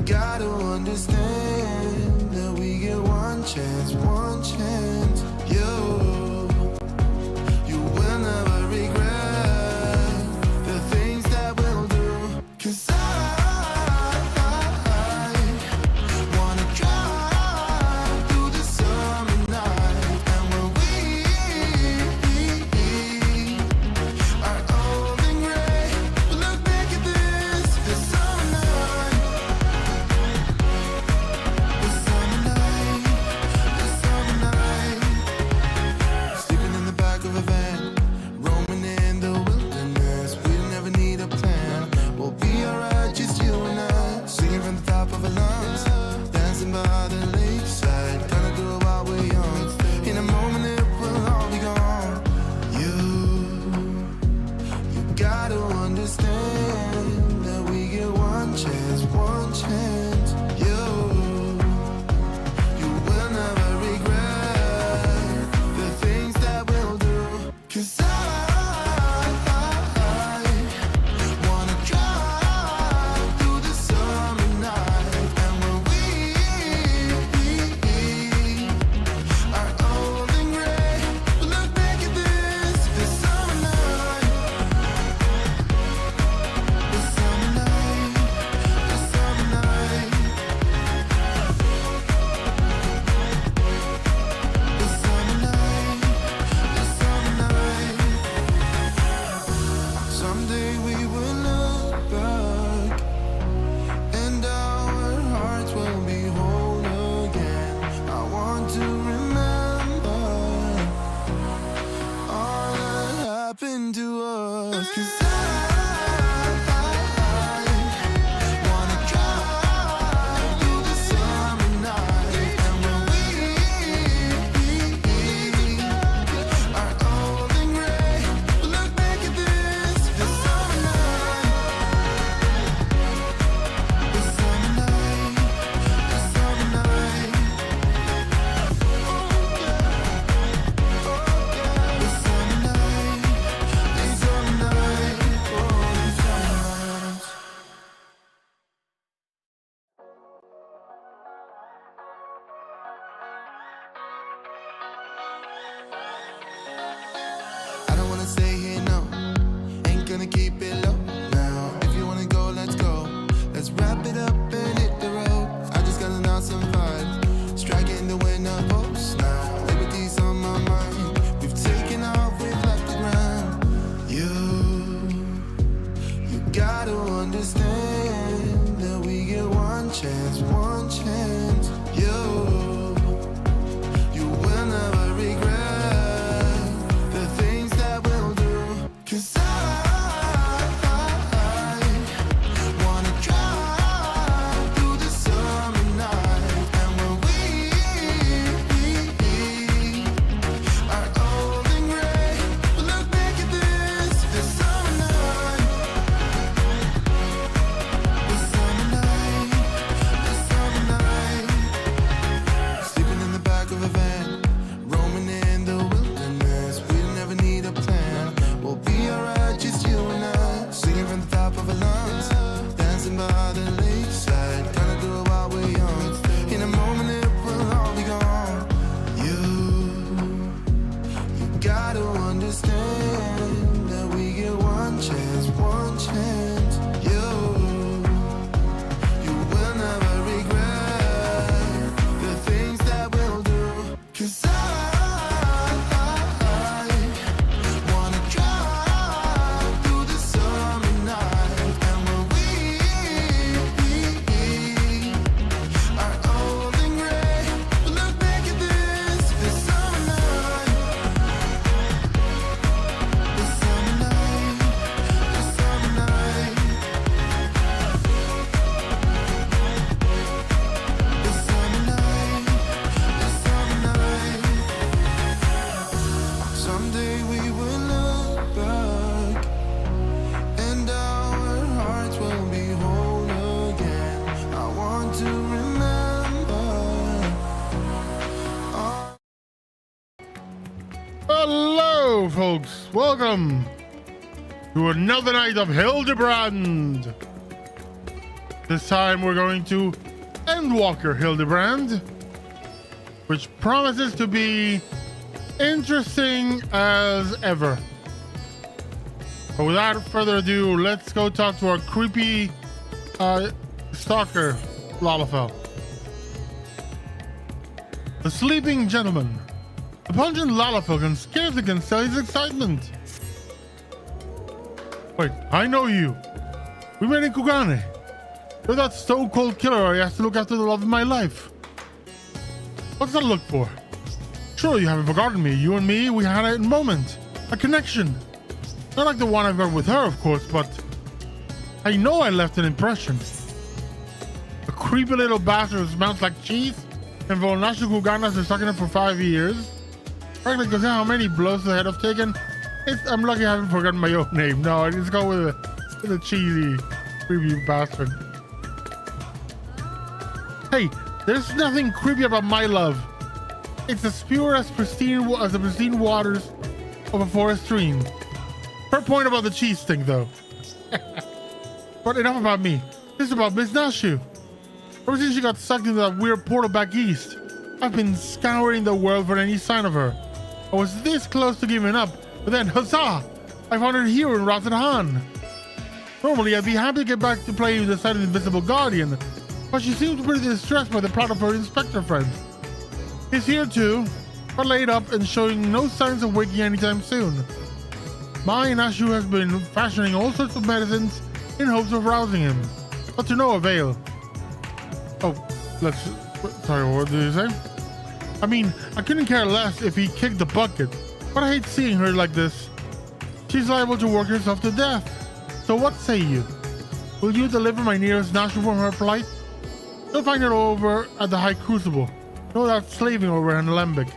gotta understand that we get one chance, one chance. You will never regret the things that we'll do. 'Cause I wanna drive through the summer night. And when we are old and gray, we'll look back at this summer night. This summer night, this summer night. Sleeping in the back of a van, roaming in the wilderness. We'll never need a plan. We'll be alright, just you and I. Singing from the top of our lungs, dancing by the lakeside. Gonna do it while we're young. In a moment it will all be gone. You gotta understand that we get one chance, one chance. You will never regret the things that we'll do. 'Cause I wanna drive through the summer night. And when we are old and gray, we'll look back at this summer night. This summer night, this summer night. This summer night, this summer night. Someday we will look back and our hearts will be whole again. I want to remember all that happened to us. 'Cause I wanna drive through the summer night. And when we are old and gray, we'll look back at this summer night. This summer night, this summer night. Oh yeah, this summer night, this summer night, oh this summer night. I don't wanna stay here, no. Ain't gonna keep it low now. If you wanna go, let's go. Let's wrap it up and hit the road. I just got an awesome vibe, striking the winner post now. Liberty's on my mind. We've taken off, we've left the ground. You gotta understand that we get one chance, one chance. You will never regret the things that we'll do. 'Cause I wanna drive through the summer night. And when we are old and gray, we'll look back at this summer night. This summer night, this summer night. Sleeping in the back of a van, roaming in the wilderness. We'll never need a plan. We'll be alright, just you and I. Singing from the top of our lungs, dancing by the lakeside. Gonna do it while we're young. In a moment it will all be gone. You gotta understand that we get one chance, one chance. You will never regret the things that we'll do. 'Cause I wanna drive through the summer night. And when we are old and gray, we'll look back at this summer night. This summer night, this summer night. This summer night, this summer night. Someday we will look back and our hearts will be whole again. I want to remember all. Hello, folks. Welcome to another night of Hildibrand. This time we're going to Endwalker Hildibrand, which promises to be interesting as ever. But without further ado, let's go talk to our creepy stalker, Lalafell. The sleeping gentleman. The pungent Lalafell can scarcely conceal his excitement. Wait, I know you. We met in Kugane. You're that stone-cold killer I asked to look after the love of my life. What's that look for? Sure, you haven't forgotten me. You and me, we had a moment. A connection. Not like the one I've got with her, of course, but I know I left an impression. A creepy little bastard who smells like cheese and Volnashu Kuganas are stuck in it for 5 years. Frankly, because how many blows to the head I've taken, I'm lucky I haven't forgotten my own name. No, I just go with a cheesy, creepy bastard. Hey, there's nothing creepy about my love. It's as pure as the pristine waters of a forest stream. Her point about the cheese thing, though. But enough about me. This is about Miss Nashu. Ever since she got sucked into that weird portal back east, I've been scouring the world for any sign of her. I was this close to giving up, but then, huzzah! I found her here in Rathan. Normally, I'd be happy to get back to playing the side of the Invisible Guardian, but she seems pretty distressed by the plot of her inspector friend. He's here too, but laid up and showing no signs of waking anytime soon. My Nashu has been fashioning all sorts of medicines in hopes of rousing him, but to no avail. Oh, sorry, what did you say? I mean, I couldn't care less if he kicked the bucket, but I hate seeing her like this. She's liable to work herself to death. So what say you? Will you deliver my nearest Nashu from her plight? You'll find her over at the High Crucible. No, that's slaving over in Lembic.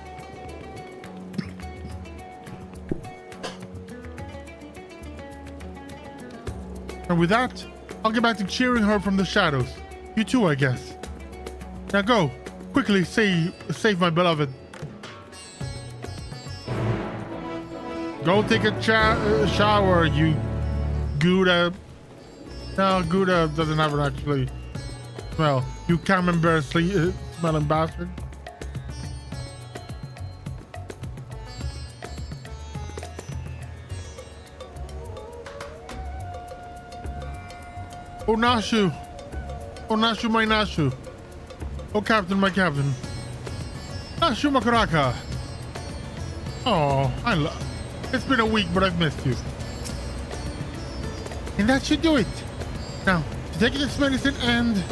And with that, I'll get back to cheering her from the shadows. You too, I guess. Now go, quickly save my beloved. Go take a shower, you Gouda. No, Gouda doesn't have an actually smell. You camembert smelling bastard. Oh, Nashu. Oh, Nashu, my Nashu. Oh, Captain, my Captain. Nashu Makaraka. Oh, it's been a week, but I've missed you. And that should do it. Now, to take this medicine and...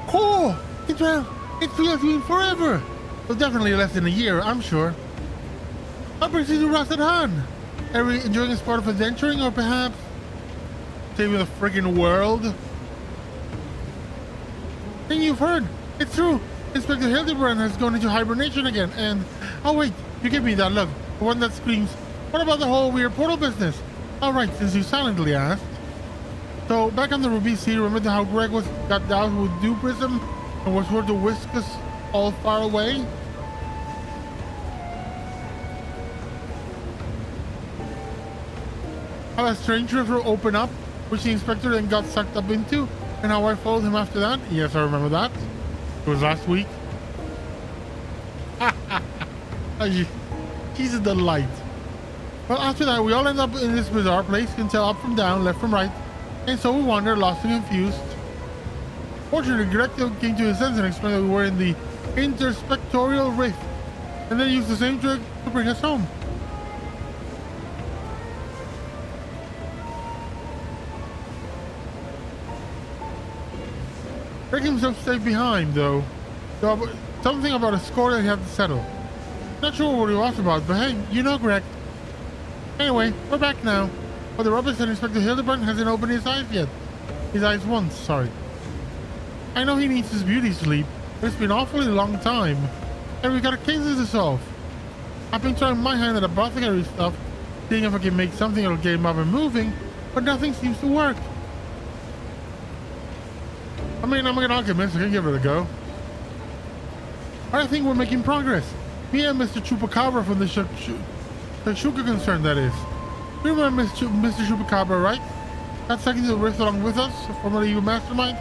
Cool! It feels been forever. Well, definitely less than a year, I'm sure. I'll proceed to Rathan. Are we enjoying a sport of adventuring, or perhaps saving the freaking world? Thing you've heard, it's true. Inspector Hildibrand has gone into hibernation again, and oh wait, you give me that look, the one that screams, what about the whole weird portal business? All right, since you silently asked. So back on the Ruby Sea, remember how Greg got doused with dew prism and was sure to whisk us all far away? How a strange river opened up, which the inspector then got sucked up into, and how I followed him after that? Yes, I remember that. It was last week. She's a delight. Well, after that, we all end up in this bizarre place, can tell up from down, left from right, and so we wander, lost and confused. Fortunately, Greg came to his senses and explained that we were in the interspectorial rift, and then used the same trick to bring us home. Greg himself stayed behind, though. Something about a score that he had to settle. Not sure what he was about, but hey, you know Greg. Anyway, we're back now. But the rubbish that Inspector Hildibrand hasn't opened his eyes yet. His eyes once, sorry. I know he needs his beauty sleep, but it's been an awfully long time. And we got a case to solve. I've been trying my hand at apothecary stuff, seeing if I can make something that'll get him up and moving, but nothing seems to work. I mean, I'm an alchemist, I can give it a go. I think we're making progress. Me and Mr. Chupacabra from the The Shuka concern, that is. You remember Mr. Chupacabra, right? That second to rift along with us, formerly your mastermind.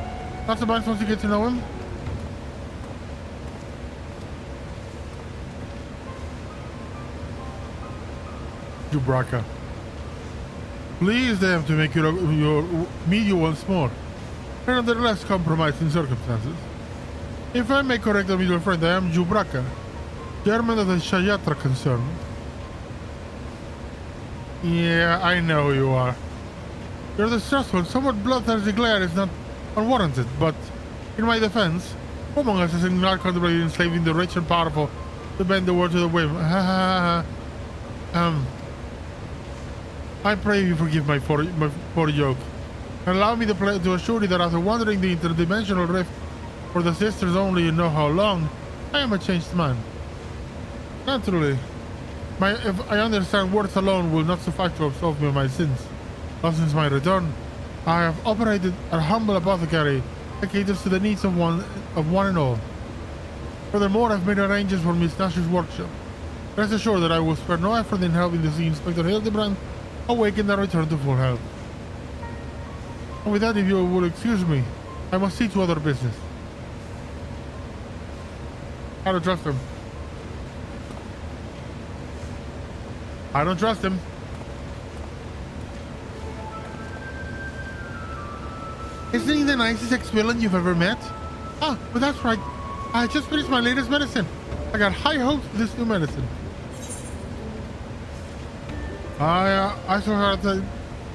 Lots of minds once you get to know him. Jubraka. Pleased I am to make meet you once more. And under less compromising circumstances. If I may correct me, your friend, I am Jubraka, chairman of the Shayatra concern. Yeah, I know who you are. Your distrustful, somewhat bloodthirsty glare is not unwarranted, but in my defense, who among us is not contemplating enslaving the rich and powerful to bend the world to the whim? I pray you forgive my poor joke, and allow me to assure you that after wandering the interdimensional rift for the sisters only you know how long, I am a changed man. Naturally, if I understand words alone will not suffice to absolve me of my sins. But since my return, I have operated a humble apothecary that caters to the needs of one and all. Furthermore, I've made arrangements for Miss Nash's workshop. Rest assured that I will spare no effort in helping to see Inspector Hildibrand awaken and return to full health. And with that, if you will excuse me, I must see to other business. I don't trust him. I don't trust him. Isn't he the nicest ex-villain you've ever met? Ah, but that's right. I just finished my latest medicine. I got high hopes for this new medicine. I still have to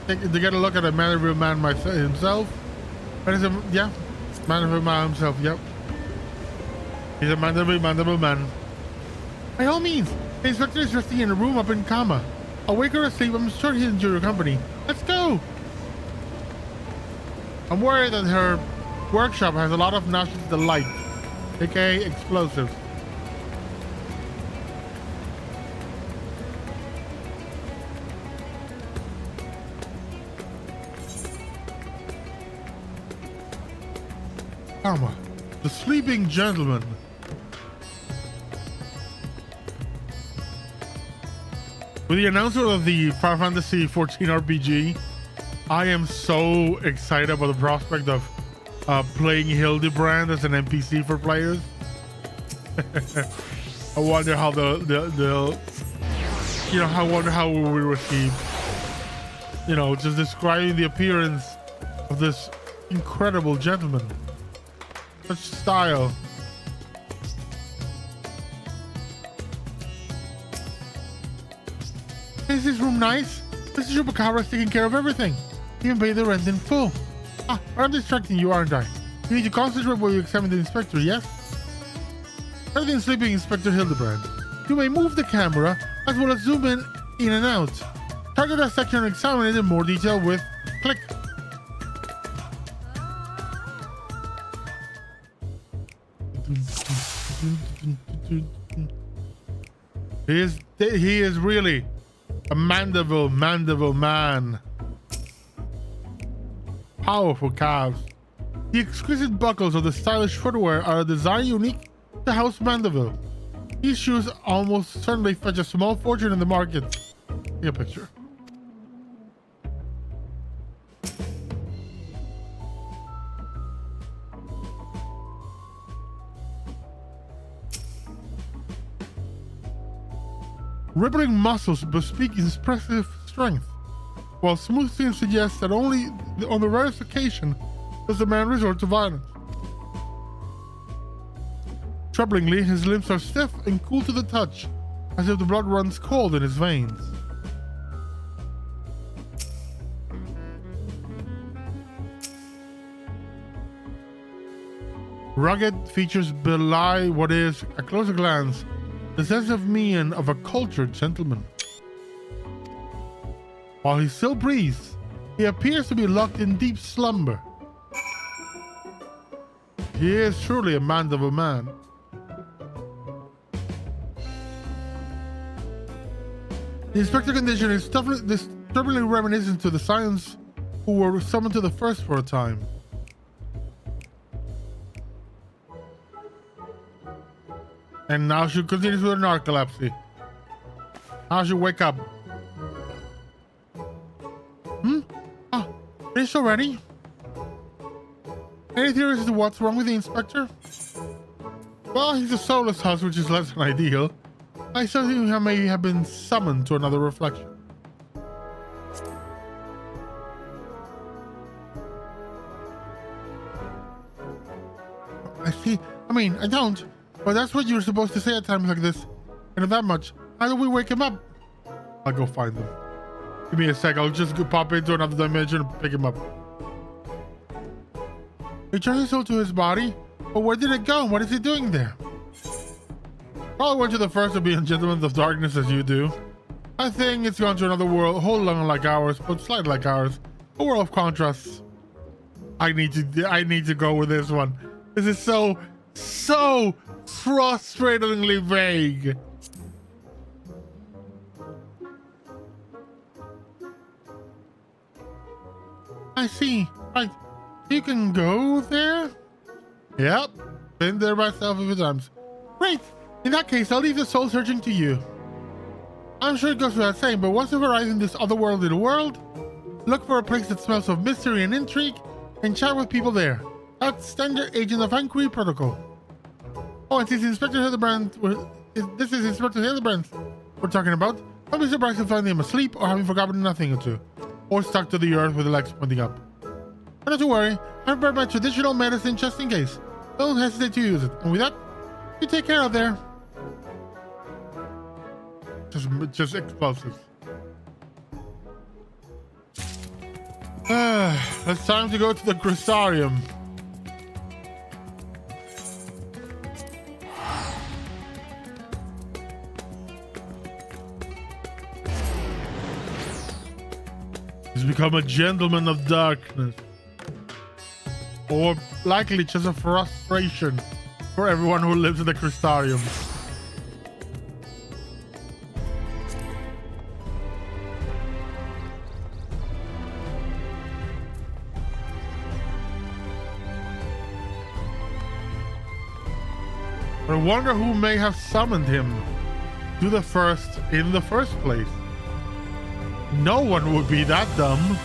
get a look at a Manderville man himself. Yeah, Manderville man himself, yep. He's a Manderville man. By all means, the inspector is resting in a room up in Kama. Awake or asleep, I'm sure he'll enjoy your company. Let's go! I'm worried that her workshop has a lot of Nash's delight, aka explosives. Kama, the sleeping gentleman. With the announcement of the Final Fantasy XIV RPG, I am so excited about the prospect of playing Hildibrand as an NPC for players. I wonder how I wonder how we will receive, just describing the appearance of this incredible gentleman. Such style. Is this room nice? Mr. Chupacabra is taking care of everything. Even pay the rent in full. I'm distracting you, aren't I? You need to concentrate while you examine the inspector, yes? Rather than sleeping Inspector Hildibrand, you may move the camera as well as zoom in and out. Target that section and examine it in more detail with click. He is really a Manderville man. Powerful calves. The exquisite buckles of the stylish footwear are a design unique to House Manderville. These shoes almost certainly fetch a small fortune in the market. Take a picture. Rippling muscles bespeak impressive strength, while smooth skin suggests that only on the rarest occasion does the man resort to violence. Troublingly, his limbs are stiff and cool to the touch, as if the blood runs cold in his veins. Rugged features belie what is, at closer glance, the sense of mien of a cultured gentleman. While he still breathes, he appears to be locked in deep slumber. He is truly a Manderville man. The inspector condition is disturbingly reminiscent to the Scions who were summoned to the first for a time. And now she continues with her narcolepsy. How'd you wake up? Oh, finished already? Any theories as to what's wrong with the inspector? Well, he's a soulless husk, which is less than ideal. I still think he may have been summoned to another reflection. I see. I mean, I don't. But that's what you're supposed to say at times like this. And if that much, how do we wake him up? I'll go find them. Give me a sec. I'll just go pop into another dimension and pick him up. Return his soul to his body? But where did it go? What is he doing there? Probably went to the first Oblivion Gentlemen of Darkness as you do. I think it's gone to another world, whole long like ours, but slightly like ours. A world of contrasts. I need to go with this one. This is so frustratingly vague. I see. Right. You can go there? Yep. Been there myself a few times. Great. In that case, I'll leave the soul searching to you. I'm sure it goes without saying, but once you've arrived in this otherworldly world, look for a place that smells of mystery and intrigue, and chat with people there. That's standard Agent of Inquiry protocol. Oh, and since Inspector Hildibrand, this is Inspector Hildibrand we're talking about, don't be surprised to find him asleep or having forgotten nothing or two, or stuck to the earth with the legs pointing up. But not to worry, I prepared my traditional medicine just in case. Don't hesitate to use it. And with that, you take care out there. Just explosives. It's time to go to the Crystarium. He's become a gentleman of darkness. Or likely just a frustration for everyone who lives in the Crystarium. I wonder who may have summoned him to the first in the first place. No one would be that dumb.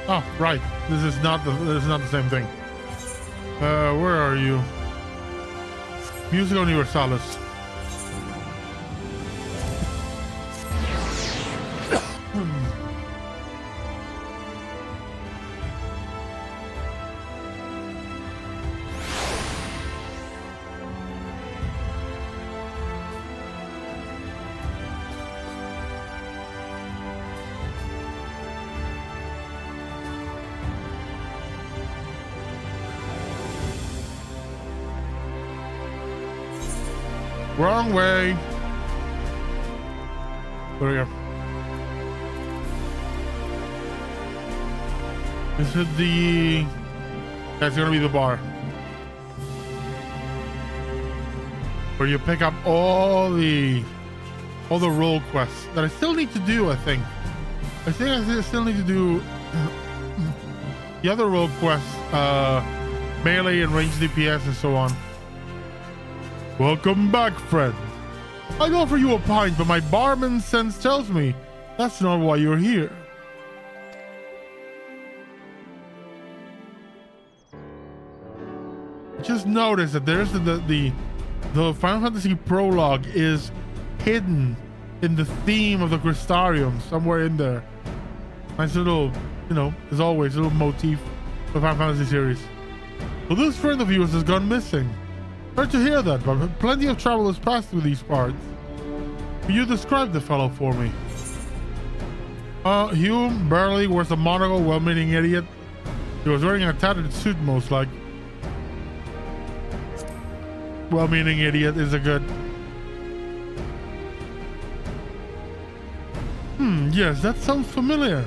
Oh, right. This is not the same thing. Where are you? Musica Universalis. Wrong way. There we go. This is the... That's gonna be the bar. Where you pick up all the role quests that I still need to do, I think. I still need to do the other role quests, melee and range DPS and so on. Welcome back, friend. I'd offer you a pint, but my barman sense tells me that's not why you're here. Just notice that there's the Final Fantasy prologue is hidden in the theme of the Crystarium somewhere in there. Nice little, as always, a little motif of the Final Fantasy series. Well, this friend of yours has gone missing. Sorry to hear that, but plenty of travel has passed through these parts. Will you describe the fellow for me? Hugh barely was a monocle, well-meaning idiot. He was wearing a tattered suit, most like. Well-meaning idiot is a good. Yes, that sounds familiar.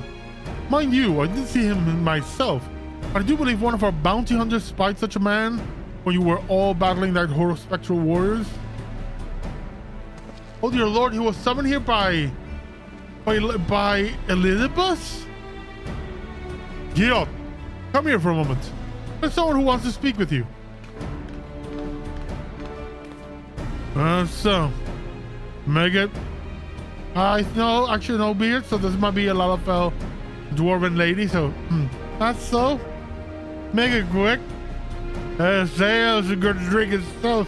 Mind you, I did see him myself, but I do believe one of our bounty hunters spied such a man when you were all battling that horde of spectral warriors. Oh dear lord, he was summoned here by by Elizabeth? Get up. Come here for a moment. There's someone who wants to speak with you. So, Megan, I know actually no beard, so this might be a lot of dwarven lady. So, that's so. Make it quick. Sales are good to drink and stuff.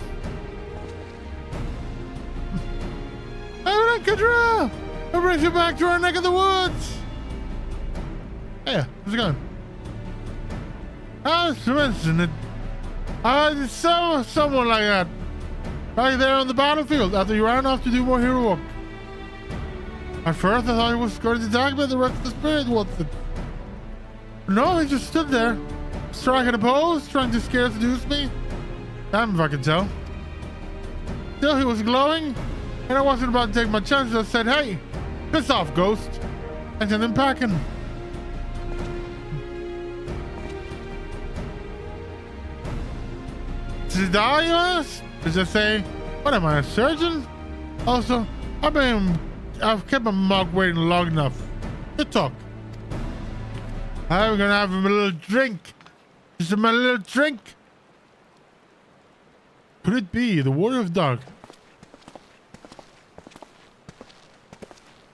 Kadra! It brings you back to our neck of the woods. Hey, how's it going? I was mentioning it. Someone like that. Right there on the battlefield after you ran off to do more hero work. At first I thought he was going to attack me, the rest of the spirit wasn't. No, he just stood there, striking a pose, trying to scare seduce me. Damn if I can tell. Still, he was glowing, and I wasn't about to take my chances. I said, hey, piss off, ghost, and sent him packing. Did he die, you ask? Does it say, what am I, a surgeon? Also, I've kept my mug waiting long enough. Good talk. I'm gonna have him a little drink. Just my little drink. Could it be the Warrior of Dark?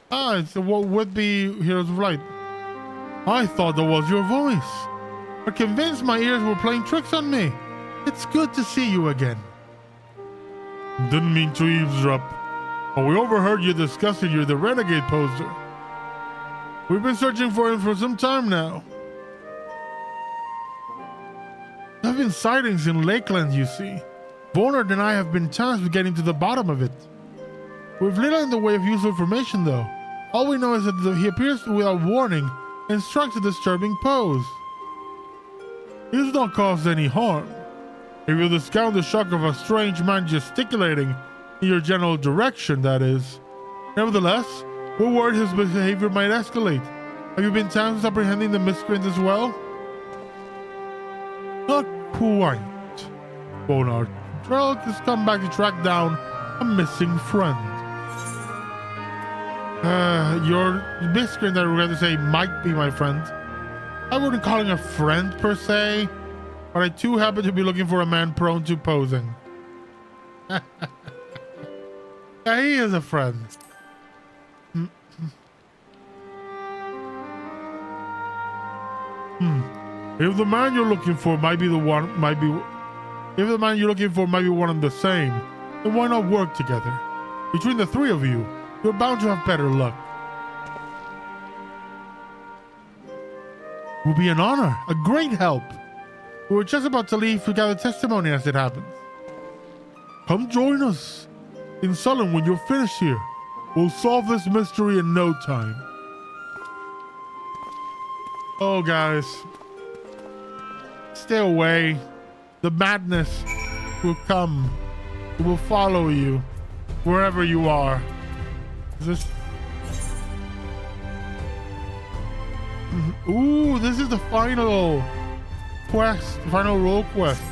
Ah, it's what would be Heroes of Light. I thought that was your voice. I'm convinced my ears were playing tricks on me. It's good to see you again. Didn't mean to eavesdrop, but we overheard you discussing the renegade poster. We've been searching for him for some time now. There have been sightings in Lakeland, you see. Bonard and I have been tasked with getting to the bottom of it. We've little in the way of useful information, though. All we know is that he appears without warning and strikes a disturbing pose. He does not cause any harm. If you discount the shock of a strange man gesticulating in your general direction, that is. Nevertheless, we're worried his behavior might escalate. Have you been tasked with apprehending the miscreant as well? Not quite. Bonard. Drelk has come back to track down a missing friend. Your miscreant, I regret to say, might be my friend. I wouldn't call him a friend per se, but I too happen to be looking for a man prone to posing. Yeah, he is a friend. If the man you're looking for might be one and the same, then why not work together? Between the three of you, you're bound to have better luck. It will be an honor, a great help. We were just about to leave to gather testimony as it happens. Come join us in Sullen when you're finished here. We'll solve this mystery in no time. Oh, guys. Stay away. The madness will come. It will follow you wherever you are. Ooh, this is the final quest, final role quest.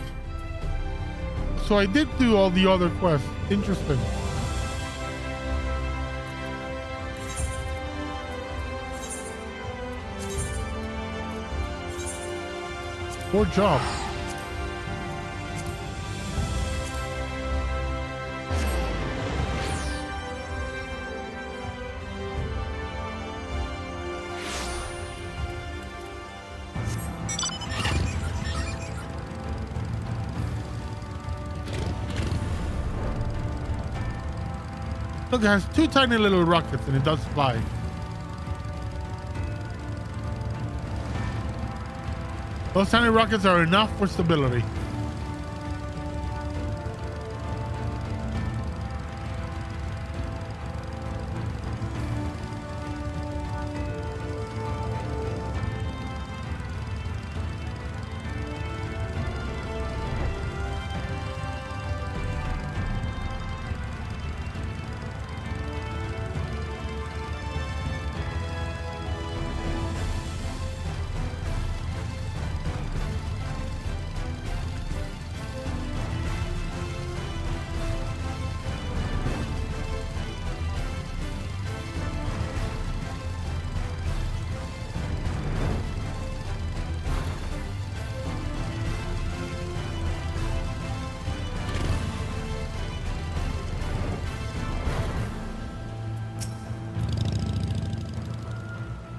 So I did do all the other quests. Interesting. Good job. Look, it has two tiny little rockets and it does fly. Those tiny rockets are enough for stability.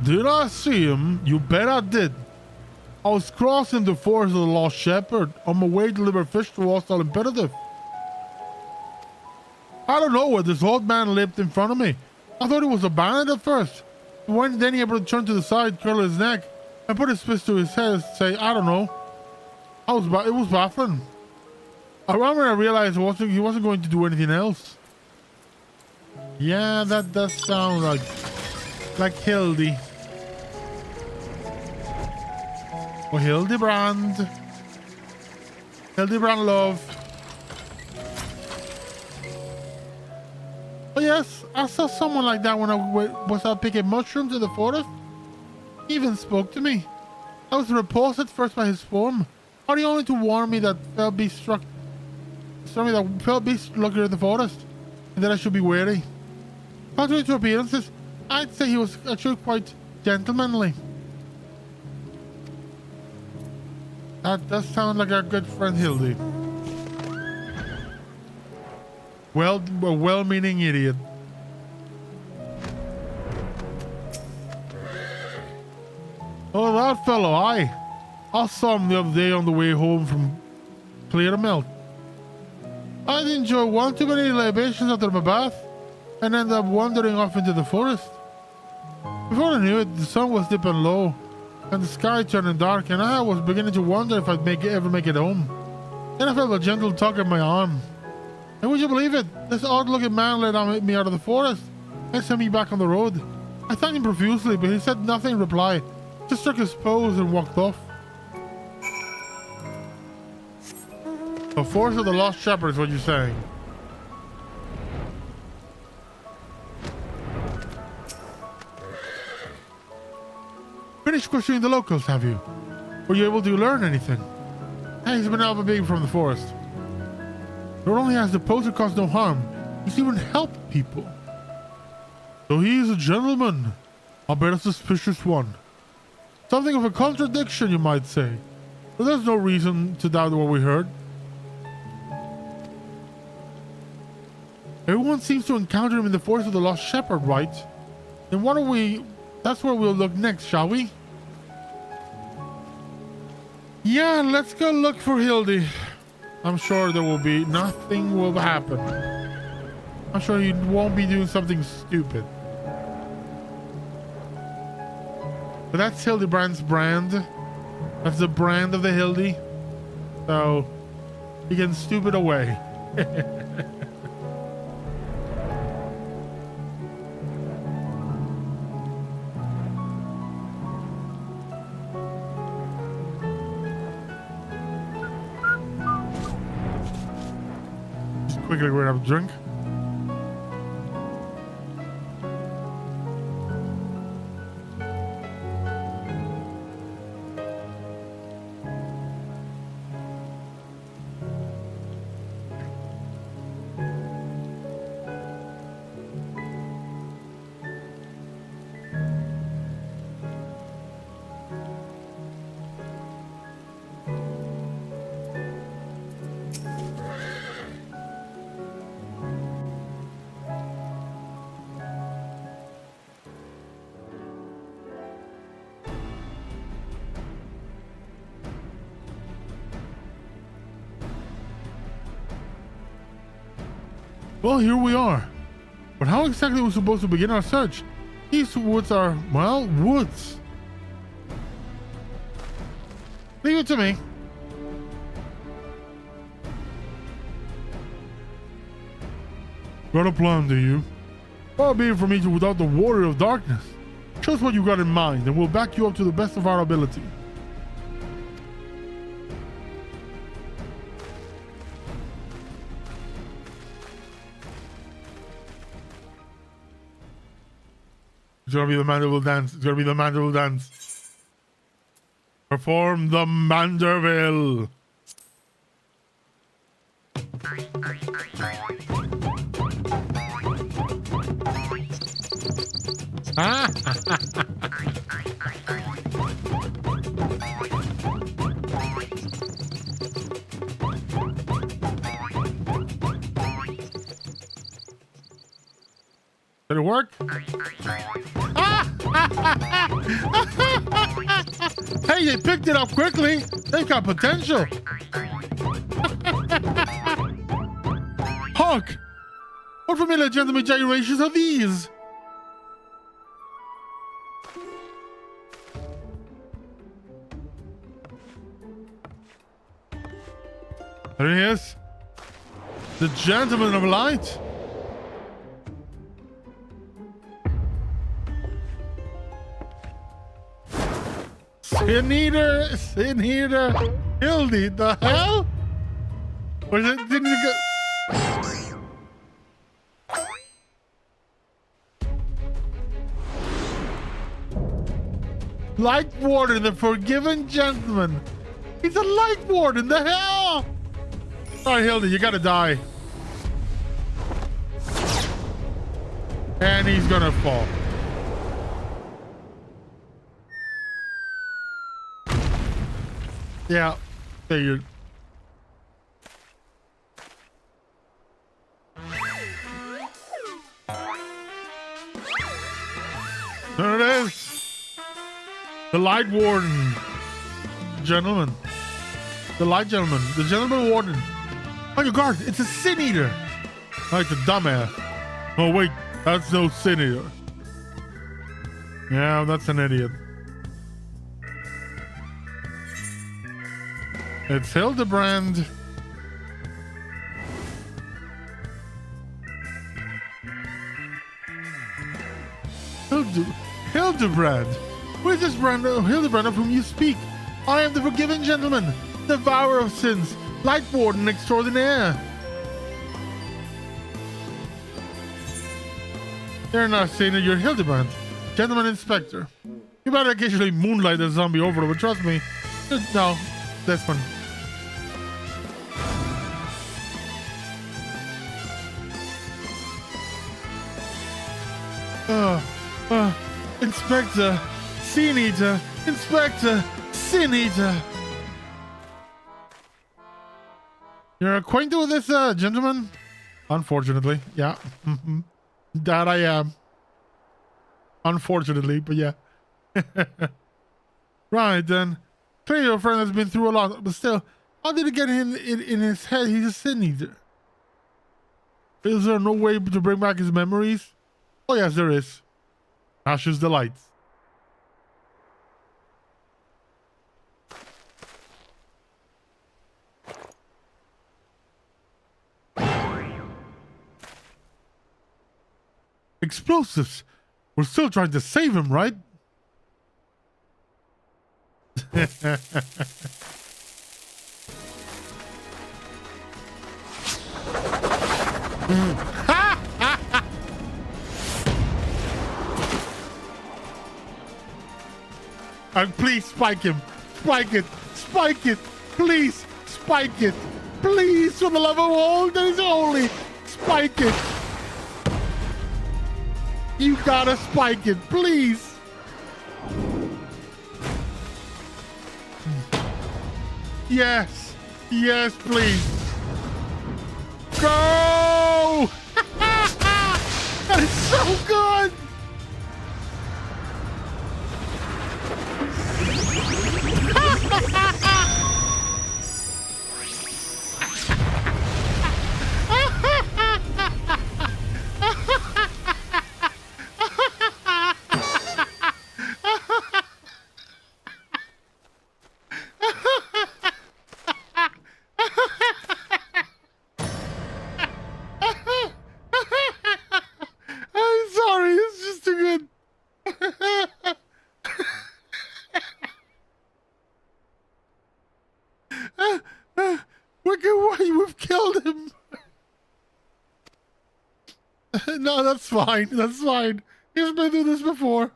Did I see him? You bet I did. I was crossing the forest of the Lost Shepherd on my way to deliver fish to Hostile Imperative. I don't know where this old man lived in front of me. I thought he was a bandit at first. Then he able to turn to the side, curl his neck, and put his fist to his head and say, I don't know. It was baffling. Around when I realized he wasn't going to do anything else. Yeah, that does sound like Hildy. Oh, Hildibrand. Hildibrand love. Oh yes, I saw someone like that when I was out picking mushrooms in the forest. He even spoke to me. I was repulsed at first by his form, only to warn me that fell beast lurked in the forest, and that I should be wary. Contrary to appearances, I'd say he was actually quite gentlemanly. That does sound like our good friend Hildy. Well, a well-meaning idiot. Oh, that fellow, I saw him the other day on the way home from Clear Milk. I'd enjoy one too many libations after my bath and ended up wandering off into the forest. Before I knew it, the sun was dipping low and the sky turning dark, and I was beginning to wonder if I'd ever make it home. Then I felt a gentle tug on my arm. And would you believe it? This odd-looking man led me out of the forest and sent me back on the road. I thanked him profusely, but he said nothing in reply. Just struck his pose and walked off. The force of the Lost Shepherd is what you're saying. Finished questioning the locals, have you? Were you able to learn anything? Hey, he's been out being from the forest. Not only has the poser caused no harm, he's even helped people. So he is a gentleman. I'll bet a suspicious one. Something of a contradiction, you might say. But there's no reason to doubt what we heard. Everyone seems to encounter him in the forest of the Lost Shepherd, right? Then that's where we'll look next, shall we? Yeah, let's go look for Hildy. I'm sure nothing will happen. I'm sure he won't be doing something stupid. But that's Hildibrand's brand. That's the brand of the Hildy. So, he can stupid away. Quickly grab a drink. Well, here we are. But how exactly are we supposed to begin our search? These woods are, well, woods. Leave it to me. Got a plan, do you? Far be it from me to without the Warrior of Darkness. Show us what you got in mind, and we'll back you up to the best of our ability. It's gonna be the Manderville dance. It's gonna be the Manderville dance. Perform the Manderville. Ah! Did it work? Ah! Hey, they picked it up quickly. They've got potential. Hark! What familiar gentleman gyrations are these? There he is. The gentleman of light. Sin Eater, Hildy, the hell? Was it, didn't you get... Light Warden, the Forgiven Gentleman. He's a Light Warden, the hell? Sorry, Hildy, you gotta die. And he's gonna fall. Yeah, figured. There it is. The Light Warden. Gentleman. The Light Gentleman. The Gentleman Warden. On your guard, it's a Sin Eater. Like the dumbass. Oh, wait, that's no Sin Eater. Yeah, that's an idiot. It's Hildibrand. Hildibrand. Who is this Hildibrand of whom you speak? I am the Forgiven Gentleman, Devourer of Sins, Light Warden Extraordinaire. You're not saying that you're Hildibrand, Gentleman Inspector. You might occasionally moonlight a zombie overlord, but trust me, no, this one. Inspector, Sin Eater, Inspector, Sin Eater. You're acquainted with this gentleman? Unfortunately, yeah. That I am. Unfortunately, but yeah. Right then. Clearly your friend has been through a lot, but still, how did it get in his head he's a Sin Eater? Is there no way to bring back his memories? Oh yes, there is. Ashes the lights. Explosives. We're still trying to save him, right? And please spike him. Spike it. Spike it. Please spike it. Please, for the love of all that is holy, spike it. You gotta spike it, please. Yes. Yes, please. Go! That is so good. I'm sorry, it's just too good. We've killed him. No, that's fine. That's fine. He's been through this before.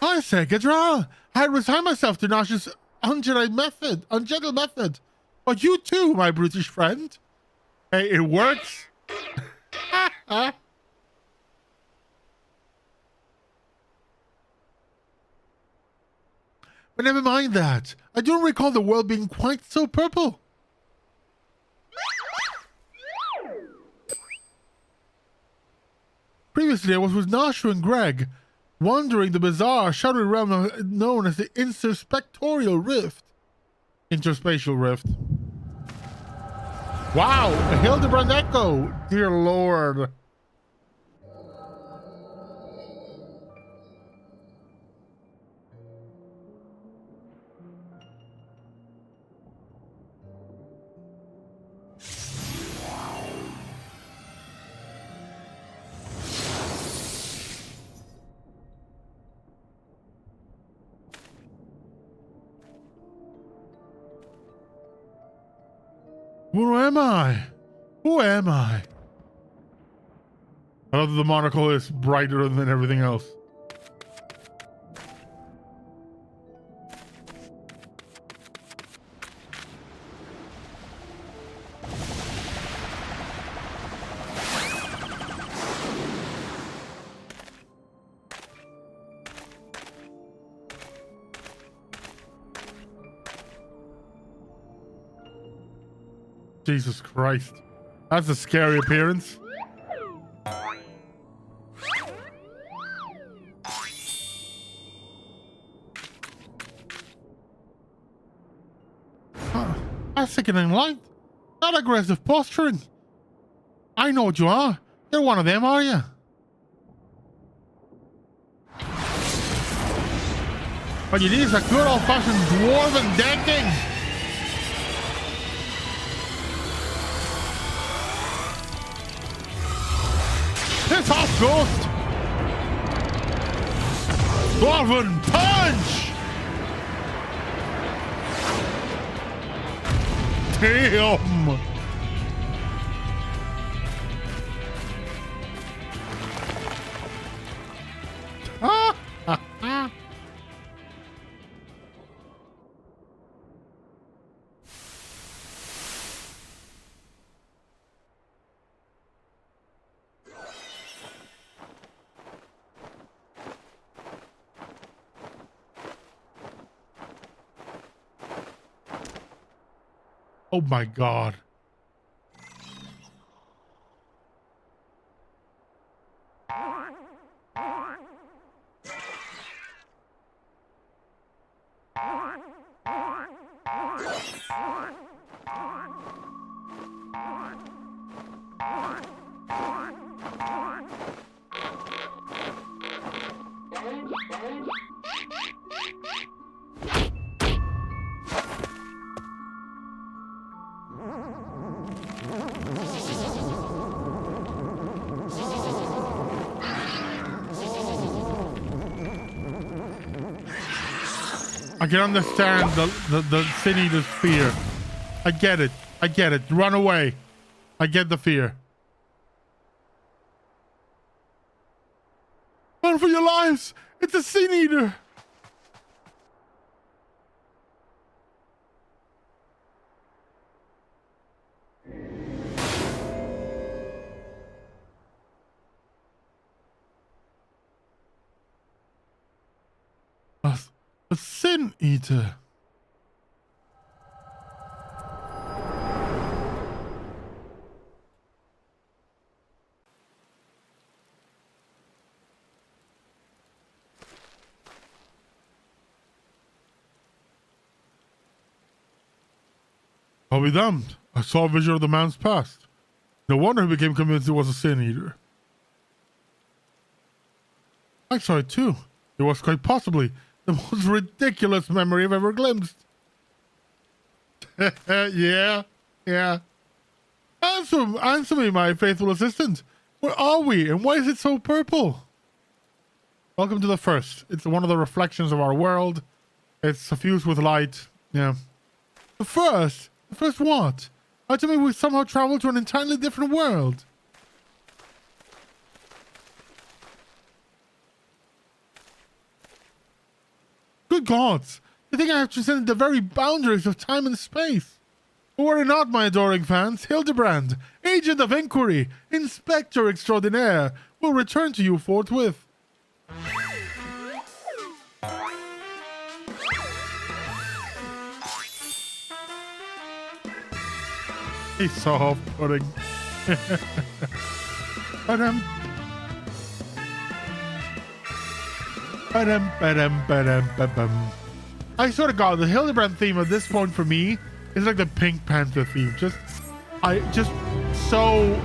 I say, Gadral, I resign myself to Nosh's ungentle method. But you too, my brutish friend. Hey, it works. But never mind that. I don't recall the world being quite so purple. Previously, I was with Nashu and Greg, wandering the bizarre, shadowy realm known as the Interspectorial Rift. Interspatial Rift. Wow, a Hildibrand Echo! Dear Lord. Who am I? Who am I? I love that the monocle is brighter than everything else. Jesus Christ. That's a scary appearance. That's sickening light. Not aggressive posturing. I know what you are. You're one of them, are you? What you need is a good old-fashioned dwarven decking. Piss off, Ghost! Dwarven punch! Damn! Ah! Oh my God. I can understand the Sin Eater's fear. I get it. I get it. Run away. I get the fear. Run for your lives! It's a Sin Eater! A Sin Eater. I'll be damned. I saw a vision of the man's past. No wonder he became convinced he was a Sin Eater. I saw it too. It was quite possibly the most ridiculous memory I've ever glimpsed. Yeah. Answer me, my faithful assistant. Where are we, and why is it so purple? Welcome to the first. It's one of the reflections of our world. It's suffused with light. Yeah. The first? The first what? How to me we somehow traveled to an entirely different world? Good gods! You think I have transcended the very boundaries of time and space? But worry not, my adoring fans. Hildibrand, agent of inquiry, inspector extraordinaire, will return to you forthwith. He's so off-putting. Ba-dum. Ba-dum, ba-dum, ba-dum, ba-bum. I swear to God, the Hildibrand theme at this point for me is like the Pink Panther theme. Just so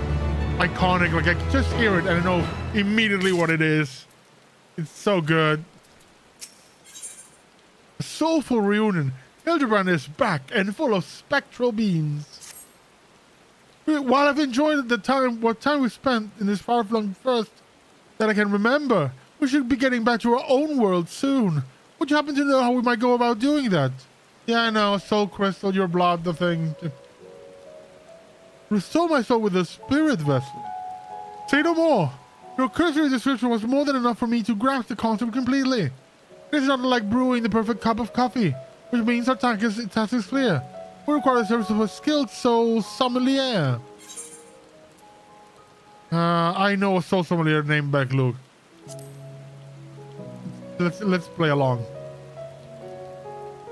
iconic. Like I can just hear it and I know immediately what it is. It's so good. A soulful reunion. Hildibrand is back and full of spectral beings. While I've enjoyed what time we spent in this far-flung first that I can remember, we should be getting back to our own world soon. Would you happen to know how we might go about doing that? Yeah, I know. Soul crystal, your blood, the thing. Restore my soul with a spirit vessel. Say no more. Your cursory description was more than enough for me to grasp the concept completely. It's not like brewing the perfect cup of coffee, which means our task is clear. We require the service of a skilled soul sommelier. I know a soul sommelier named Luke. Let's play along.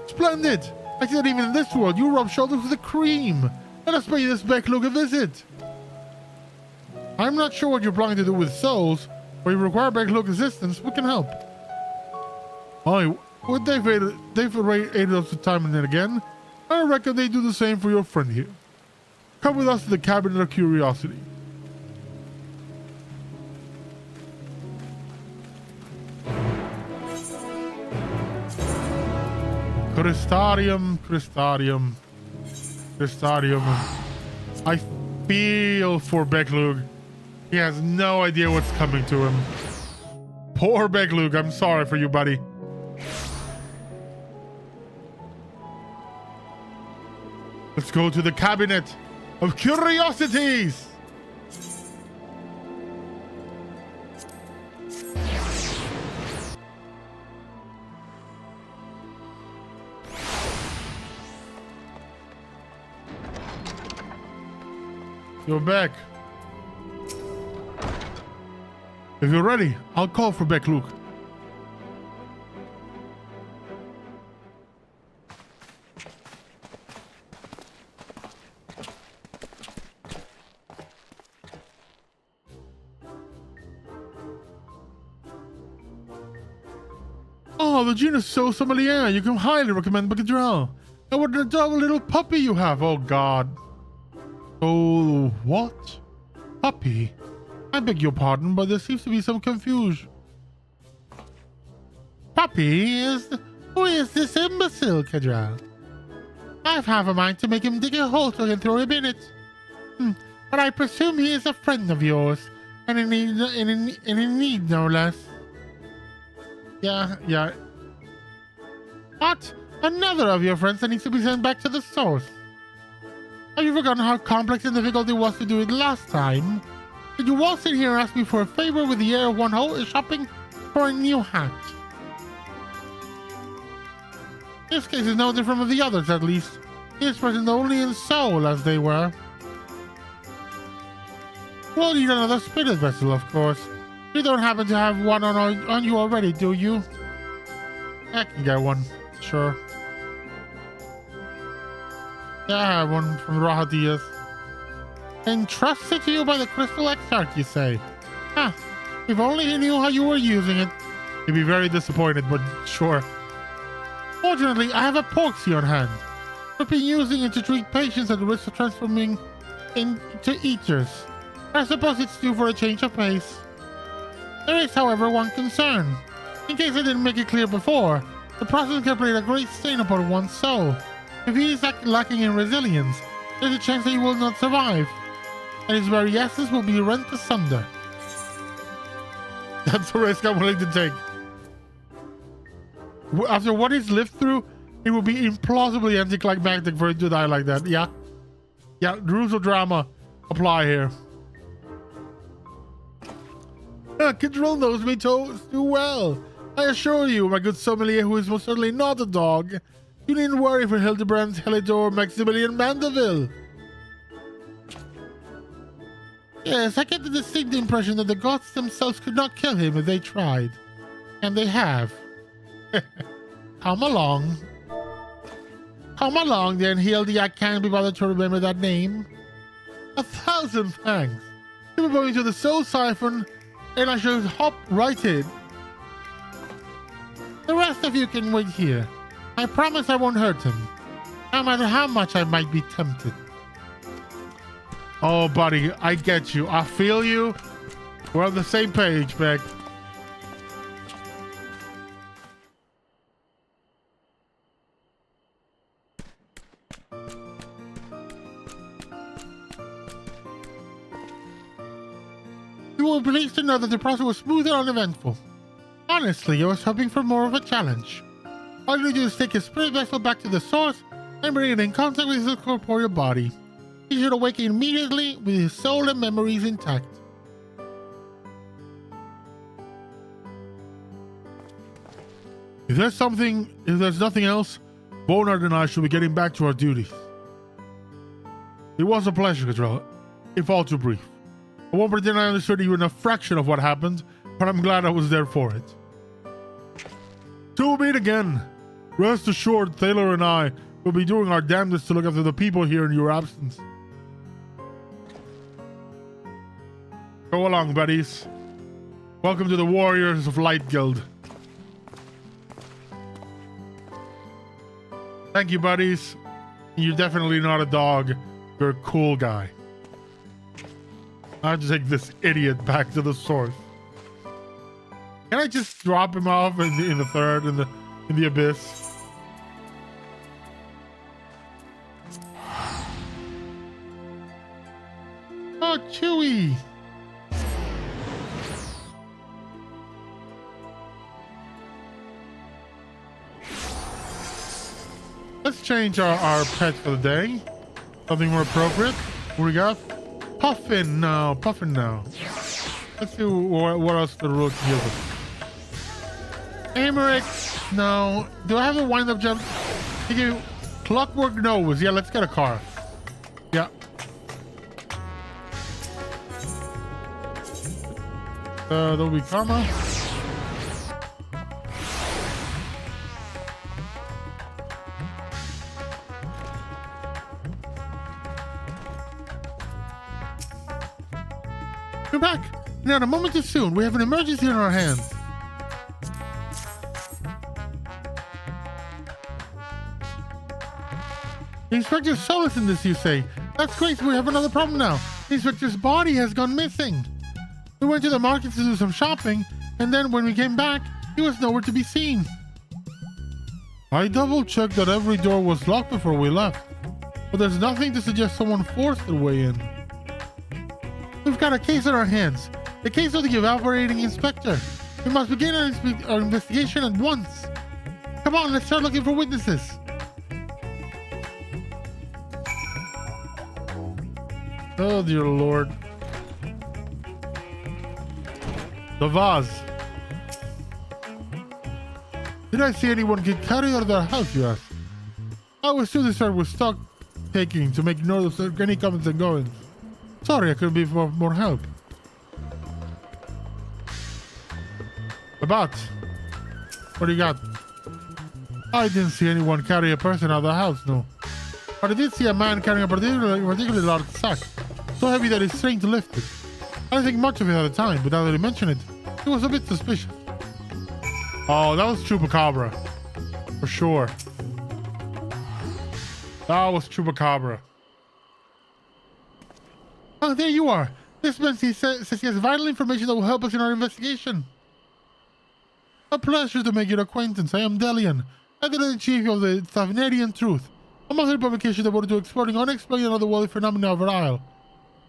Splendid! I see that even in this world, you rub shoulders with the cream. Let us pay this Luke a visit. I'm not sure what you're planning to do with souls, but if you require Luke assistance, we can help. They've aided us time and then again. I reckon they do the same for your friend here. Come with us to the Cabinet of Curiosity. Crystarium. I feel for Luke. He has no idea what's coming to him. Poor Luke, I'm sorry for you, buddy. Let's go to the Cabinet of Curiosities. You're back. If you're ready, I'll call for Luke. Oh, the genus Soul Sommelier. You can highly recommend Bagadrel. And what an adorable little puppy you have. Oh, God. Oh, what? Puppy? I beg your pardon, but there seems to be some confusion. Puppy is... Who is this imbecile, Kadral? I've half a mind to make him dig a hole so I can throw him in it. But I presume he is a friend of yours, and in need no less. Yeah. What? Another of your friends that needs to be sent back to the source. Have you forgotten how complex and difficult it was to do it last time? Did you waltz in here and ask me for a favor with the air of one shopping for a new hat? This case is no different from the others, at least. He is present only in soul, as they were. We'll need another spirit vessel, of course. You don't happen to have one on you already, do you? I can get one, sure. Yeah, I have one from Rahadias. Entrusted to you by the Crystal Exarch, you say? If only he knew how you were using it. He'd be very disappointed, but sure. Fortunately, I have a porksy on hand. We've been using it to treat patients at the risk of transforming into eaters. I suppose it's due for a change of pace. There is, however, one concern. In case I didn't make it clear before, the process can play a great stain upon one's soul. If he is lacking in resilience, there's a chance that he will not survive, and his very essence will be rent asunder. That's a risk I'm willing to take. After what he's lived through, it would be implausibly anticlimactic for him to die like that. Yeah, rules of drama apply here. Control knows me too well. I assure you, my good sommelier, who is most certainly not a dog, you needn't worry for Hildibrand, Helidor, Maximilian Manderville. Yes, I get the distinct impression that the gods themselves could not kill him if they tried. And they have. Come along. Come along then, Hildy. I can't be bothered to remember that name. 1,000 thanks. We're going to the soul siphon, and I shall hop right in. The rest of you can wait here. I promise I won't hurt him, no matter how much I might be tempted. Oh, buddy, I get you. I feel you. We're on the same page, Beck. You will be pleased to know that the process was smooth and uneventful. Honestly, I was hoping for more of a challenge. All you need to do is take his spirit vessel back to the source and bring it in contact with his corporeal body. He should awaken immediately with his soul and memories intact. If there's nothing else, Bonard and I should be getting back to our duties. It was a pleasure, Catrell, if all too brief. I won't pretend I understood even a fraction of what happened, but I'm glad I was there for it. Till we meet again. Rest assured, Thaler and I will be doing our damnedest to look after the people here in your absence. Go along, buddies. Welcome to the Warriors of Light Guild. Thank you, buddies. You're definitely not a dog. You're a cool guy. I have to take this idiot back to the source. Can I just drop him off in the third, in the abyss? Oh, Chewie! Let's change our pet for the day. Something more appropriate. What we got? Puffin now. Puffin now. Let's see what else the rook gives us. Americ. No. Do I have a wind-up jump? Clockwork nose. Yeah, let's get a car. Yeah. There'll be karma. We're back. Now, the moment is soon. We have an emergency in our hands. The inspector's solace in this, you say? That's great. We have another problem now. The inspector's body has gone missing. We went to the market to do some shopping, and then when we came back, he was nowhere to be seen. I double-checked that every door was locked before we left, but there's nothing to suggest someone forced their way in. We've got a case on our hands. The case of the evaporating inspector. We must begin our investigation at once. Come on, let's start looking for witnesses. Oh, dear Lord. The vase. Did I see anyone get carried out of their house, you ask? I was soon to start with stock taking to make note of any comings and goings. Sorry, I couldn't be of more help. About. What do you got? I didn't see anyone carry a person out of the house, no. But I did see a man carrying a particularly large sack, so heavy that it's strained to lift it. I didn't think much of it at the time, but now that you mention it, it was a bit suspicious. Oh, that was Chupacabra. For sure. That was Chupacabra. Oh, there you are. This man says he has vital information that will help us in our investigation. A pleasure to make your acquaintance. I am Delian, editor-in-chief of the Thavnerian Truth, a monthly publication devoted to exploring unexplained and otherworldly phenomena of our isle.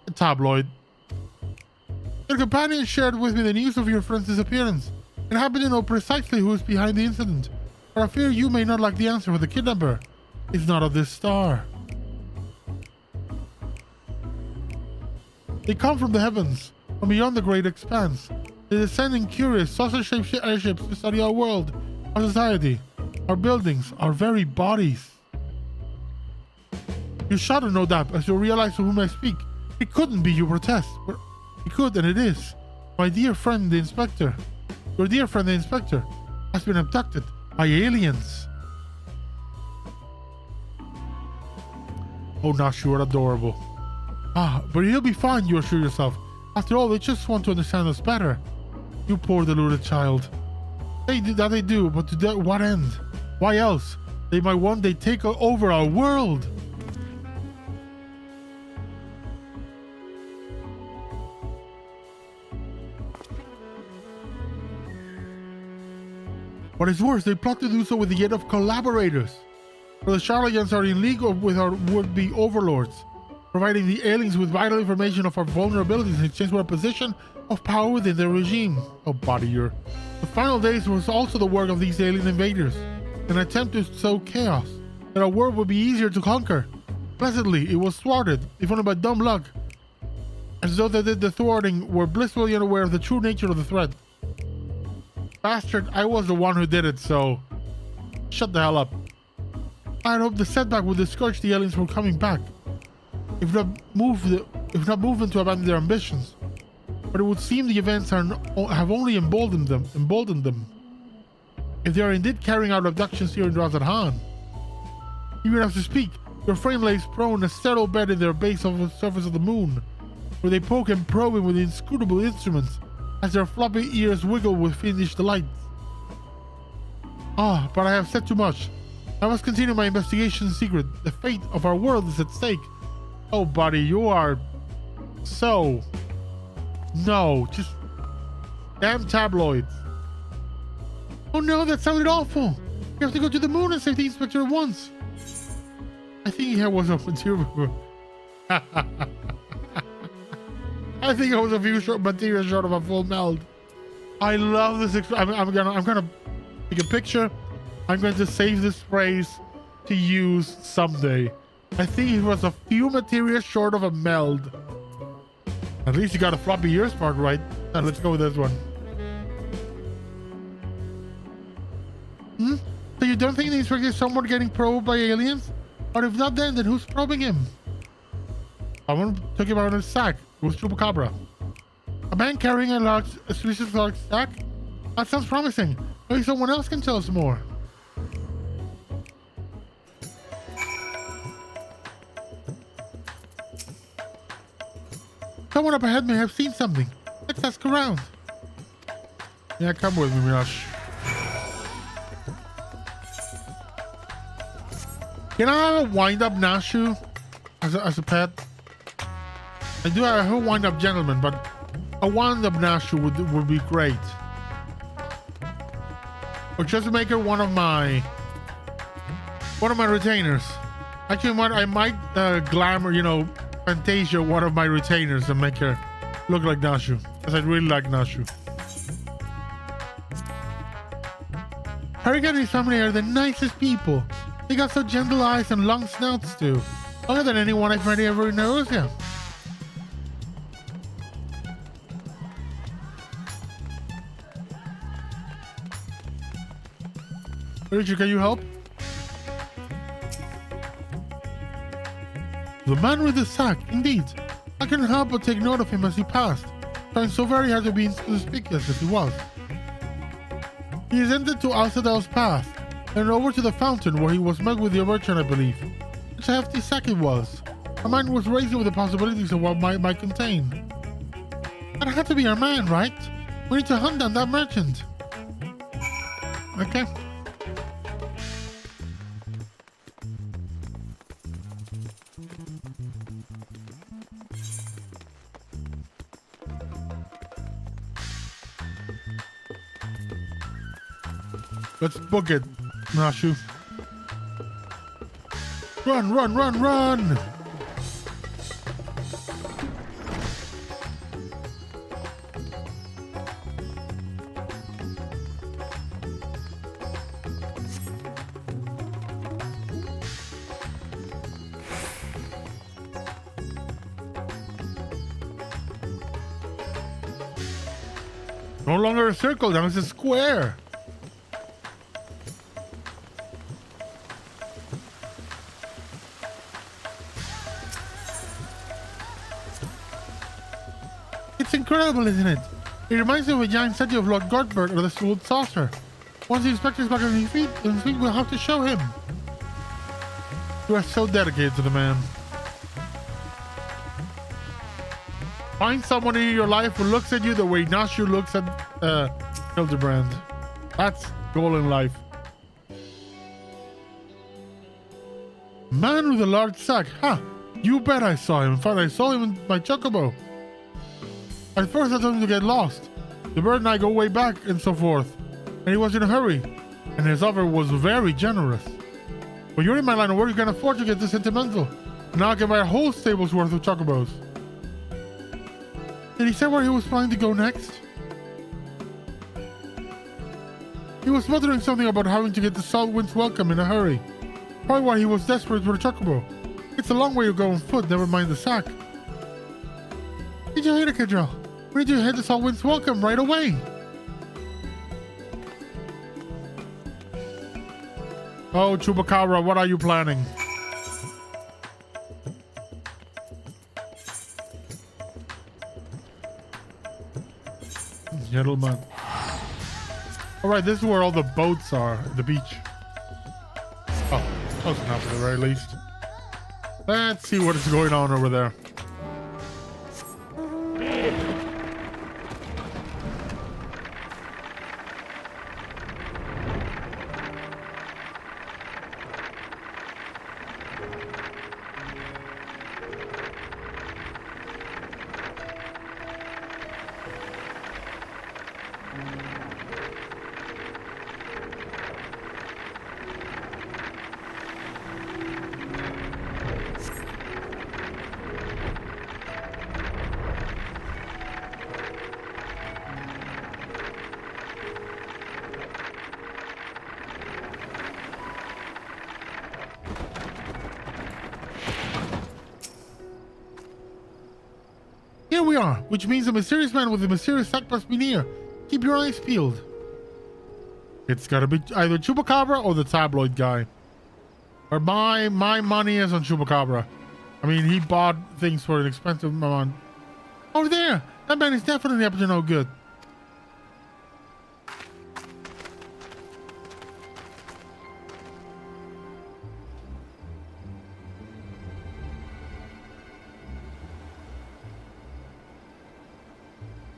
A tabloid. Your companion shared with me the news of your friend's disappearance, and happen to know precisely who is behind the incident. But I fear you may not like the answer, for the kidnapper is not of this star. They come from the heavens, from beyond the great expanse. They descend in curious, saucer-shaped airships to study our world, our society, our buildings, our very bodies. You shudder, no doubt, as you realize to whom I speak. It couldn't be you protest. It could, and it is. My dear friend, the inspector. Your dear friend, the inspector, has been abducted by aliens. Oh, Nash, you are adorable. Ah, but he'll be fine, you assure yourself. After all, they just want to understand us better. You poor deluded child. They do, but to what end? Why else? They might one day take over our world. What is worse, they plot to do so with the aid of collaborators. For the charlatans are in league with our would-be overlords, providing the aliens with vital information of our vulnerabilities in exchange for a position of power within their regime. Oh, body your. The final days was also the work of these alien invaders, an attempt to sow chaos, that our world would be easier to conquer. Blessedly, it was thwarted, if only by dumb luck, as though they did the thwarting were blissfully unaware of the true nature of the threat. Bastard, I was the one who did it, so shut the hell up. I had hoped the setback would discourage the aliens from coming back, if not move them to abandon their ambitions. But it would seem the events have only emboldened them. If they are indeed carrying out abductions here in Razadhan. Even as we speak, your frame lays prone a sterile bed in their base of the surface of the moon, where they poke and probe him with inscrutable instruments, as their floppy ears wiggle with fiendish delight. Ah, but I have said too much. I must continue my investigation in secret. The fate of our world is at stake. Oh, buddy, you are so... No, just... Damn tabloids. Oh no, that sounded awful. You have to go to the moon and save the inspector at once. I think he was a material... I think it was a few material short of a full meld. I love this. I'm gonna take a picture. I'm going to save this phrase to use someday. I think it was a few materials short of a meld. At least you got a floppy ears part right. Now let's go with this one. So you don't think the inspector is somewhat getting probed by aliens? Or if not, then who's probing him? Someone took him out of his sack. It was Chupacabra. A man carrying a suspicious large sack? That sounds promising. Maybe someone else can tell us more. Someone up ahead may have seen something. Let's ask around. Yeah, come with me, Mirage. Can I have a wind-up Nashu as a pet? I do have a wind-up gentleman, but a wind-up Nashu would be great. Or just to make her one of my retainers. Actually, I might glamour, Fantasia one of my retainers and make her look like Nashu, because I really like Nashu. Harrigan and his family are the nicest people. They got so gentle eyes and long snouts too. Longer than anyone I've met ever knows him. Richard, can you help? The man with the sack, indeed. I couldn't help but take note of him as he passed, trying so very hard to be inconspicuous as he was. He ascended to Alcedal's path, and over to the fountain where he was met with the merchant, I believe. Such a hefty sack it was. My mind was racing with the possibilities of what might contain. That had to be our man, right? We need to hunt down that merchant. Okay. Let's book it, Nashu. Run, run, run, run! No longer a circle, now it's a square. It's incredible, isn't it? It reminds me of a giant statue of Lord Godbert or the Sword Saucer. Once the inspector's back on his feet, we'll have to show him. You are so dedicated to the man. Find someone in your life who looks at you the way Nashu looks at Hildibrand. That's goal in life. Man with a large sack. Huh. You bet I saw him. In fact, I saw him in my chocobo. At first, I told him to get lost. The bird and I go way back and so forth. And he was in a hurry. And his offer was very generous. But you're in my line of work, you can afford to get this sentimental. Now I can buy a whole stable's worth of chocobos. Did he say where he was planning to go next? He was muttering something about having to get the Salt Wind's welcome in a hurry. Probably why he was desperate for a chocobo. It's a long way to go on foot, never mind the sack. Did you hear the Kedrel? We need to head to Salt Wind's welcome right away. Oh, Chupacabra, what are you planning? Gentlemen. All right, this is where all the boats are, the beach. Oh, close enough at the very least. Let's see what is going on over there. Here we are, which means a mysterious man with a mysterious sack must be near. Keep your eyes peeled. It's gotta be either Chupacabra or the tabloid guy. Or my money is on Chupacabra. I mean, he bought things for an expensive amount. Oh, there! That man is definitely up to no good.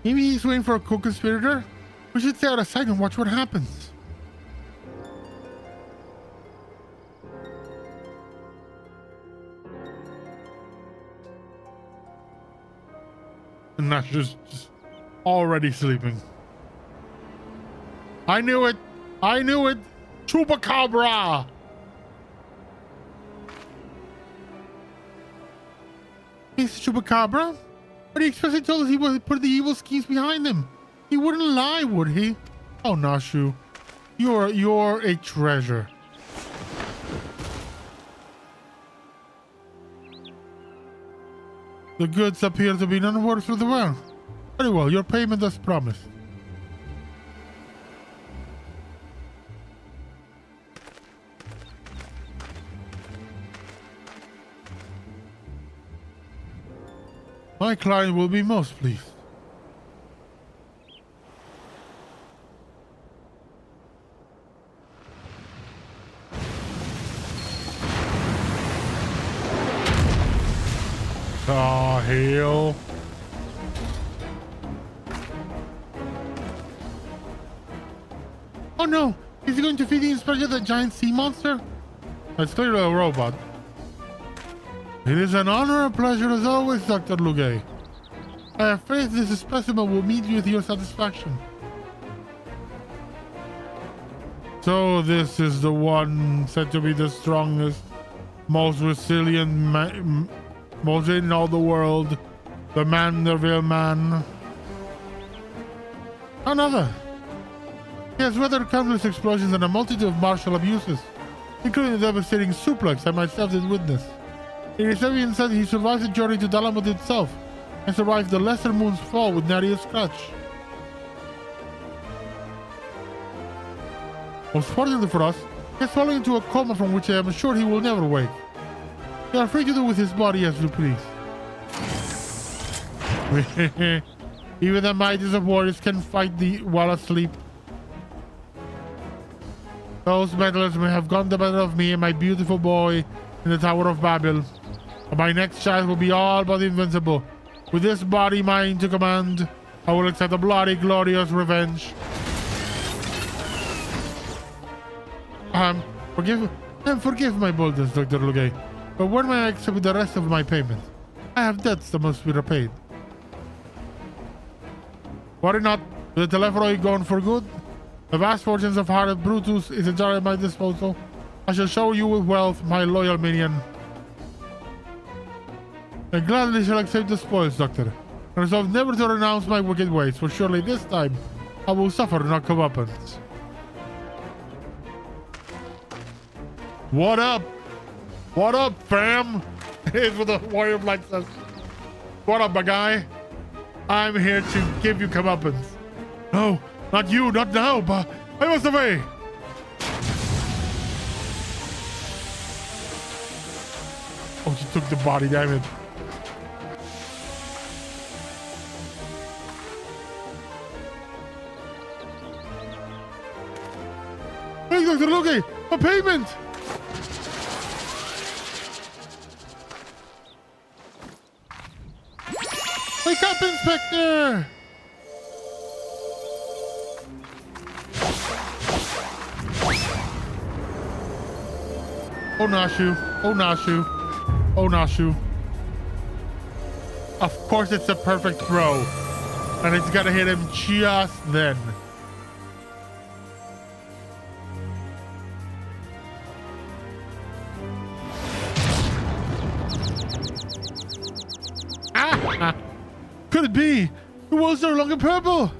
Maybe he's waiting for a co-conspirator? We should stay out of sight and watch what happens. And that's just already sleeping. I knew it! I knew it! Chupacabra! Mr. Chupacabra? But he expressly told us he would put the evil schemes behind him. He wouldn't lie, would he? Oh, Nashu, you're a treasure. The goods appear to be none worse for the world. Very well, your payment as promised. My client will be most pleased. Oh, hell. Oh no! Is he going to feed the inspector the giant sea monster? That's clearly a robot. It is an honor and pleasure as always, Dr. Lugay. I have faith this specimen will meet you with your satisfaction. So this is the one said to be the strongest, most resilient most in all the world, the Manderville man. Another. He has weathered countless explosions and a multitude of martial abuses, including the devastating suplex I myself did witness. It is evident that he survived the journey to Dalamut itself and survived the Lesser Moon's fall with nary a scratch. Most fortunately for us, he has fallen into a coma from which I am assured he will never wake. You are free to do with his body as you please. Even the mightiest of warriors can fight while asleep. Those meddlers may have gone the better of me and my beautiful boy in the Tower of Babel. But my next child will be all but invincible. With this body mine to command, I will accept a bloody, glorious revenge. Forgive my boldness, Dr. Lugay, but when may I accept the rest of my payment? I have debts that must be repaid. Worry not, with the Telephroy gone for good, the vast fortunes of Harald Brutus is entirely at my disposal. I shall show you with wealth, my loyal minion. I gladly shall accept the spoils, Doctor. I resolve never to renounce my wicked ways, for surely this time I will suffer not comeuppance. What up? What up, fam? Here's what the warrior blight says. What up, my guy? I'm here to give you comeuppance. No, not you, not now, but I must away. Oh, she took the body damage. Hey, Dr. Loki, a payment! Wake up, Inspector! Oh, Nashu. Oh, Nashu. Oh, Nashu. Of course it's a perfect throw. And it's gotta hit him just then. Ah! Could it be? The walls are no longer purple!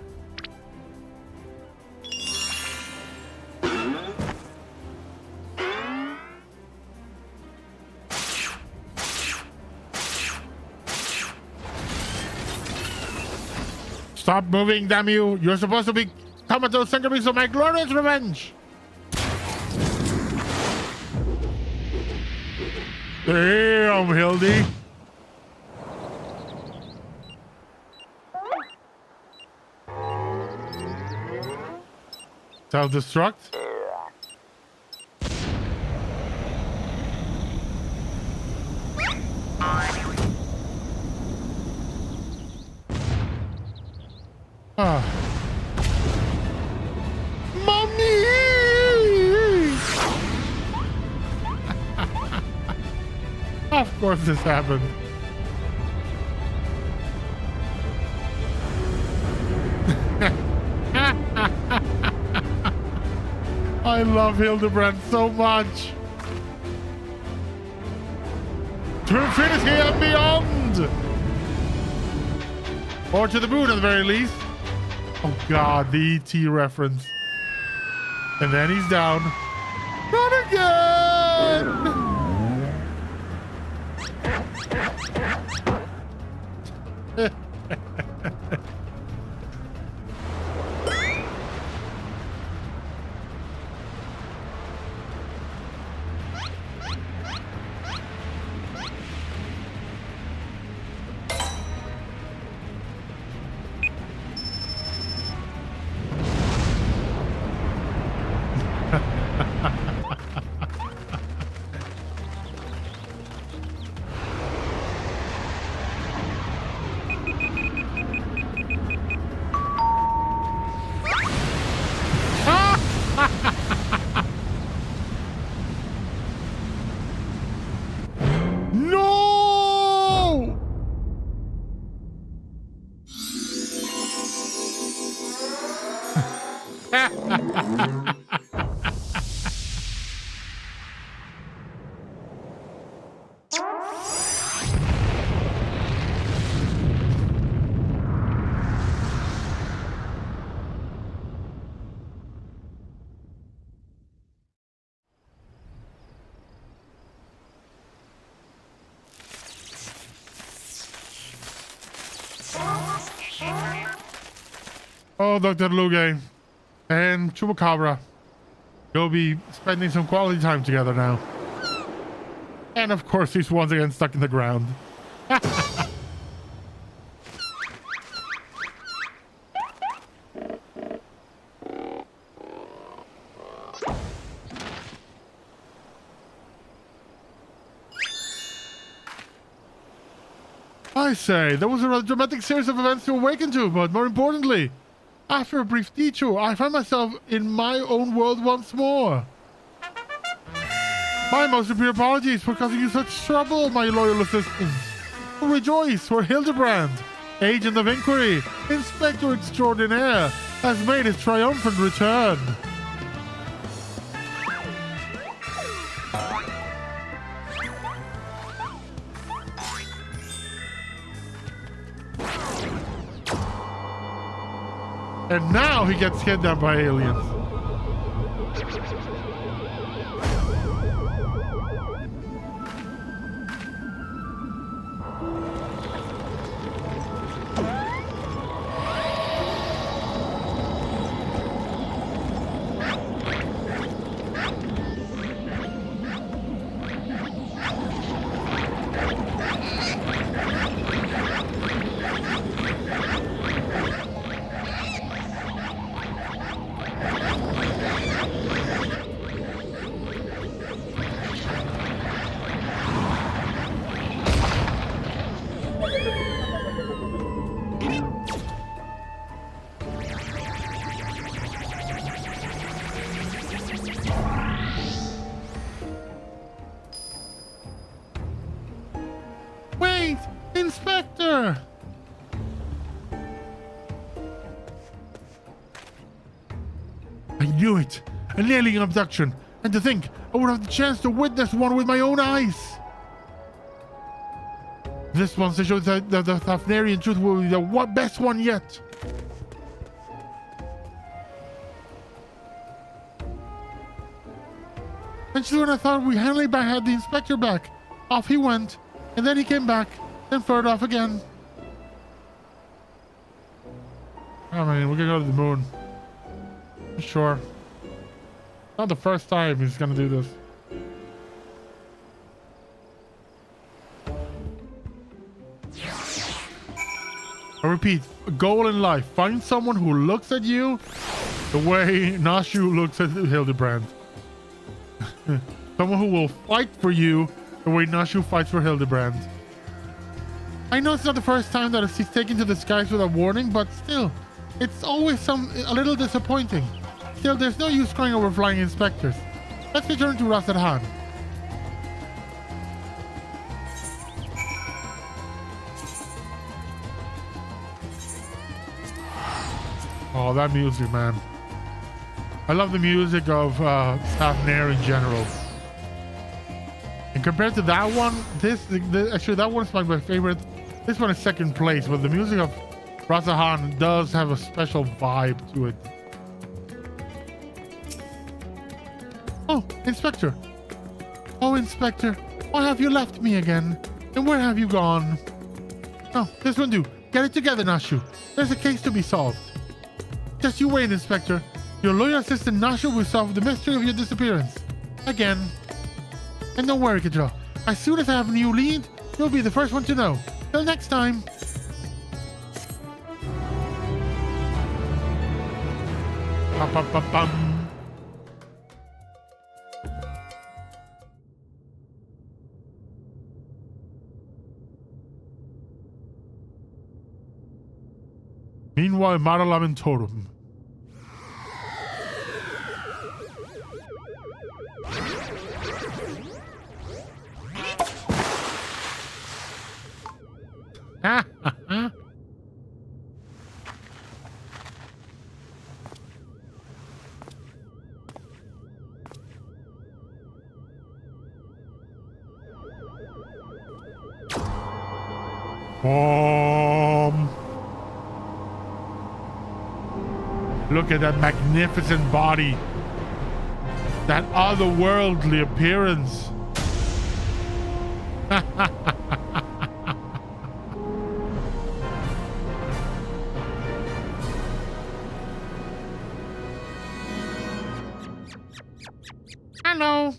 Stop moving, damn you! You're supposed to be comatose centerpiece of my glorious revenge! Damn, Hildy! Self-destruct? Ah. Mommy! Of course this happened. I love Hildibrand so much. To infinity and beyond! Or to the moon at the very least. Oh god, the E.T. reference. And then he's down. Not again! No! Oh, Dr. Lugay and Chupacabra. You'll be spending some quality time together now. And of course, he's once again stuck in the ground. I say, there was a rather dramatic series of events to awaken to, but more importantly, after a brief detour, I find myself in my own world once more. My most sincere apologies for causing you such trouble, my loyal assistants. Rejoice, for Hildibrand, Agent of Inquiry, Inspector Extraordinaire, has made his triumphant return. And now he gets kidnapped by aliens. Wait, Inspector! I knew it! An alien abduction! And to think, I would have the chance to witness one with my own eyes! This one shows that the Thavnarian truth will be the best one yet! And just when I thought we finally had the Inspector back, off he went, and then he came back, then fired off again. I mean, we're gonna go to the moon. Sure. Not the first time he's gonna do this. I repeat, a goal in life. Find someone who looks at you the way Nashu looks at Hildibrand. Someone who will fight for you the way Nashu fights for Hildibrand. I know it's not the first time that he's taken to the skies without warning, but still, it's always a little disappointing. Still, there's no use crying over flying inspectors. Let's return to Rasadhan. Oh, that music, man. I love the music of Thavnair in general. And compared to that one, actually that one's my favorite. This one is second place, but the music of Rasahan does have a special vibe to it. Oh, Inspector. Oh, Inspector. Why have you left me again? And where have you gone? Oh, this one do. Get it together, Nashu. There's a case to be solved. Just you wait, Inspector. Your loyal assistant Nashu will solve the mystery of your disappearance. Again. And don't worry, Kidra. As soon as I have a new lead, you'll be the first one to know. Till next time. Ba-ba-ba-bum. Meanwhile, Maralamentorum. Ha ha ha. Look at that magnificent body. That otherworldly appearance. Hello.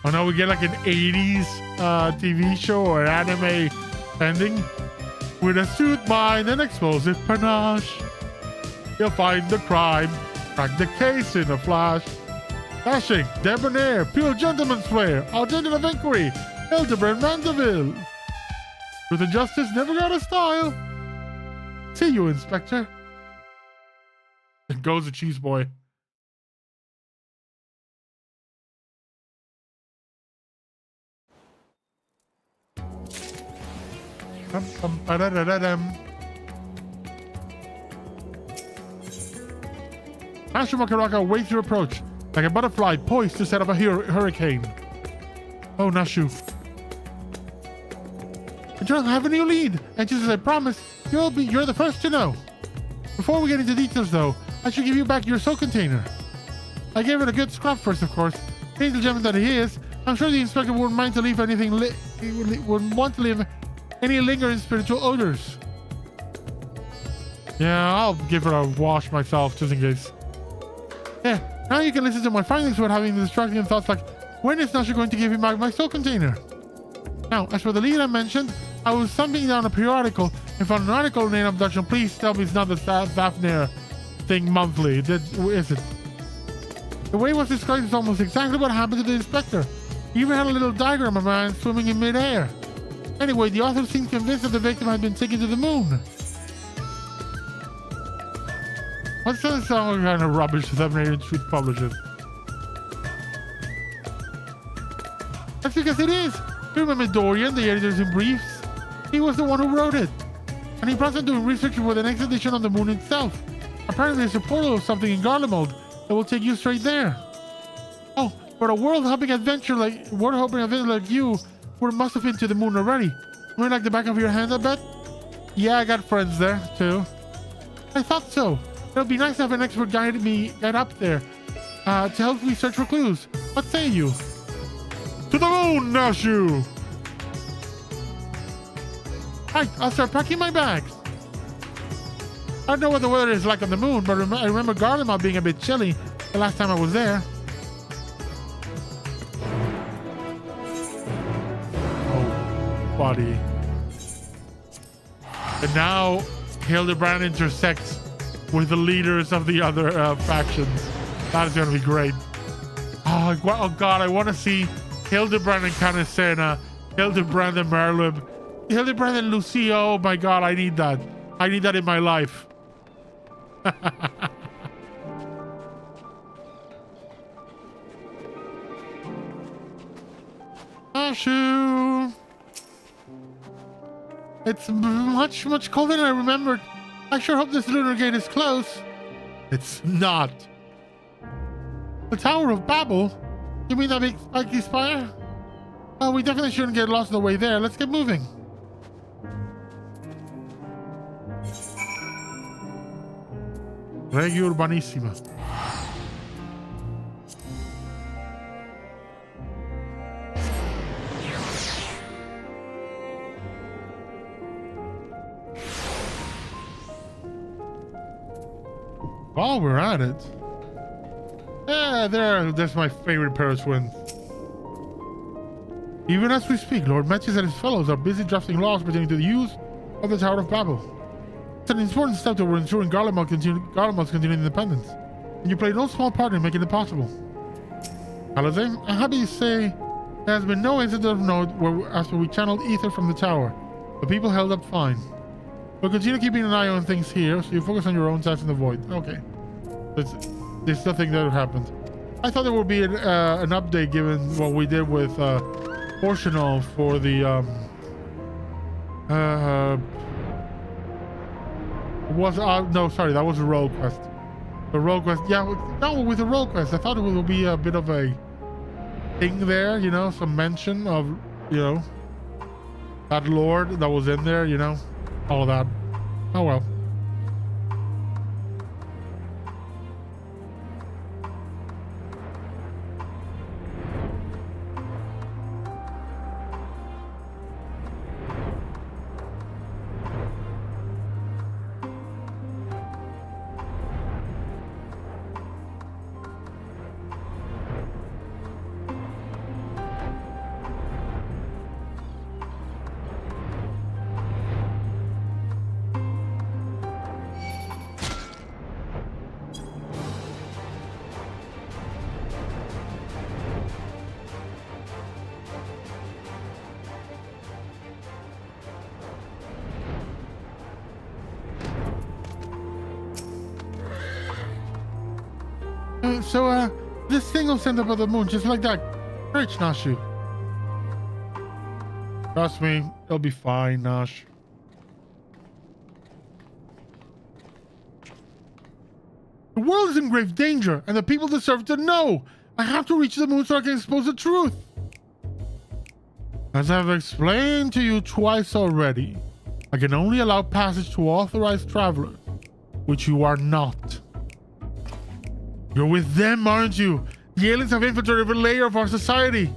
Oh no, we get like an 80s TV show or anime Ending with a suit mind and explosive panache. You'll find the crime, crack the case in a flash. Dashing, debonair, pure gentleman's flair, outdated of inquiry, Hildibrand Manderville. Truth and justice never got a style. See you, Inspector. And goes the cheese boy. Nashu waits your approach, like a butterfly poised to set up a hurricane. Oh, Nashu. I don't have a new lead, and just as I promised, you're the first to know. Before we get into details, though, I should give you back your soul container. I gave it a good scrub first, of course. Angel gentleman that he is, I'm sure the inspector wouldn't mind to leave anything. Wouldn't want to leave any lingering spiritual odors. Yeah, I'll give it a wash myself, just in case. Yeah, now you can listen to my findings without having the distracting thoughts like, when is Nasha going to give me back my soul container? Now, as for the lead I mentioned, I was thumbing down a periodical and found an article named Abduction. Please tell me it's not the Fafnir thing monthly. Is it? The way it was described is almost exactly what happened to the inspector. He even had a little diagram of a man swimming in midair. Anyway, the author seemed convinced that the victim had been taken to the moon. What's that song kind of rubbish the 7 Street publishes? That's because it is. You remember Dorian, the editor's in briefs? He was the one who wrote it. And he plans on doing research for the next edition on the moon itself. Apparently there's a portal of something in Garlemald that will take you straight there. Oh, but a world-hopping adventure like you must have been to the moon already. More like the back of your hand, I bet? Yeah, I got friends there, too. I thought so. It would be nice to have an expert guide up there to help me search for clues. What say you? To the moon, Nashu! Right, I'll start packing my bags. I don't know what the weather is like on the moon, but I remember Garlemald being a bit chilly the last time I was there. Oh, buddy. And now Hildibrand intersects with the leaders of the other factions. That is going to be great. Oh God, I want to see Hildibrand and Canisena, Hildibrand and Merlib, Hildibrand and Lucia. Oh my God, I need that. I need that in my life. Ashu. It's much colder than I remembered. I sure hope this lunar gate is close. It's not. The Tower of Babel? You mean that big spiky spire? Oh, we definitely shouldn't get lost on the way there. Let's get moving. Regia Urbanissima. While we're at it, there's my favorite pair of twins. Even as we speak, Lord Metis and his fellows are busy drafting laws pertaining to the use of the Tower of Babel. It's an important step toward ensuring Garlemald's continued independence, and you play no small part in making it possible. Alazay, I'm happy to say there has been no incident of note after we channeled ether from the tower. The people held up fine. We'll continue keeping an eye on things here, so you focus on your own tasks in the void. Okay. There's nothing that happened. I thought there would be an update given what we did with Portional for the no, sorry, that was a role quest. The role quest, yeah, no, with the role quest, I thought it would be a bit of a thing there, you know, some mention of, you know, that lord that was in there, you know, all that. Oh well. So, this thing will send up on the moon just like that. Rich, Nashu. Trust me, it'll be fine, Nash. The world is in grave danger, and the people deserve to know. I have to reach the moon so I can expose the truth. As I've explained to you twice already, I can only allow passage to authorized travelers, which you are not. You're with them, aren't you? The aliens have infiltrated every layer of our society.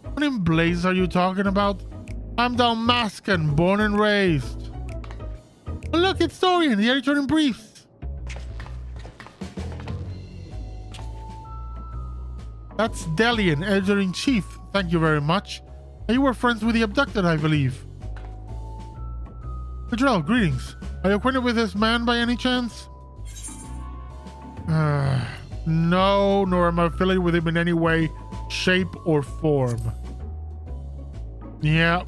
What in blazes are you talking about? I'm Dalmascan, born and raised. Oh, look, it's Dorian, the editor in briefs. That's Delian, editor in chief. Thank you very much. And you were friends with the abducted, I believe. Cadrell, greetings. Are you acquainted with this man by any chance? No, nor am I affiliated with him in any way, shape, or form. Yeah.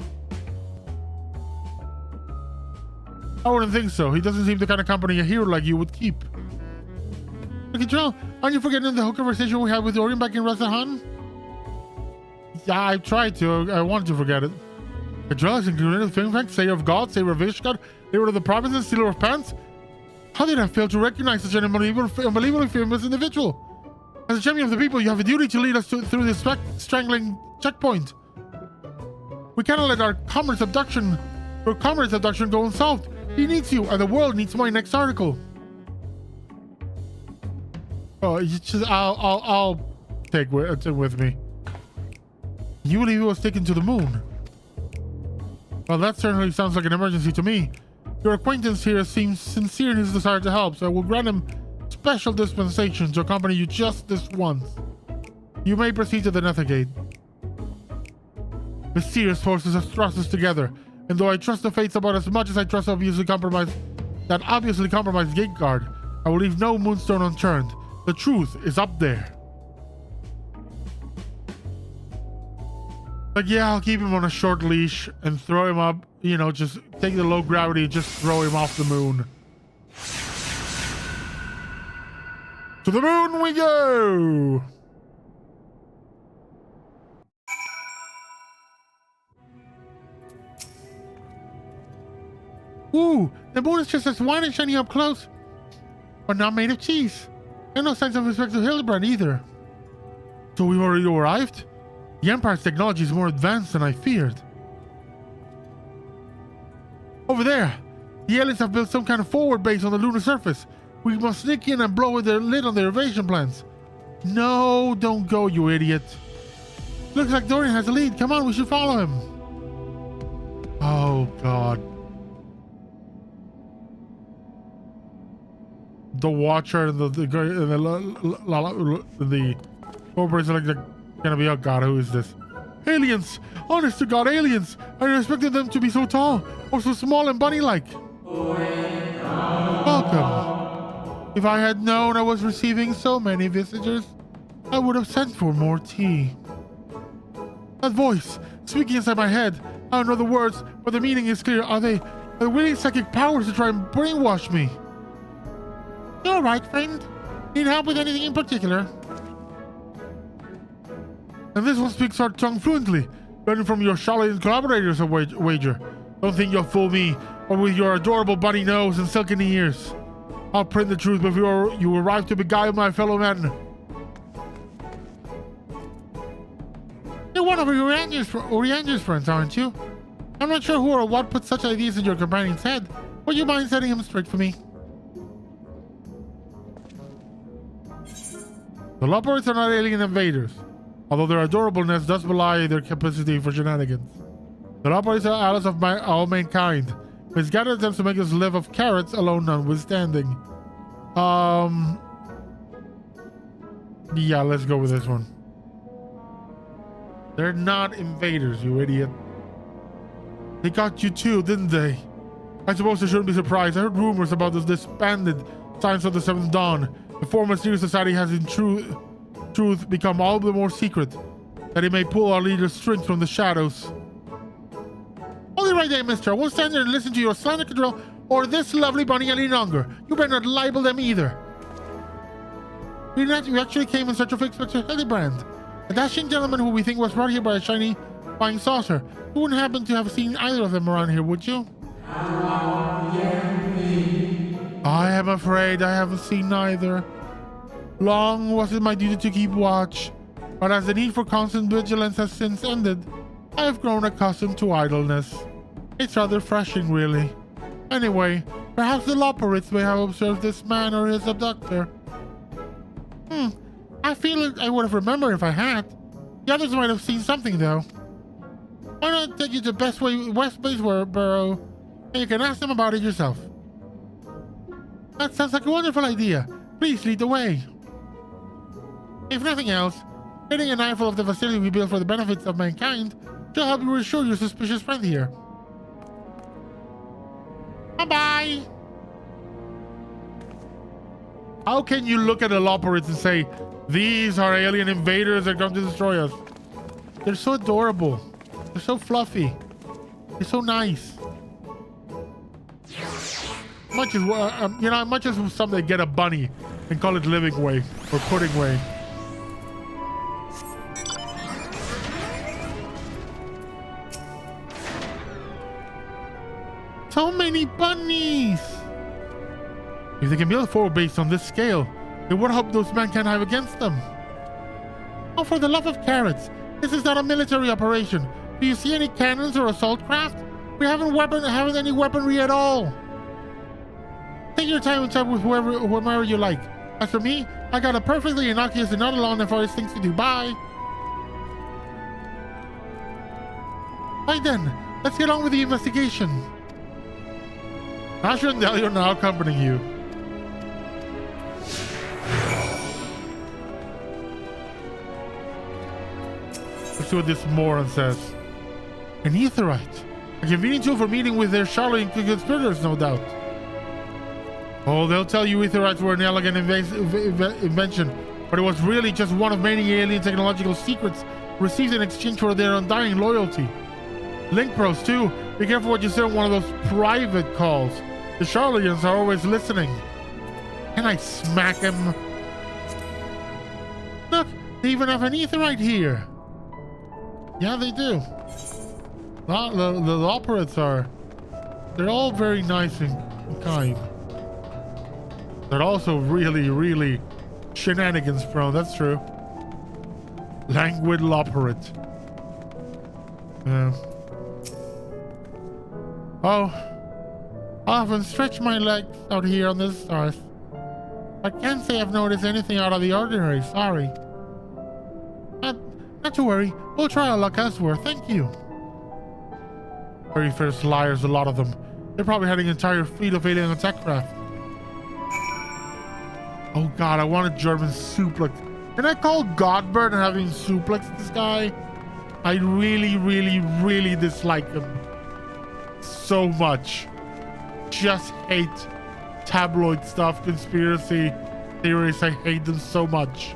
I wouldn't think so. He doesn't seem the kind of company a hero like you would keep. Okay, Joel, aren't you forgetting the whole conversation we had with Dorian back in Rasahan? Yeah, I tried to. I wanted to forget it. Cadrell is included in the film fact, Savior of God, Savior of Ishgard, Leader of the Provinces, Stealer of Pants. How did I fail to recognize such an unbelievably famous individual? As a champion of the people, you have a duty to lead us through this strangling checkpoint. We cannot let your comrade's abduction go unsolved. He needs you, and the world needs my next article. Oh, I'll take it with me. You believe he was taken to the moon? Well, that certainly sounds like an emergency to me. Your acquaintance here seems sincere in his desire to help, so I will grant him special dispensation to accompany you just this once. You may proceed to the Nethergate. Mysterious forces have thrust us together, and though I trust the fates about as much as I trust that obviously compromised Gateguard, I will leave no moonstone unturned. The truth is up there. Like, yeah, I'll keep him on a short leash and throw him up, you know, just take the low gravity and just throw him off the moon. To the moon we go! Ooh, the moon is just as white and shiny up close, but not made of cheese. And no signs of respect to Hildibrand either. So we've already arrived? The Empire's technology is more advanced than I feared. Over there, the aliens have built some kind of forward base on the lunar surface. We must sneak in and blow their lid on their invasion plans. No, don't go, you idiot. Looks like Dorian has a lead. Come on, we should follow him. Oh, God. The Watcher and the corporations are like gonna be, oh God, who is this? Aliens! Honest to God, aliens! I expected them to be so tall, or so small and bunny-like. Welcome. If I had known I was receiving so many visitors, I would have sent for more tea. That voice, speaking inside my head, I don't know the words, but the meaning is clear. Are they willing psychic powers to try and brainwash me? You're all right, friend. Need help with anything in particular? And this one speaks our tongue fluently, learning from your Charlatan collaborators, a wager. Don't think you'll fool me, or with your adorable bunny nose and silken ears. I'll print the truth before you arrive to beguile my fellow men. You're one of Urianger's friends, aren't you? I'm not sure who or what put such ideas in your companion's head. Would you mind setting him straight for me? The Loporits are not alien invaders, although their adorableness does belie their capacity for shenanigans. The Loporits are allies of all mankind. Misguided attempts to make us live of carrots alone notwithstanding. Yeah, let's go with this one. They're not invaders, you idiot. They got you too, didn't they? I suppose I shouldn't be surprised. I heard rumors about this disbanded Science of the Seventh Dawn. The former secret society has in truth become all the more secret, that it may pull our leader's strength from the shadows. Hold it right there, mister. I won't stand there and listen to your slander control or this lovely bunny any longer. You better not libel them either. We actually came in search of Inspector Hildibrand, a dashing gentleman who we think was brought here by a shiny flying saucer. You wouldn't happen to have seen either of them around here, would you? I am afraid I haven't seen neither. Long was it my duty to keep watch, but as the need for constant vigilance has since ended, I have grown accustomed to idleness. It's rather refreshing, really. Anyway, perhaps the Lopperits may have observed this man or his abductor. I feel I would have remembered if I had. The others might have seen something, though. Why not take you to West Baysboro, and you can ask them about it yourself. That sounds like a wonderful idea. Please lead the way. If nothing else, getting an eyeful of the facility we built for the benefits of mankind shall help you reassure your suspicious friend here. Bye-bye. How can you look at the Lopperits and say, these are alien invaders that come to destroy us? They're so adorable. They're so fluffy. They're so nice. Much as some they get a bunny and call it living way or pudding way. So many bunnies! If they can build a fort based on this scale, then what hope those men can have against them? Oh, for the love of carrots! This is not a military operation. Do you see any cannons or assault craft? We haven't any weaponry at all. Take your time and chat with whomever you like. As for me, I got a perfectly innocuous and not alone nefarious things to do. Bye! Right then, let's get on with the investigation. Asher and Delio are now accompanying you. Let's see what this moron says. An aetherite. A convenient tool for meeting with their Charlotte conspirators, no doubt. Oh, they'll tell you aetherites were an elegant invention, but it was really just one of many alien technological secrets received in exchange for their undying loyalty. Link pros, too. Be careful what you say on one of those private calls. The Charlotans are always listening. Can I smack him? Look, they even have an aetherite here. Yeah, they do. The Lopperits are... They're all very nice and kind. They're also really, really shenanigans prone. That's true. Languid Lopperit. Yeah. Oh. I often stretch my legs out here on this earth. I can't say I've noticed anything out of the ordinary, sorry. Not to worry, we'll try our luck elsewhere, thank you. Very fierce liars, a lot of them. They're probably having an entire fleet of alien attack craft. Oh god, I want a German suplex. Can I call Godbird and having suplex this guy? I really, really, really dislike him. So much. Just hate tabloid stuff, conspiracy theories. I hate them so much.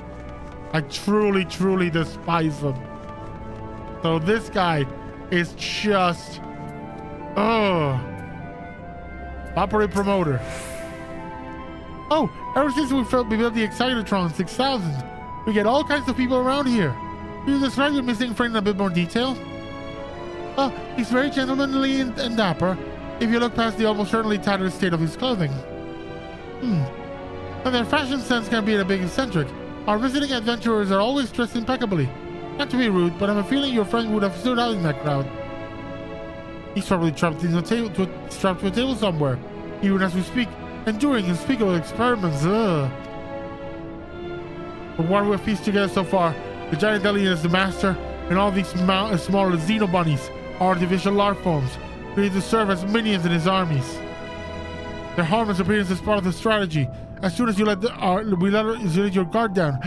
I truly, truly despise them. So this guy is just... Operate promoter. Oh, ever since we built the Excitotron 6000, we get all kinds of people around here. Can you describe your missing friend in a bit more detail? Oh, he's very gentlemanly and dapper, if you look past the almost certainly tattered state of his clothing. And their fashion sense can be a bit eccentric. Our visiting adventurers are always dressed impeccably. Not to be rude, but I have a feeling your friend would have stood out in that crowd. He's probably strapped to a table somewhere, even as we speak, and doing unspeakable experiments. From what we've pieced together so far, the giant alien is the master, and all these smaller xenobunnies are artificial life forms, ready to serve as minions in his armies. Their harmless appearance is part of the strategy. As soon as you let your guard down,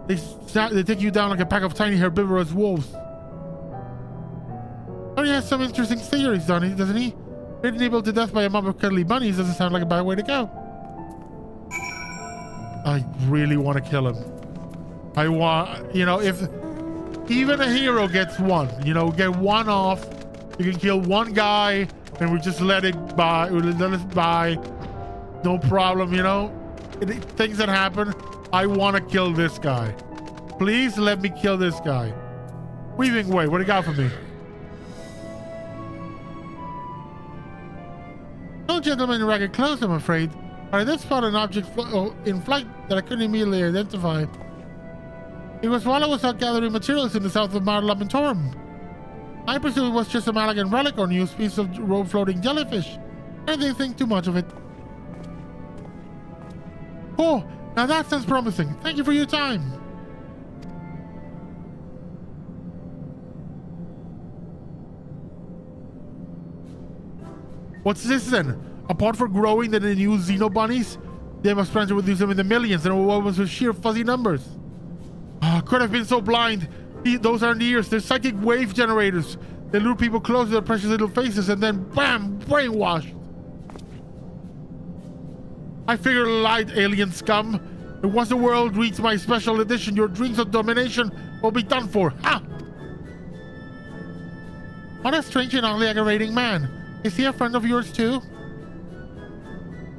they take you down like a pack of tiny herbivorous wolves. Oh, he has some interesting theories, doesn't he? Being able to death by a mob of cuddly bunnies doesn't sound like a bad way to go. I really want to kill him. I want, if even a hero gets one, get one off, you can kill one guy and we just let it by, no problem, things that happen. I want to kill this guy. Please let me kill this guy. Weaving way, what do you got for me? No gentleman in ragged clothes, I'm afraid. I did spot an object in flight that I couldn't immediately identify. It was while I was out gathering materials in the south of Mar Lamentorum. I presume it was just a Malagan relic or new piece of road-floating jellyfish. I didn't think too much of it. Oh, now that sounds promising. Thank you for your time. What's this then? Apart from growing the new Xeno bunnies, they must plan to reduce them in the millions and overwhelm us with sheer fuzzy numbers. Oh, could have been so blind. Those aren't ears, they're psychic wave generators. They lure people close to their precious little faces and then bam, brainwashed. I figure light, alien scum. And once the world reads my special edition, your dreams of domination will be done for. Ha! What a strange and oddly aggravating man. Is he a friend of yours too?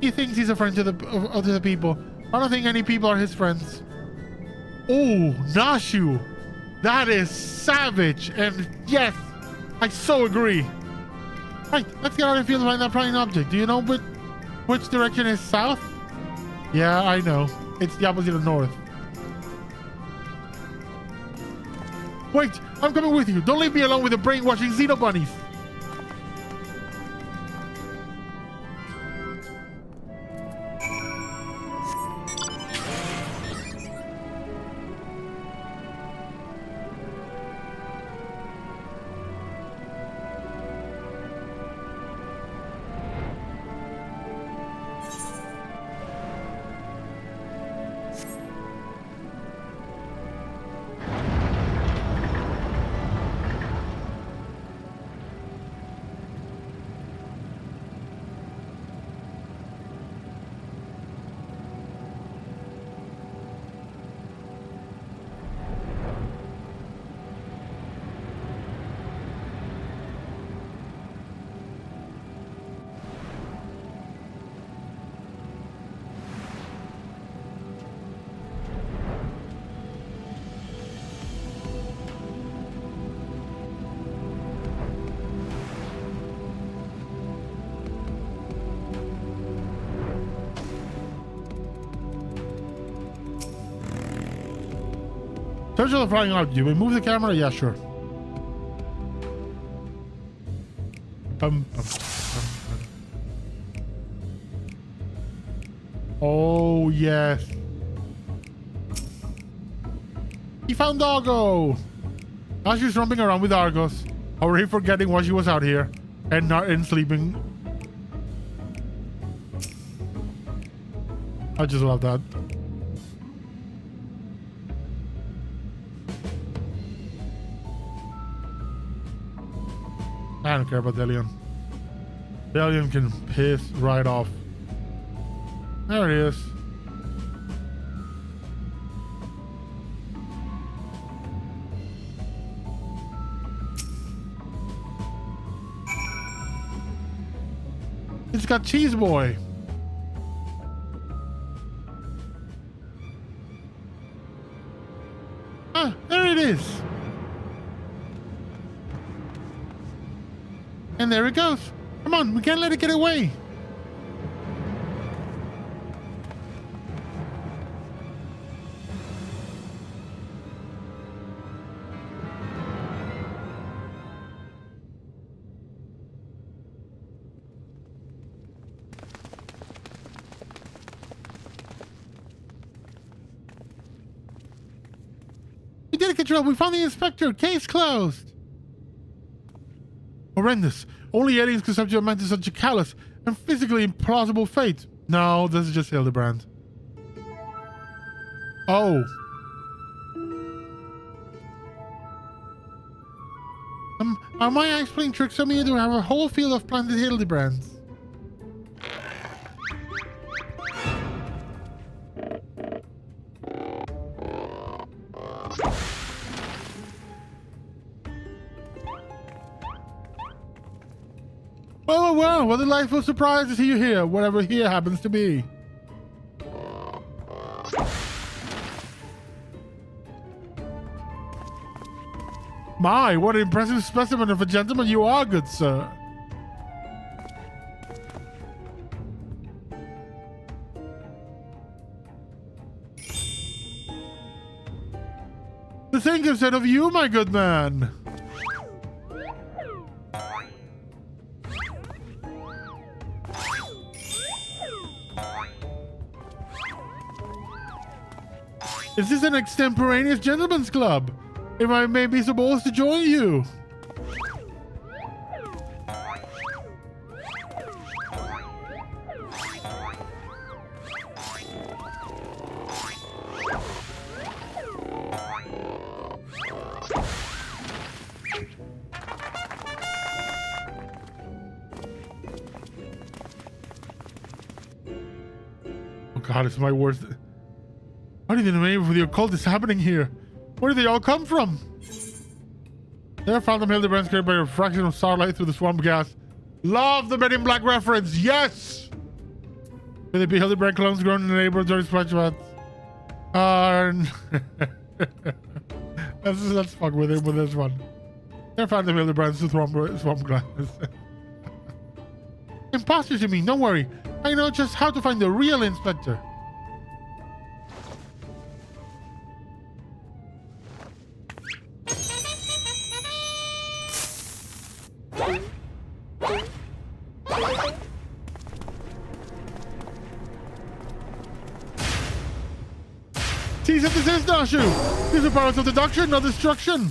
He thinks he's a friend to the people. I don't think any people are his friends. Oh, Nashu! That is savage! And yes, I so agree. Right, let's get out of the field and find that flying object. Do you know which direction is south? Yeah, I know. It's the opposite of north. Wait, I'm coming with you. Don't leave me alone with the brainwashing Xeno bunnies. Search for the flying object. You may move the camera? Yeah, sure. Oh, yes. He found Doggo! Now she's romping around with Argos, already forgetting why she was out here, and not in sleeping. I just love that. I don't care about Delian. Delian can piss right off. There it is. It's got Cheese Boy. Ah, there it is. And there it goes. Come on, we can't let it get away. We did it, Control. We found the inspector. Case closed. Horrendous. Only aliens could subject a man to such a callous and physically implausible fate. No, this is just Hildibrand. Oh. Are my eyes playing tricks on me? Do I have a whole field of planted Hildibrands? Oh, well, what a delightful surprise to see you here, whatever here happens to be. My, what an impressive specimen of a gentleman you are, good sir. The thing I've said of you, my good man. Is this an extemporaneous gentleman's club? If I may be supposed to join you. Oh God, it's my worst. What even the name for the occult is happening here? Where did they all come from? There, found them Hildibrand scared by a fraction of starlight through the swamp gas. Love the Men in Black reference. Yes. Will it be Hildibrand clones grown in the neighborhood during splashbats? Let's fuck with it with this one. There, found them Hildibrand through swamp glass. Imposters, you mean? Don't worry. I know just how to find the real inspector. Tease if this is Nashu. These are powers of deduction, not destruction.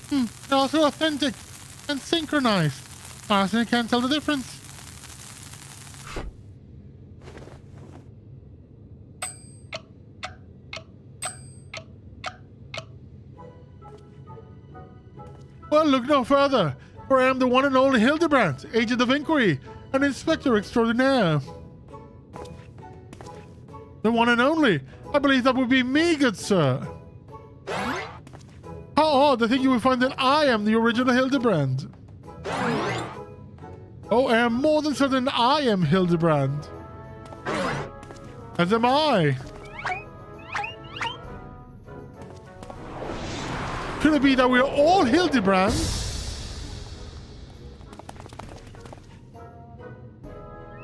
They're also authentic and synchronized. Honestly, I can't tell the difference. Well, look no further, for I am the one and only Hildibrand, agent of inquiry and inspector extraordinaire. The one and only. I believe that would be me, good sir. How odd, I think you will find that I am the original Hildibrand. Oh, I am more than certain I am Hildibrand. As am I. Could it be that we are all Hildibrands?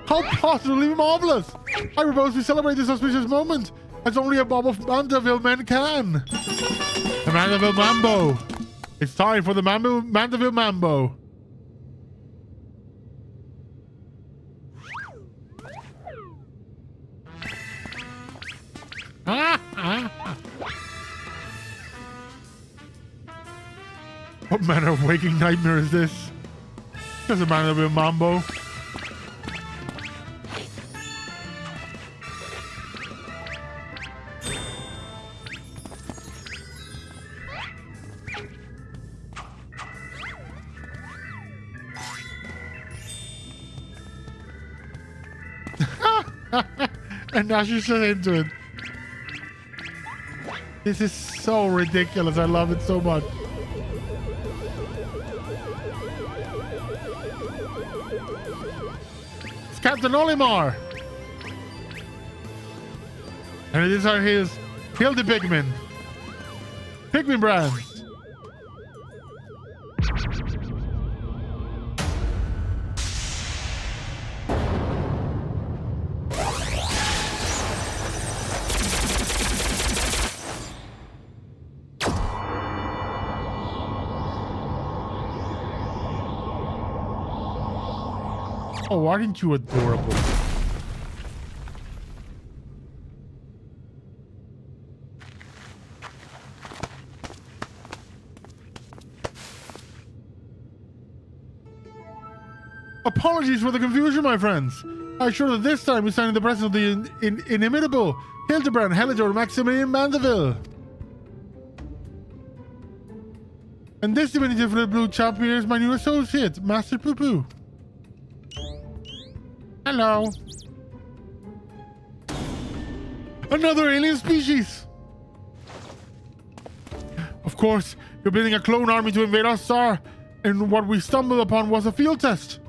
How positively marvelous! I propose we celebrate this auspicious moment as only a mob of Manderville men can. The Manderville Mambo. It's time for the Manderville Mambo. What manner of waking nightmare is this? There's a Manderville Mambo. And now she's just into it. This is so ridiculous. I love it so much. It's Captain Olimar. And these are his Hildi Pigman brands. Oh, aren't you adorable? Apologies for the confusion, my friends. I assure that this time we stand in the presence of the inimitable Hildibrand Helidor Maximilian Manderville. And this diminutive little blue chap here is my new associate, Master Poo Poo. Hello. Another alien species. Of course, you're building a clone army to invade our star, and what we stumbled upon was a field test.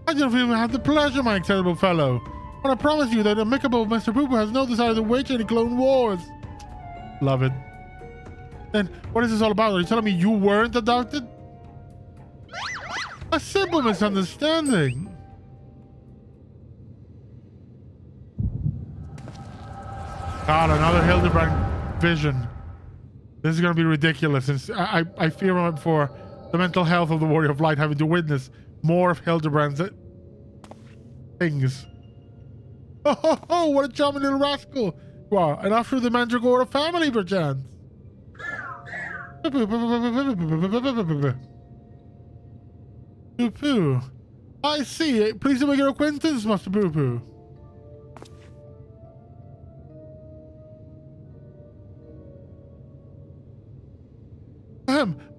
I don't even have the pleasure, my incredible fellow, but I promise you that amicable Mr. Poo Poo has no desire to wage any clone wars. Love it. Then what is this all about? Are you telling me you weren't adopted? A simple misunderstanding. God, another Hildibrand vision. This is gonna be ridiculous. Since I fear for the mental health of the Warrior of Light having to witness more of Hildibrand's things. Oh, what a charming little rascal you are. And after the Mandragora family, perchance. Poo-poo. I see. Pleased to make your acquaintance, Master Poo-poo.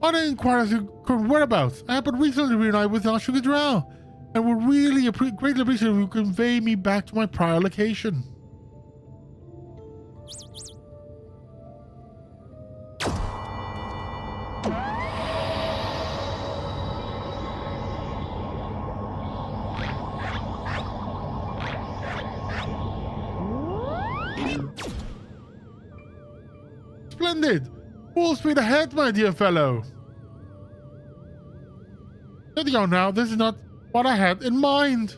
Might I inquire as to your current whereabouts? I happened recently to reunite with Sugar Drow, and would really greatly appreciate if you convey me back to my prior location. Splendid! Full speed ahead, my dear fellow. Steady on now, this is not what I had in mind.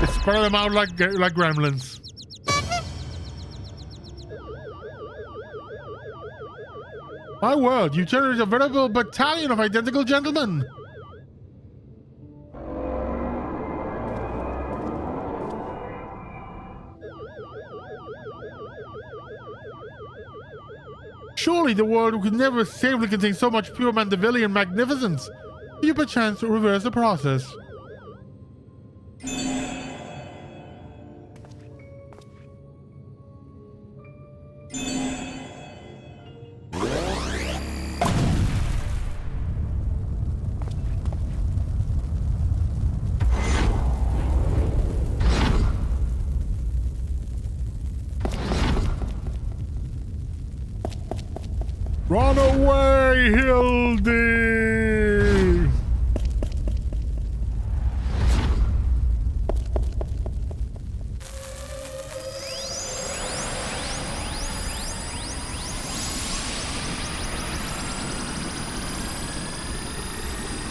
It's spread them out like gremlins. My word, you generate a veritable battalion of identical gentlemen. Surely the world could never safely contain so much pure Mandervillian magnificence. You perchance reverse the process. Run away, Hildy!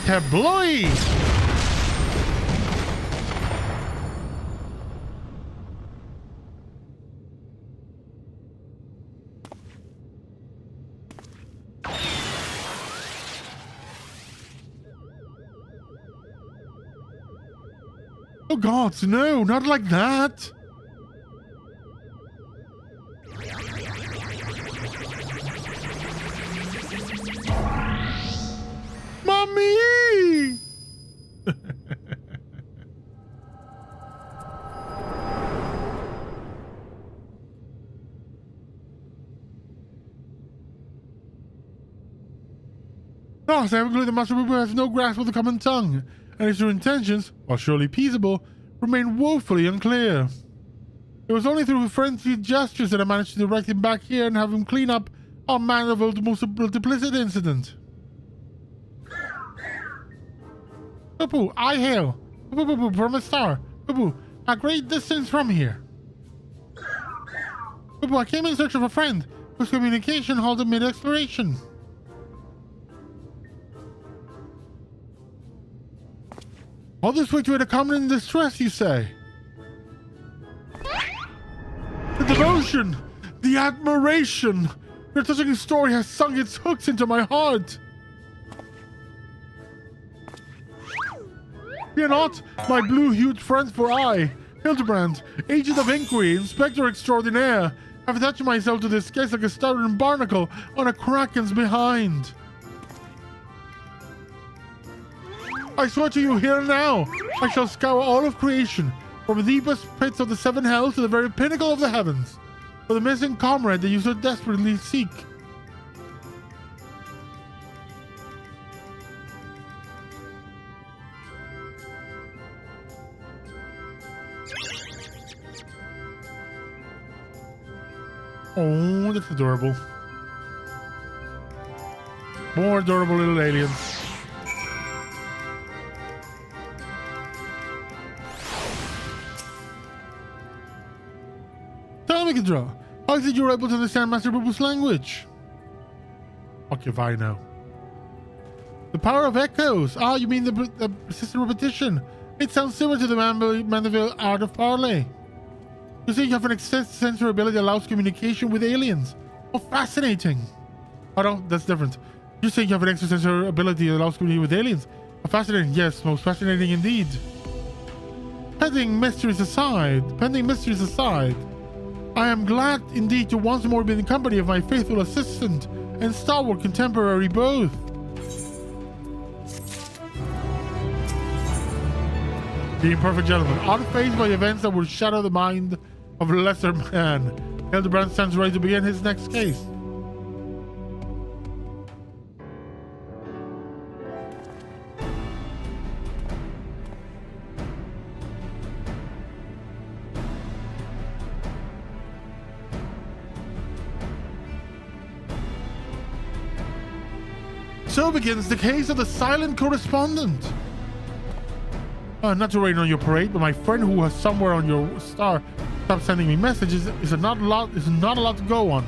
Tabloid! Oh gods, no, not like that. Mommy! Thus, I have concluded the Master Poo-poo has no grasp of the common tongue, and his true intentions, while surely peaceable, remain woefully unclear. It was only through frenzied gestures that I managed to direct him back here and have him clean up our Manderville most duplicit incident. Poo-poo, I hail. Poo-poo, from a star. Poo-poo, a great distance from here. Poo-poo, I came in search of a friend whose communication halted mid-exploration. All this way to a common in distress, you say? The devotion, the admiration, your touching story has sunk its hooks into my heart. Fear not, my blue-hued friend, for I, Hildibrand, agent of inquiry, inspector extraordinaire, have attached myself to this case like a stubborn barnacle on a kraken's behind. I swear to you here and now, I shall scour all of creation, from the deepest pits of the seven hells to the very pinnacle of the heavens, for the missing comrade that you so desperately seek. Oh, that's adorable. More adorable little aliens. Samikadra, how is it you were able to understand Master Bubu's language? Fuck if I know. The power of echoes. Ah, you mean the persistent repetition. It sounds similar to the Manderville art of parley. You say you have an extensive sensory ability that allows communication with aliens. Oh, fascinating. Oh no, that's different. You say you have an extrasensory ability that allows communication with aliens. Oh, fascinating. Yes, most fascinating indeed. Pending mysteries aside, I am glad indeed to once more be in the company of my faithful assistant and stalwart contemporary both. The imperfect gentleman, unfazed by events that will shatter the mind of a lesser man, Hildibrand stands ready to begin his next case. So begins the case of the silent correspondent. Not to rain on your parade, but my friend who was somewhere on your star stopped sending me messages is not a lot to go on.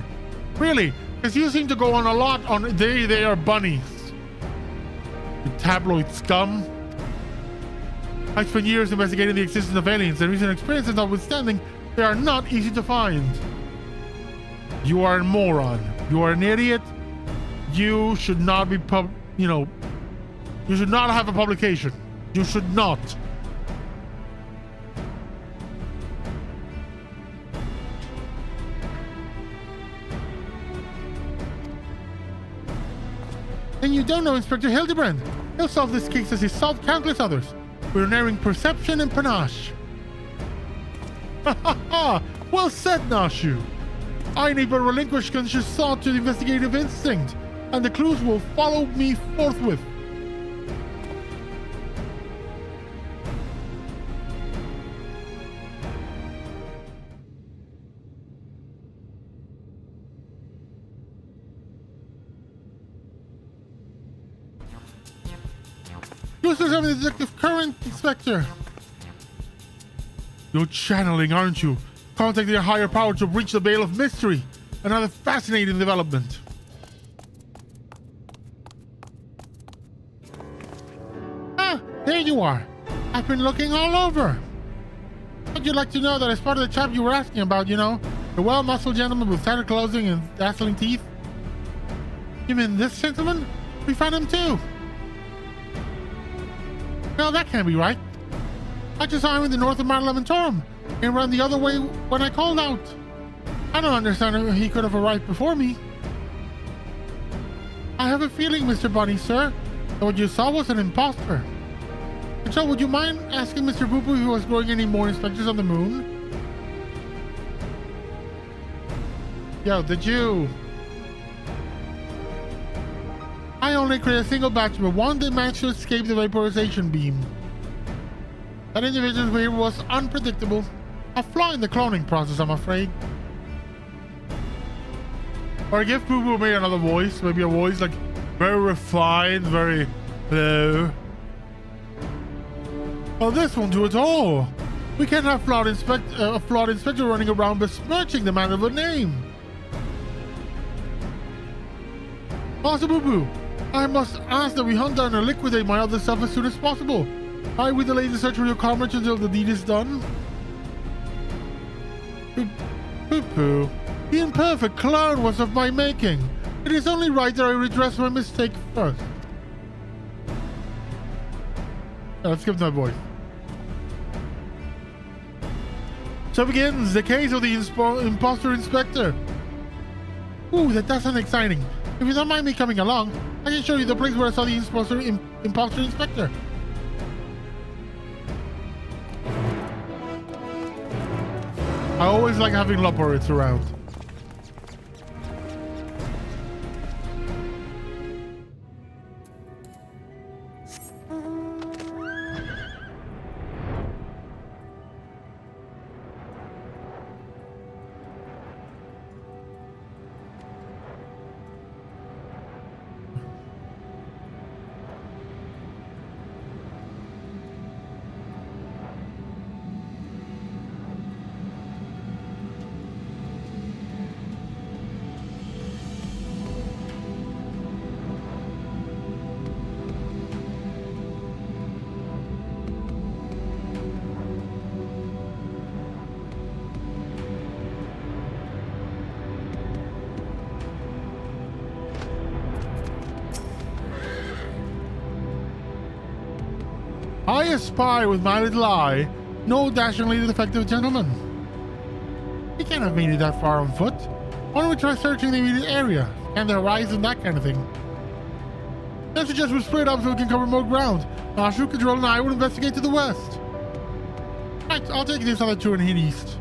Really? Because you seem to go on a lot on they are bunnies. You tabloid scum. I spent years investigating the existence of aliens, and recent experiences notwithstanding, they are not easy to find. You are a moron. You are an idiot. You should not be you should not have a publication. You should not. And you don't know Inspector Hildibrand. He'll solve this case as he solved countless others, with unerring perception and panache. Ha ha ha! Well said, Nashu. I need but relinquish conscious thought to the investigative instinct, and the clues will follow me forthwith. You're still having the detective current, Inspector. You're channeling, aren't you? Contacting a higher power to breach the veil of mystery. Another fascinating development. Ah, there you are. I've been looking all over. Would you like to know that as part of the chap you were asking about, the well-muscled gentleman with tattered clothing and dazzling teeth? You mean this gentleman? We found him too. No, that can't be right. I just saw him in the north of Lamentorum and ran the other way when I called out. I don't understand how he could have arrived before me. I have a feeling, Mr. Bunny, sir, that what you saw was an imposter. And so would you mind asking Mr. Boo-Boo if he was growing any more inspectors on the moon? Yo, did you... I only created a single batch, but one did manage to escape the vaporization beam. That individual's behavior was unpredictable. A flaw in the cloning process, I'm afraid. Or if Boo Boo made another voice, maybe a voice like very refined, very low. Well, this won't do at all. We can't have a flawed inspector running around besmirching the Manderville name. Master Boo Boo, I must ask that we hunt down and liquidate my other self as soon as possible. I will delay the search for your comrades until the deed is done. Poo-poo. The imperfect clown was of my making. It is only right that I redress my mistake first. Let's skip that voice. So begins the case of the imposter inspector. Ooh, that does sound exciting. If you don't mind me coming along, I can show you the place where I saw the imposter inspector. I always like having Loporits around. I espy with my little eye no dashingly defective gentleman. He can't have made it that far on foot. Why don't we try searching the immediate area? And the horizon, that kind of thing. Then suggest we split up so we can cover more ground. Ashu, Control, and I will investigate to the west. Right, I'll take this other two and head east.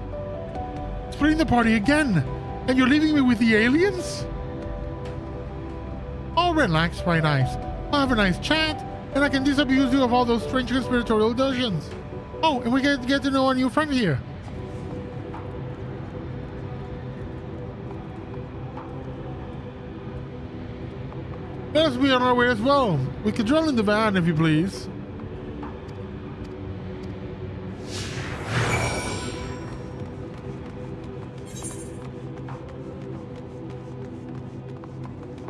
Splitting the party again. And you're leaving me with the aliens? Oh, relax, my nice. I'll have a nice chat, and I can disabuse you of all those strange conspiratorial notions. Oh, and we get to know our new friend here. Let us be on our way as well. We could drill in the van, if you please.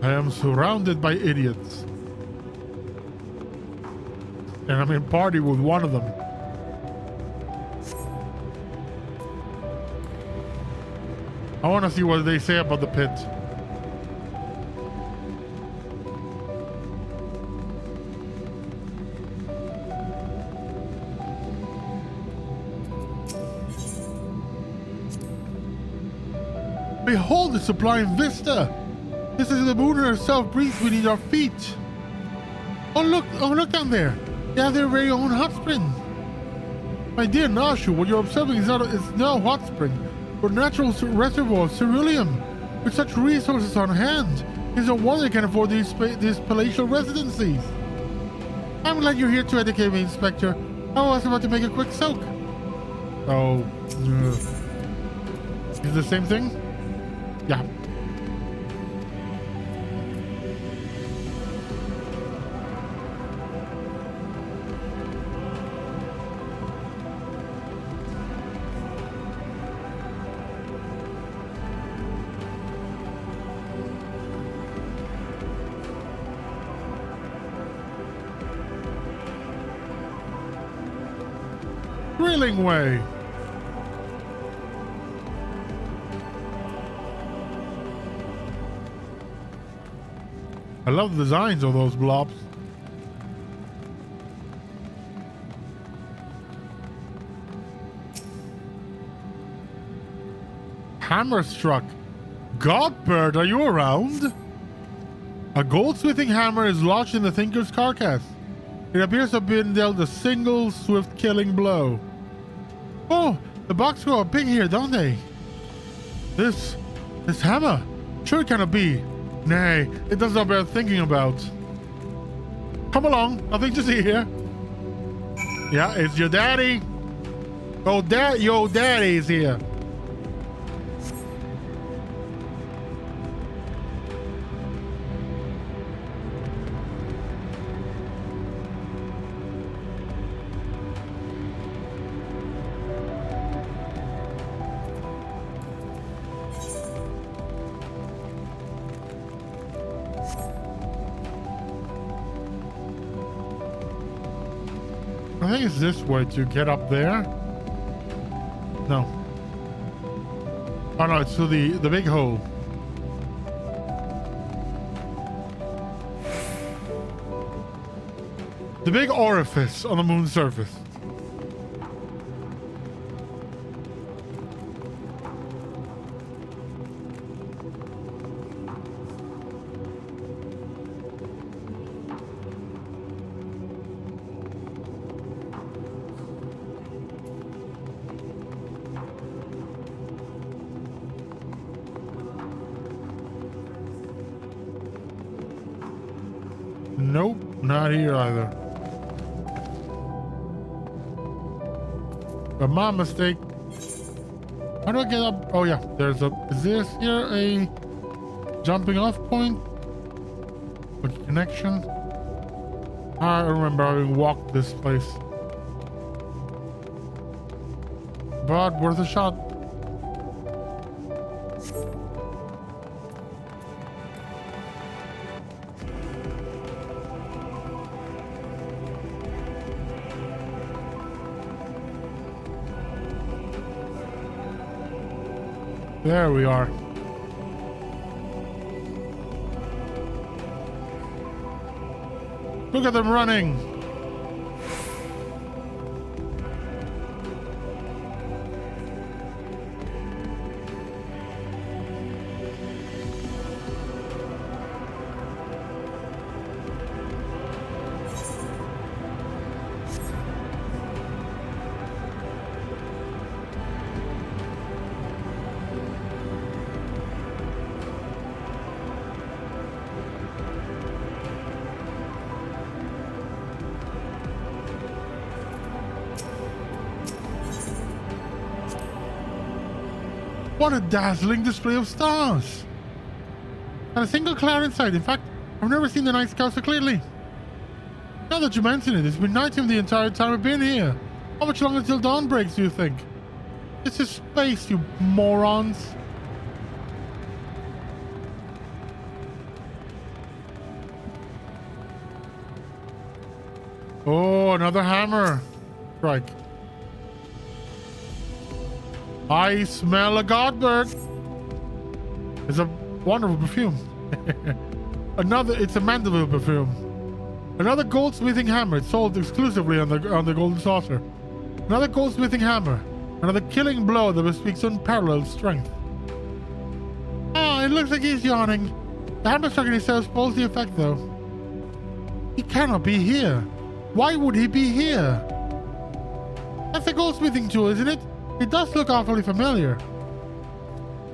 I am surrounded by idiots. And I'm in party with one of them. I want to see what they say about the pit. Behold the sublime vista! This is the moon herself breathes beneath our feet. Oh look down there. They have their very own hot spring. My dear Nashu, what you're observing is no hot spring, but natural reservoir of ceruleum. With such resources on hand, it's no wonder they can afford these palatial residencies. I'm glad you're here to educate me, Inspector. I was about to make a quick soak. Oh, is it the same thing? Yeah. Thrilling way. I love the designs of those blobs. Hammerstruck. Godbird, are you around? A goldsmithing hammer is lodged in the thinker's carcass. It appears to have been dealt a single swift killing blow. Oh, the box grow big here, don't they? This hammer, sure it cannot be. Nay, it does not bear thinking about. Come along, nothing to see here. Yeah, it's your daddy. Oh, your daddy's here. I think it's this way to get up there. No. Oh no, it's to the big hole. The big orifice on the moon's surface. Nope, not here either. But my mistake. How do I get up? Oh yeah, there's a. Is this here a jumping off point? With connection? I remember having walked this place. But worth a shot. There we are. Look at them running. What a dazzling display of stars! Not a single cloud in sight. In fact, I've never seen the night sky so clearly. Now that you mention it, it's been nighttime the entire time I've been here. How much longer till dawn breaks, do you think? This is space, you morons. Oh, another hammer. Strike. I smell a godbird. It's a wonderful perfume. It's a Manderville perfume. Another goldsmithing hammer. It's sold exclusively on the golden saucer. Another goldsmithing hammer. Another killing blow that bespeaks unparalleled strength. Ah, it looks like he's yawning. The hammer struck in his cell spoils the effect, though. He cannot be here. Why would he be here? That's a goldsmithing tool, isn't it? It does look awfully familiar.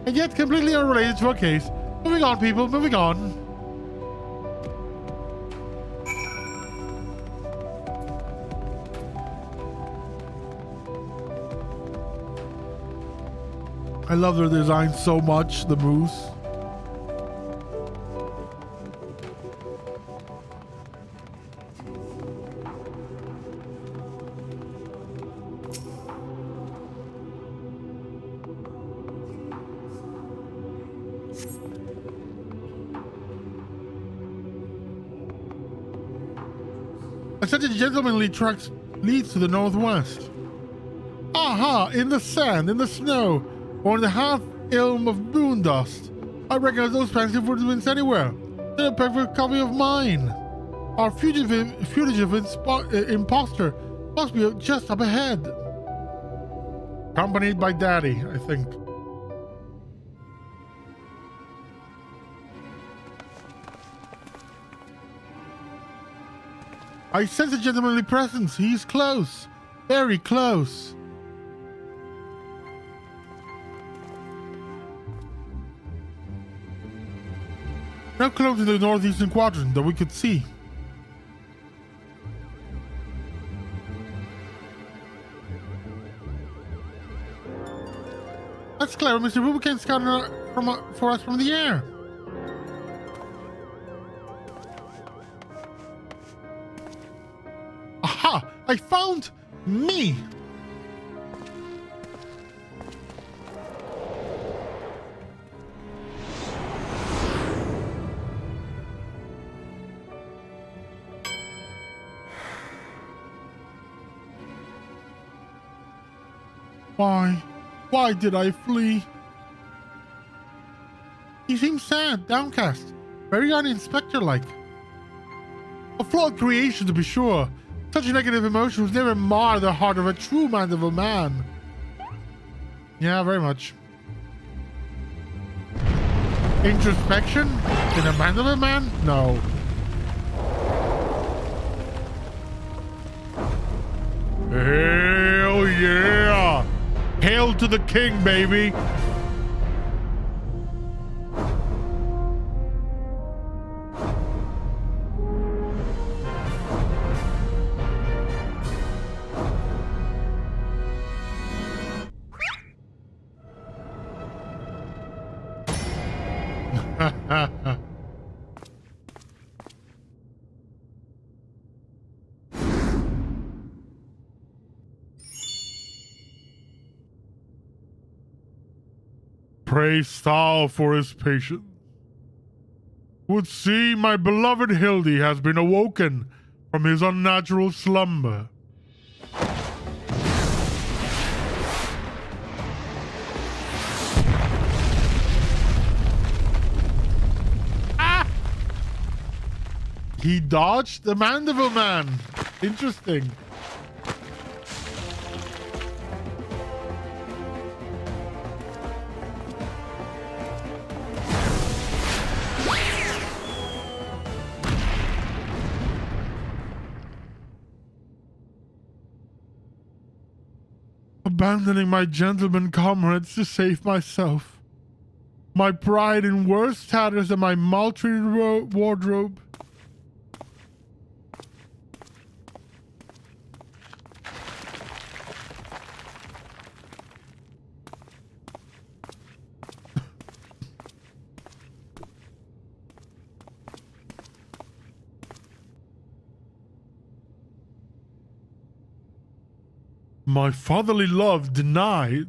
And yet completely unrelated to our case. Moving on, people, moving on. I love their design so much, the moose. Such a gentlemanly track leads to the northwest. Aha! In the sand, in the snow, or in the half-ilm of moon dust. I recognize those fancy footprints anywhere. They're a perfect copy of mine. Our fugitive imposter must be just up ahead. Accompanied by Daddy, I think. I sense a gentlemanly presence. He's close. Very close. Now close to the northeastern quadrant that we could see. That's clever, Mr. Boo can scout for us from the air. Aha! I found me! Why did I flee? He seems sad, downcast, very uninspector-like. A flawed creation, to be sure. Such negative emotions never mar the heart of a true Manderville man. Yeah, very much. Introspection? In a Manderville man? No. Hell yeah! Hail to the king, baby! Praise Thal for his patience. Would see my beloved Hildy has been awoken from his unnatural slumber. Ah! He dodged the Manderville man. Interesting. Abandoning my gentleman comrades to save myself. My pride in worse tatters than my maltreated wardrobe. My fatherly love denied.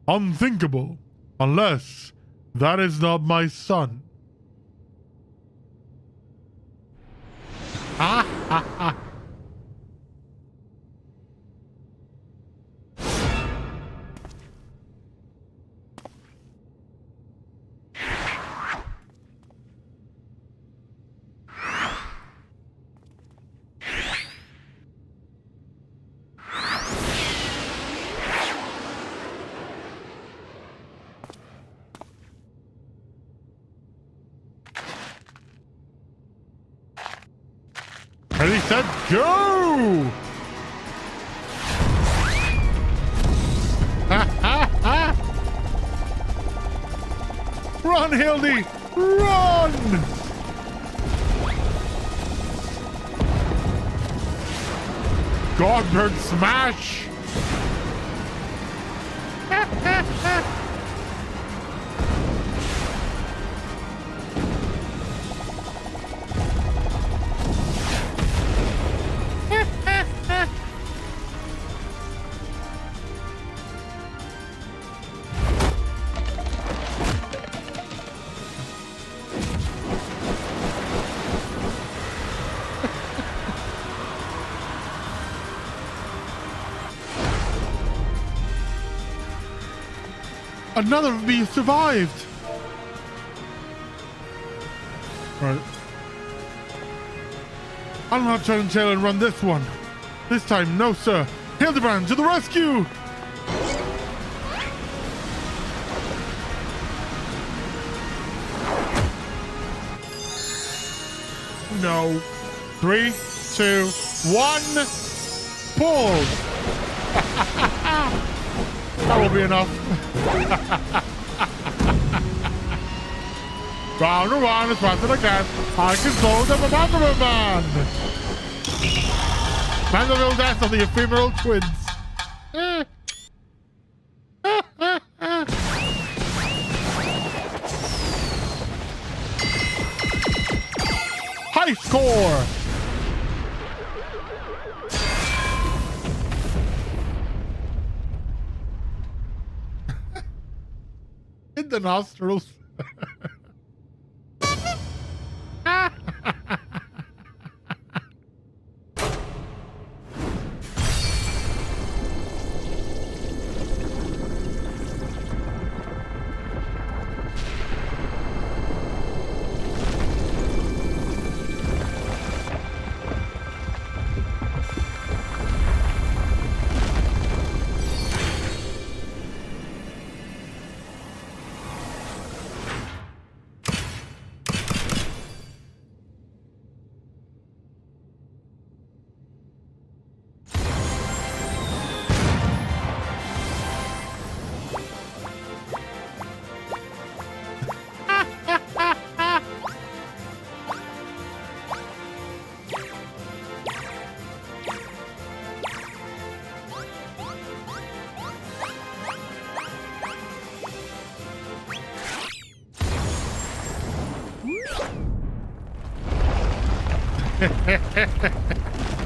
Unthinkable. Unless that is not my son. Ha ha ha. Ready, set, go! Ha ha ha! Run, Hildy! Run! Godbird smash! Ha ha ha! Another of me survived. Right. I'll not turn tail and run this one. This time, no, sir. Hildibrand, to the rescue! No. 3, 2, 1. Pull! That will be enough. Round and round as fast as I can. I control the Manderville man. Manderville death of the ephemeral twins. High score. In the nostrils.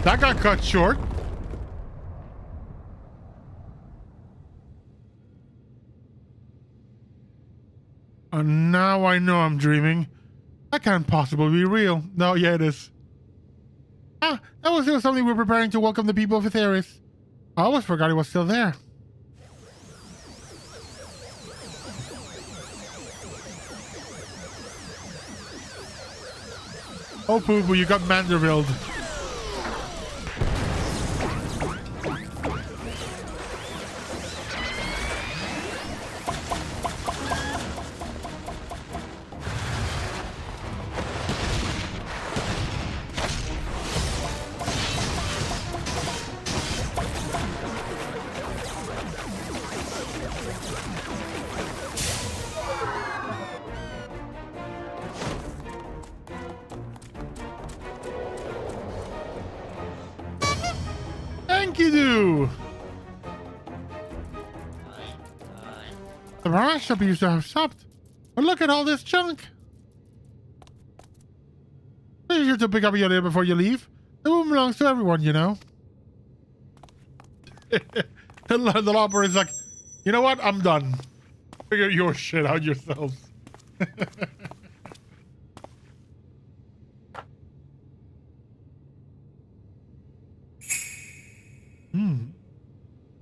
That got cut short. And now I know I'm dreaming. That can't possibly be real. No, yeah, it is. Ah, that was still something we're preparing to welcome the people of Etheris. I almost forgot it was still there. Oh, poo-poo, you got Manderville. Enkidu! The rush appears to have stopped. But look at all this junk. Be sure to pick up your deal before you leave. The room belongs to everyone, you know. The operator's like, you know what? I'm done. Figure your shit out yourselves.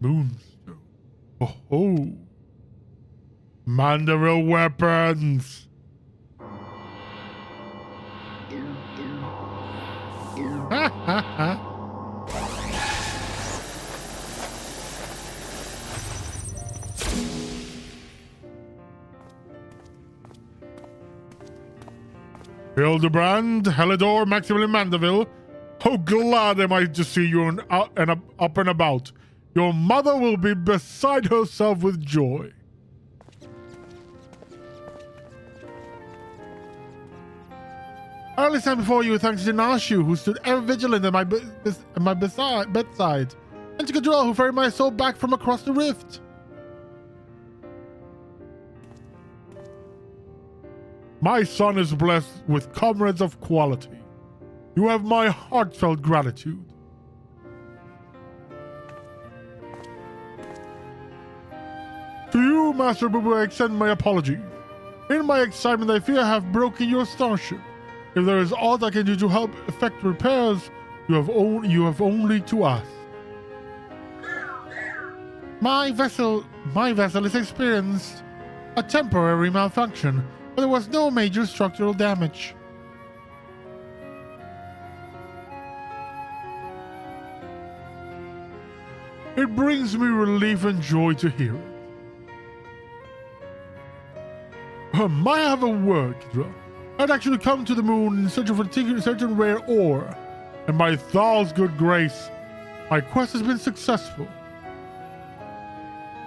Moonstone. Oh. Manderville weapons. Ha ha ha. Hildibrand, Helidor, Maximilian Manderville. How glad am I to see you up and about. Your mother will be beside herself with joy. Early time before you, thanks to Nashu, who stood ever vigilant at my bedside, and to Gadrel, who ferried my soul back from across the rift. My son is blessed with comrades of quality. You have my heartfelt gratitude. To you, Master Bubu, I extend my apology. In my excitement, I fear I have broken your starship. If there is aught I can do to help effect repairs, you have only to ask. My vessel has experienced a temporary malfunction, but there was no major structural damage. It brings me relief and joy to hear it. I have a word, Kidra. I'd actually come to the moon in search of a certain rare ore, and by Thal's good grace, my quest has been successful.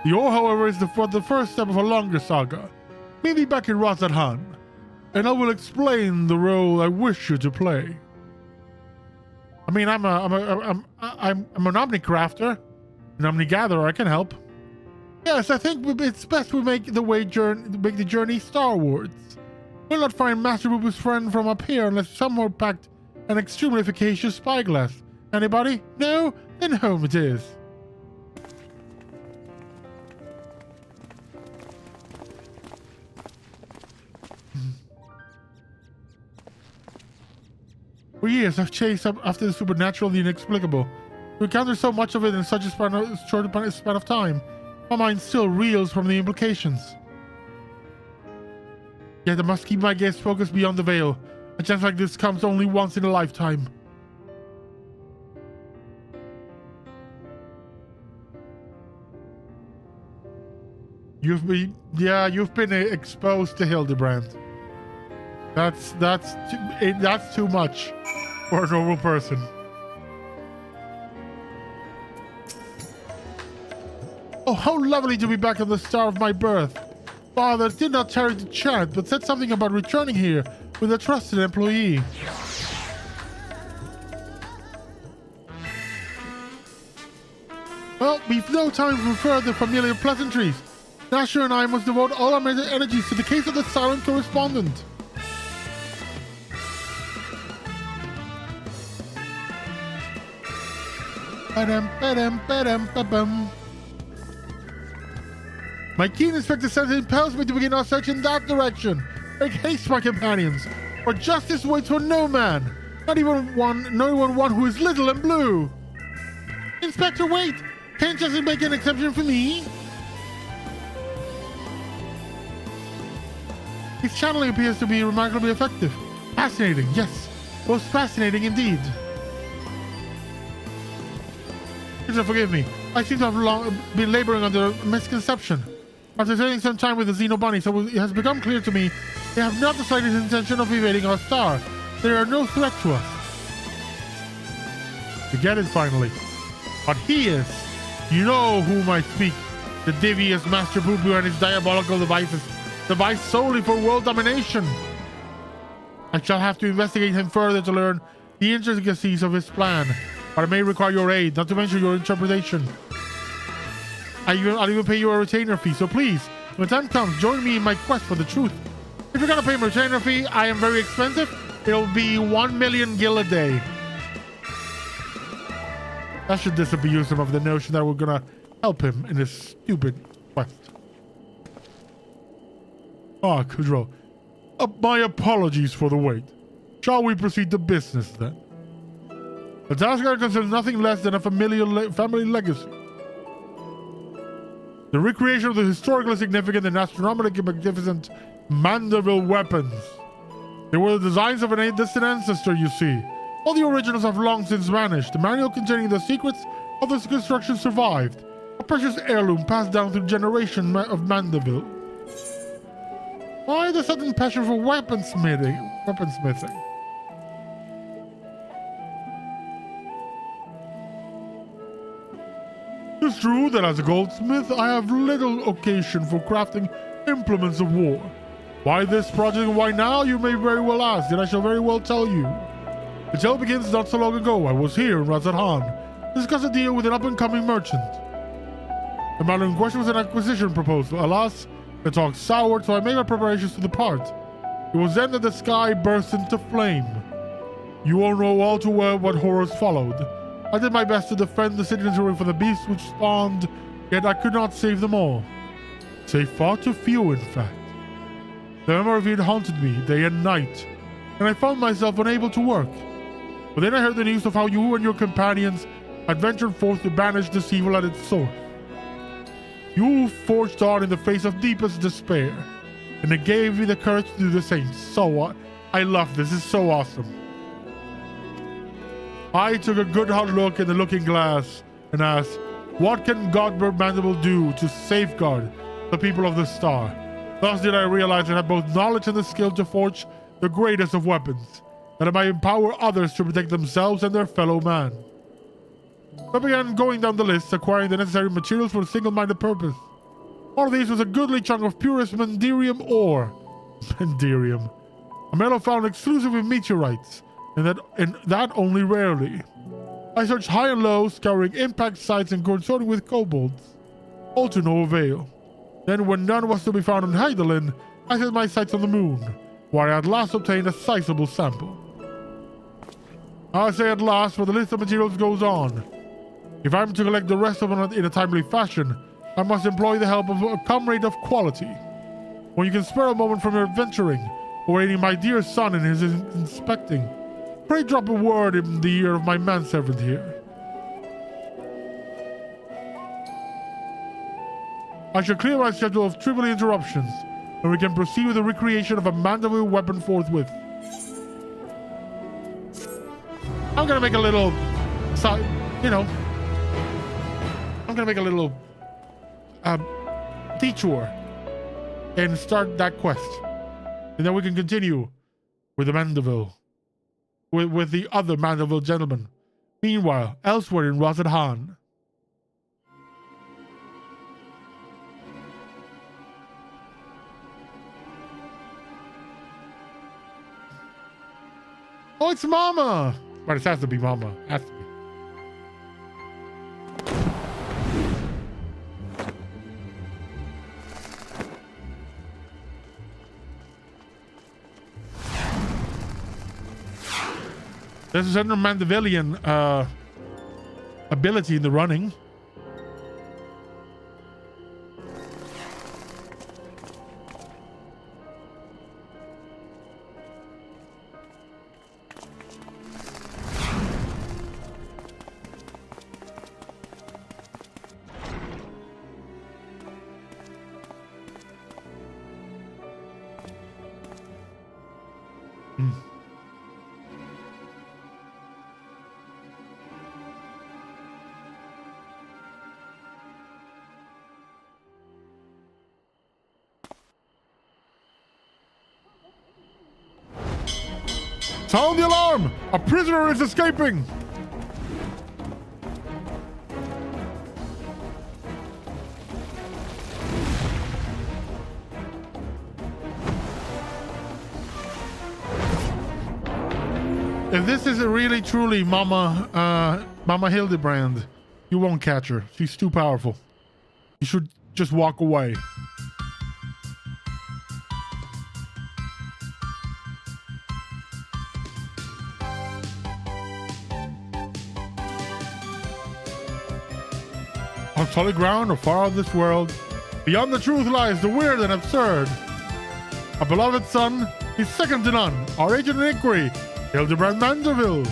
The ore, however, is the first step of a longer saga. Meet me back in Razadhan, and I will explain the role I wish you to play. I mean, I'm an omnicrafter, an omnigatherer. I can help. Yes, I think it's best we make the journey starwards. We'll not find Master Bubu's friend from up here unless someone packed an extremely efficacious spyglass. Anybody? No? Then home it is. For years, I've chased after the supernatural and the inexplicable. We encounter so much of it in such a short span of time. My mind still reels from the implications. Yet I must keep my gaze focused beyond the veil. A chance like this comes only once in a lifetime. You've been exposed to Hildibrand. That's too much for a normal person. Oh, how lovely to be back on the star of my birth. Father did not tarry to chat, but said something about returning here with a trusted employee. Well, we've no time for further familiar pleasantries. Nasher and I must devote all our energies to the case of the silent correspondent. Ba-dum. My keen inspector sense impels me to begin our search in that direction. Make haste, my companions, for justice waits for no man, not even one who is little and blue. Inspector, wait! Can't just make an exception for me? His channeling appears to be remarkably effective. Fascinating, yes. Most fascinating indeed. Please forgive me. I seem to have been laboring under a misconception. After spending some time with the Xeno bunnies, it has become clear to me they have not the slightest intention of evading our star. They are no threat to us. We get it finally. But he is. You know whom I speak. The devious Master Bubu and his diabolical devices. Devised solely for world domination. I shall have to investigate him further to learn the intricacies of his plan. But I may require your aid, not to mention your interpretation. I'll even pay you a retainer fee, so please, when the time comes, join me in my quest for the truth. If you're gonna pay my retainer fee, I am very expensive. It'll be 1 million gil a day. That should disabuse him of the notion that we're gonna help him in his stupid quest. Ah, Kudro. My apologies for the wait. Shall we proceed to business then? The task I consider nothing less than a familiar family legacy. The recreation of the historically significant and astronomically magnificent Manderville weapons. They were the designs of an distant ancestor, you see. All the originals have long since vanished. The manual containing the secrets of this construction survived. A precious heirloom passed down through generations of Manderville. Why the sudden passion for weaponsmithing? It's true that as a goldsmith, I have little occasion for crafting implements of war. Why this project and why now, you may very well ask, and I shall very well tell you. The tale begins not so long ago. I was here in Razathan to discuss a deal with an up-and-coming merchant. The matter in question was an acquisition proposal. Alas, the talk soured, so I made my preparations to depart. It was then that the sky burst into flame. You all know all too well what horrors followed. I did my best to defend the citizenry from the beasts which spawned, yet I could not save them all. Save far too few, in fact. The memory of it haunted me day and night, and I found myself unable to work. But then I heard the news of how you and your companions had ventured forth to banish this evil at its source. You forged on in the face of deepest despair, and it gave me the courage to do the same. So, I love this. This is so awesome. I took a good hard look in the looking glass and asked, what can Godbird Manderville do to safeguard the people of the star? Thus did I realize I had both knowledge and the skill to forge the greatest of weapons, that I might empower others to protect themselves and their fellow man. I began going down the list, acquiring the necessary materials for a single-minded purpose. One of these was a goodly chunk of purest Mandirium ore. Mandirium. A metal found exclusively in meteorites, and that only rarely. I searched high and low, scouring impact sites and consorting with kobolds. All to no avail. Then, when none was to be found on Heidelin, I set my sights on the moon, where I at last obtained a sizable sample. I say at last, for the list of materials goes on. If I'm to collect the rest of them in a timely fashion, I must employ the help of a comrade of quality. When you can spare a moment from your adventuring, or aiding my dear son in his inspecting, pray drop a word in the ear of my manservant here. I shall clear my schedule of trivial interruptions, and we can proceed with the recreation of a Manderville weapon forthwith. I'm gonna make a little, detour and start that quest, and then we can continue with the Manderville, with the other Manderville gentlemen. Meanwhile, elsewhere in Razathan. Oh, it's Mama! But it has to be Mama. Has to be. There's a certain Mandervillian ability in the running. Sound the alarm! A prisoner is escaping! If this is really truly Mama Hildibrand, you won't catch her. She's too powerful. You should just walk away. On solid ground or far out of this world, beyond the truth lies the weird and absurd. Our beloved son is second to none. Our agent in inquiry, Hildibrand Manderville.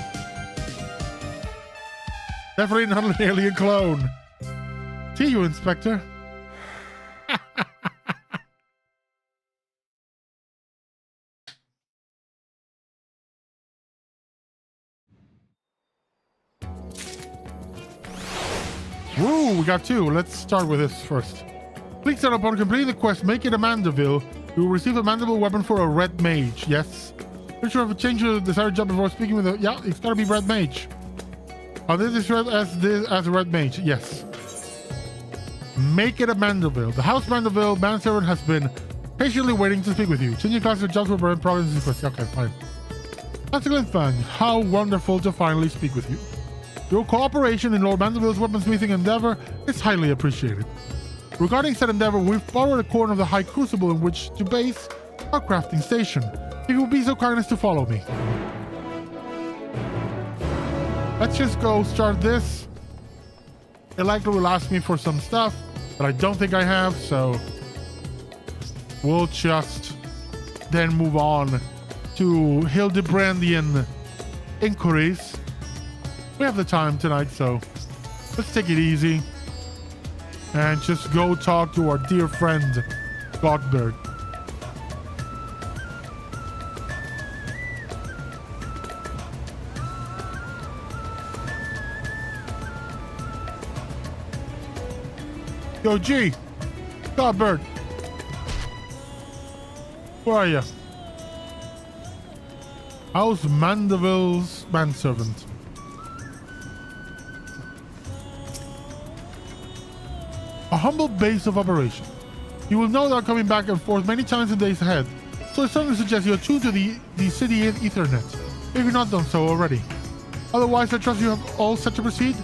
Definitely not an alien clone. See you, Inspector. Woo, we got two. Let's start with this first. Please start upon completing the quest, make it a Manderville. You will receive a Manderville weapon for a red mage. Yes. Make sure to change your desired job before speaking with a... Yeah, it's gotta be red mage. Oh, this is red as a red mage. Yes. Make it a Manderville. The House Manderville manservant has been patiently waiting to speak with you. Change your class to jobs for in progress. Okay, fine. Excellent fun. How wonderful to finally speak with you. Your cooperation in Lord Manderville's weaponsmithing endeavor is highly appreciated. Regarding said endeavor, we've borrowed a corner of the High Crucible in which to base our crafting station. If you will be so kind as to follow me. Let's just go start this. It likely will ask me for some stuff that I don't think I have, so we'll just then move on to Hildibrandian inquiries. We have the time tonight, so let's take it easy and just go talk to our dear friend, Godbird. Yo, G, Godbird, where are you? How's Manderville's manservant? A humble base of operation. You will know that coming back and forth many times in days ahead, so I strongly suggest you attune to the city Ethernet, if you've not done so already. Otherwise, I trust you have all set to proceed.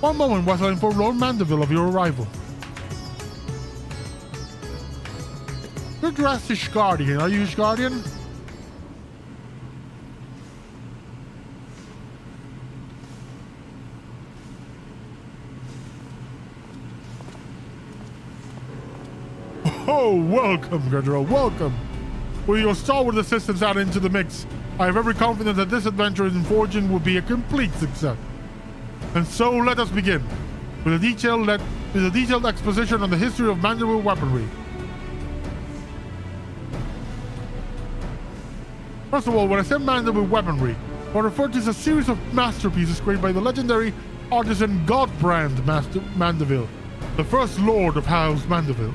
One moment whilst I inform Lord Manderville of your arrival. You're dressed as Guardian. Are you his Guardian? Oh, welcome, General, welcome. With your stalwart assistance out into the mix, I have every confidence that this adventure in forging will be a complete success. And so let us begin with a detailed exposition on the history of Manderville weaponry. First of all, when I say Manderville weaponry, what I refer to is a series of masterpieces created by the legendary artisan Hildibrand Mandeville, the first lord of House Manderville.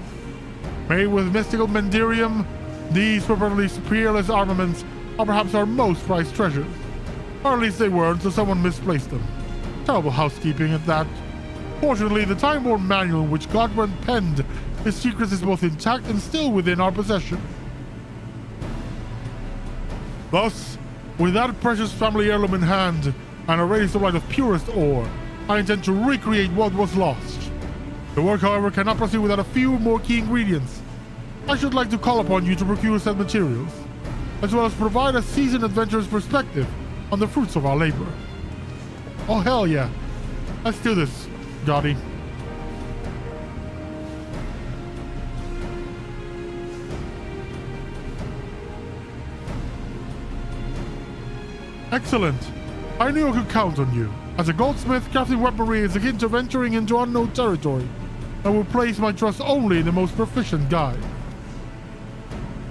Made with mystical Mandirium, these purportedly peerless armaments are perhaps our most prized treasures. Or at least they were until someone misplaced them. Terrible housekeeping at that. Fortunately, the time-worn manual in which Hildibrand penned his secrets is both intact and still within our possession. Thus, with that precious family heirloom in hand, and already supplied of purest ore, I intend to recreate what was lost. The work, however, cannot proceed without a few more key ingredients. I should like to call upon you to procure said materials, as well as provide a seasoned adventurer's perspective on the fruits of our labor. Oh, hell yeah. Let's do this, Gotti. Excellent. I knew I could count on you. As a goldsmith, crafting weaponry is akin to venturing into unknown territory. I will place my trust only in the most proficient guide.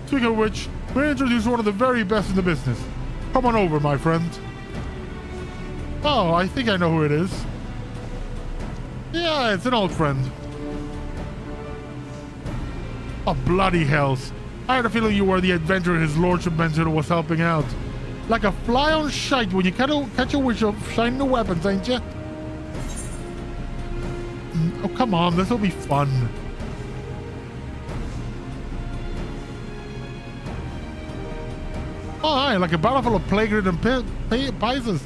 Speaking of which, we'll introduce one of the very best in the business. Come on over, my friend. Oh, I think I know who it is. Yeah, it's an old friend. Oh, bloody hells. I had a feeling you were the adventurer his lordship mentioned was helping out. Like a fly on shite when you catch a wish of shining the weapons, ain't you? Oh, come on, this'll be fun. Oh, hi, like a battle full of plagued and pieces.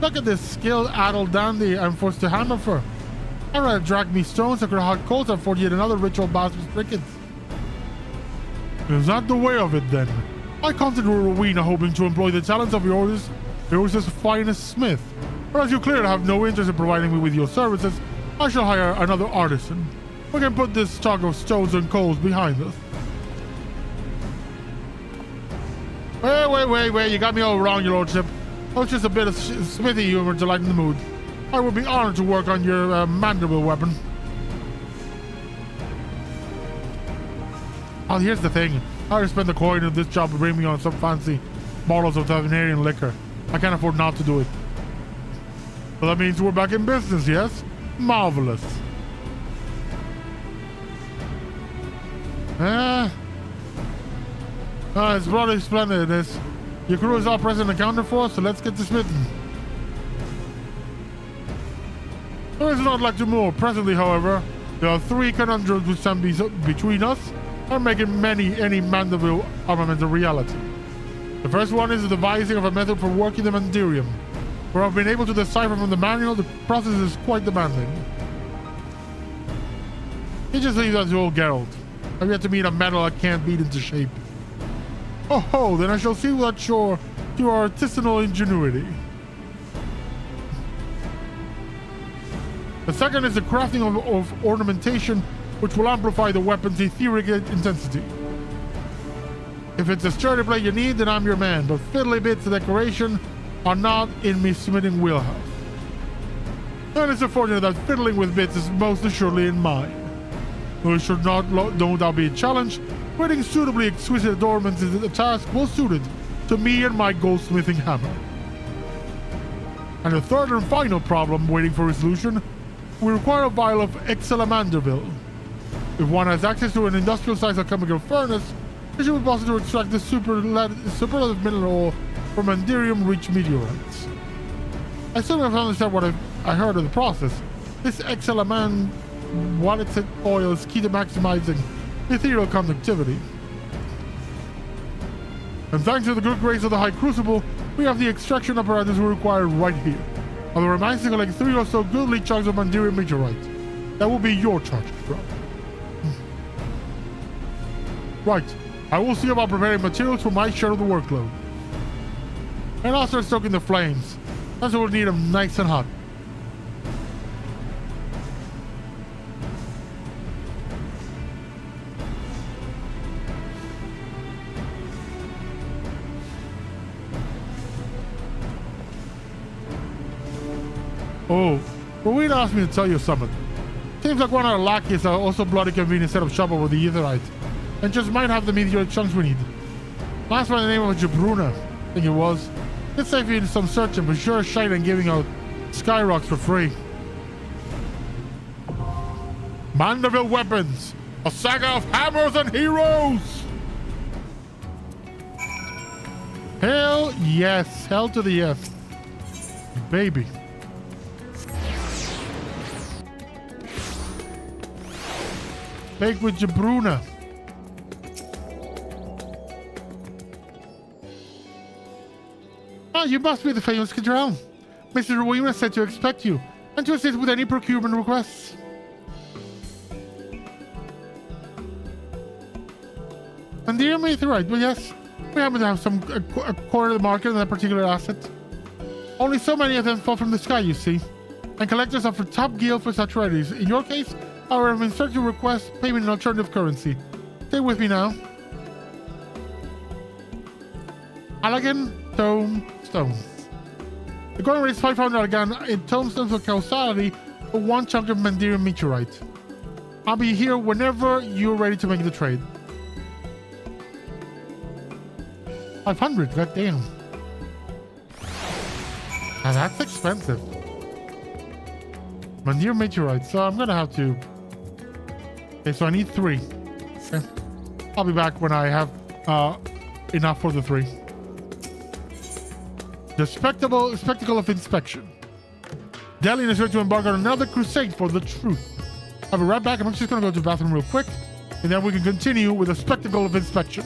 Look at this skill-addled dandy I'm forced to hammer for. I'd rather drag me stones across hot coals and forge yet another ritual bastard's trinkets. Is that the way of it, then? I come to the Rowena hoping to employ the talents of yours' finest smith. But as you clearly have no interest in providing me with your services, I shall hire another artisan. We can put this stock of stones and coals behind us. Wait, you got me all wrong, your lordship. That was just a bit of smithy humor to lighten the mood. I would be honored to work on your Manderville weapon. Oh, here's the thing. I already spent the coin of this job to bring me on some fancy bottles of Tavernarian liquor. I can't afford not to do it. Well, that means we're back in business, yes? Marvelous. It's bloody splendid, this. Your crew is all present and accounted for, so let's get to smitten. There is not like to move. Presently, however, there are 3 conundrums which stand between us and making any Manderville armament a reality. The first one is the devising of a method for working the Mandirium. Where I've been able to decipher from the manual, the process is quite demanding. You just leave that to old Geralt. I've yet to meet a metal I can't beat into shape. Oh, then I shall see what shore to our artisanal ingenuity. The second is the crafting of ornamentation, which will amplify the weapon's etheric intensity. If it's a sturdy blade you need, then I'm your man, but fiddly bits of decoration are not in me smithing wheelhouse. And it's unfortunate that fiddling with bits is most assuredly in mine. Though it should not no doubt be a challenge, fitting suitably exquisite adornments is a task well suited to me and my goldsmithing hammer. And the third and final problem waiting for resolution, we require a vial of Manderville. If one has access to an industrial-sized alchemical furnace, it should be possible to extract the superlative mineral ore from Mandirium-rich meteorites. I still don't understand what I heard of the process. This Wallet oil is key to maximizing ethereal conductivity. And thanks to the good grace of the High Crucible, we have the extraction apparatus we require right here. Although we're managing to collect 3 or so goodly chunks of Mandirium meteorite. That will be your charge, bro. Right. I will see about preparing materials for my share of the workload. And I'll start stoking the flames. That's what we'll need them nice and hot. Oh, Rowena asked me to tell you something. Seems like one of our lackeys are also bloody convenient set up shop over the Etherite, and just might have the meteorite chunks we need. Last by the name of Jabruna, I think it was. It's safe you some searching, but sure as shite and giving out sky rocks for free. Manderville weapons, a saga of hammers and heroes. Hell yes, hell to the yes, baby. Bake with Jabruna. Oh, you must be the famous Cadrell. Mr. Rowena said to expect you, and to assist with any procurement requests. And dear Meteorite, well yes, we happen to have a quarter of the market in that particular asset. Only so many of them fall from the sky, you see, and collectors offer top deal for such rarities. In your case, I have inserted your request payment in alternative currency. Stay with me now. Allagan Tomestones. The going rate is 500 again in tomestones of causality for 1 chunk of Mandirium meteorite. I'll be here whenever you're ready to make the trade. 500, goddamn. Now that's expensive. Mandirium meteorite, so I'm gonna have to. Okay, so I need 3. Okay. I'll be back when I have enough for the 3. The spectacle of inspection. Delian is ready to embark on another crusade for the truth. I'll be right back. I'm just going to go to the bathroom real quick, and then we can continue with the spectacle of inspection.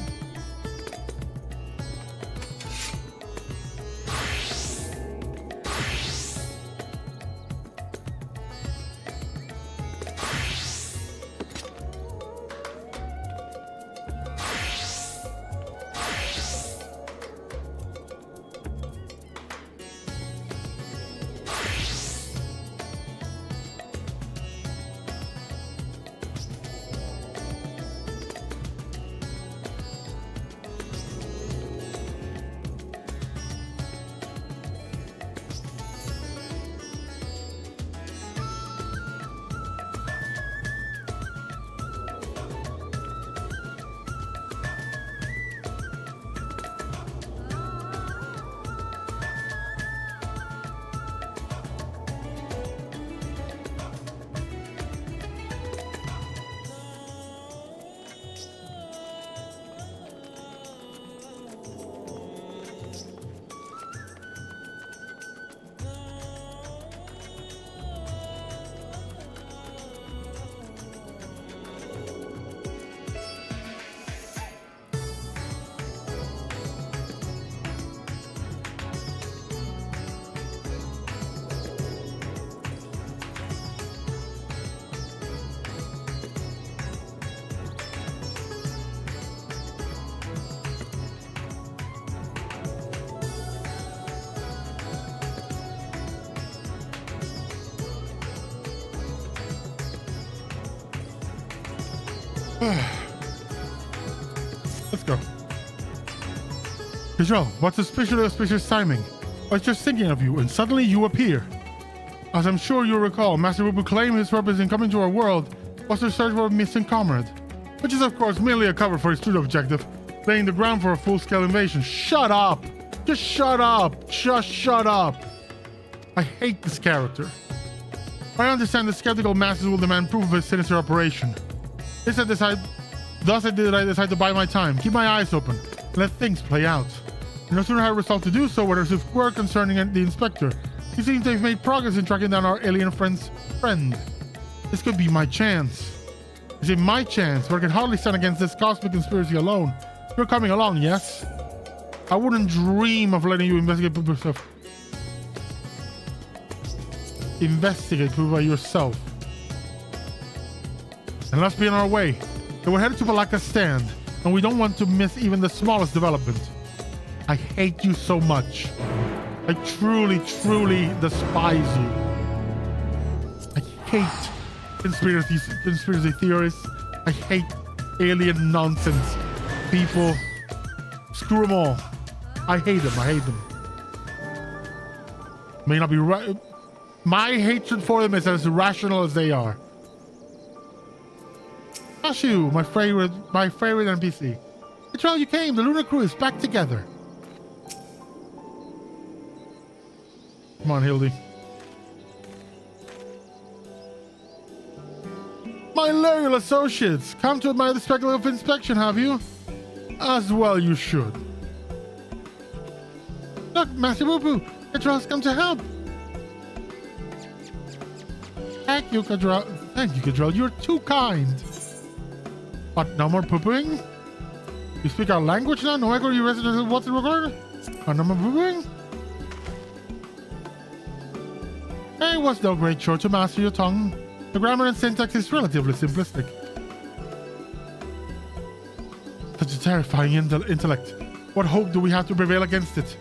Let's go. Control, what's especially auspicious timing? I was just thinking of you, and suddenly you appear. As I'm sure you recall, Master Wubu claimed his purpose in coming to our world was to search for a missing comrade, which is of course merely a cover for his true objective, laying the ground for a full-scale invasion. Shut up! Just shut up! Just shut up! I hate this character. I understand the skeptical masses will demand proof of his sinister operation. Thus I decide to buy my time, keep my eyes open, and let things play out. And no sooner had I resolved to do so, whether it's work concerning the inspector. He seems to have made progress in tracking down our alien friend's friend. This could be my chance. I say my chance, but I can hardly stand against this cosmic conspiracy alone. You're coming along, yes? I wouldn't dream of letting you investigate by yourself. And let's be on our way. We're headed to Balaka's stand, and we don't want to miss even the smallest development. I hate you so much. I truly, truly despise you. I hate conspiracy theorists. I hate alien nonsense. People. Screw them all. I hate them. I hate them. May not be right. My hatred for them is as irrational as they are. Ashu, my favorite NPC. It's how you came. The lunar crew is back together. Come on, Hildy. My loyal associates, come to admire the spectacle of inspection, have you? As well you should. Look, Master Wubu, Kadral's come to help. Thank you, Kadral. Thank you, Kadral. You're too kind. What, no more poo-pooing? You speak our language now? No echo, you residents of what's the record? No more poo-pooing? It was no great chore to master your tongue. The grammar and syntax is relatively simplistic. Such a terrifying intellect. What hope do we have to prevail against it?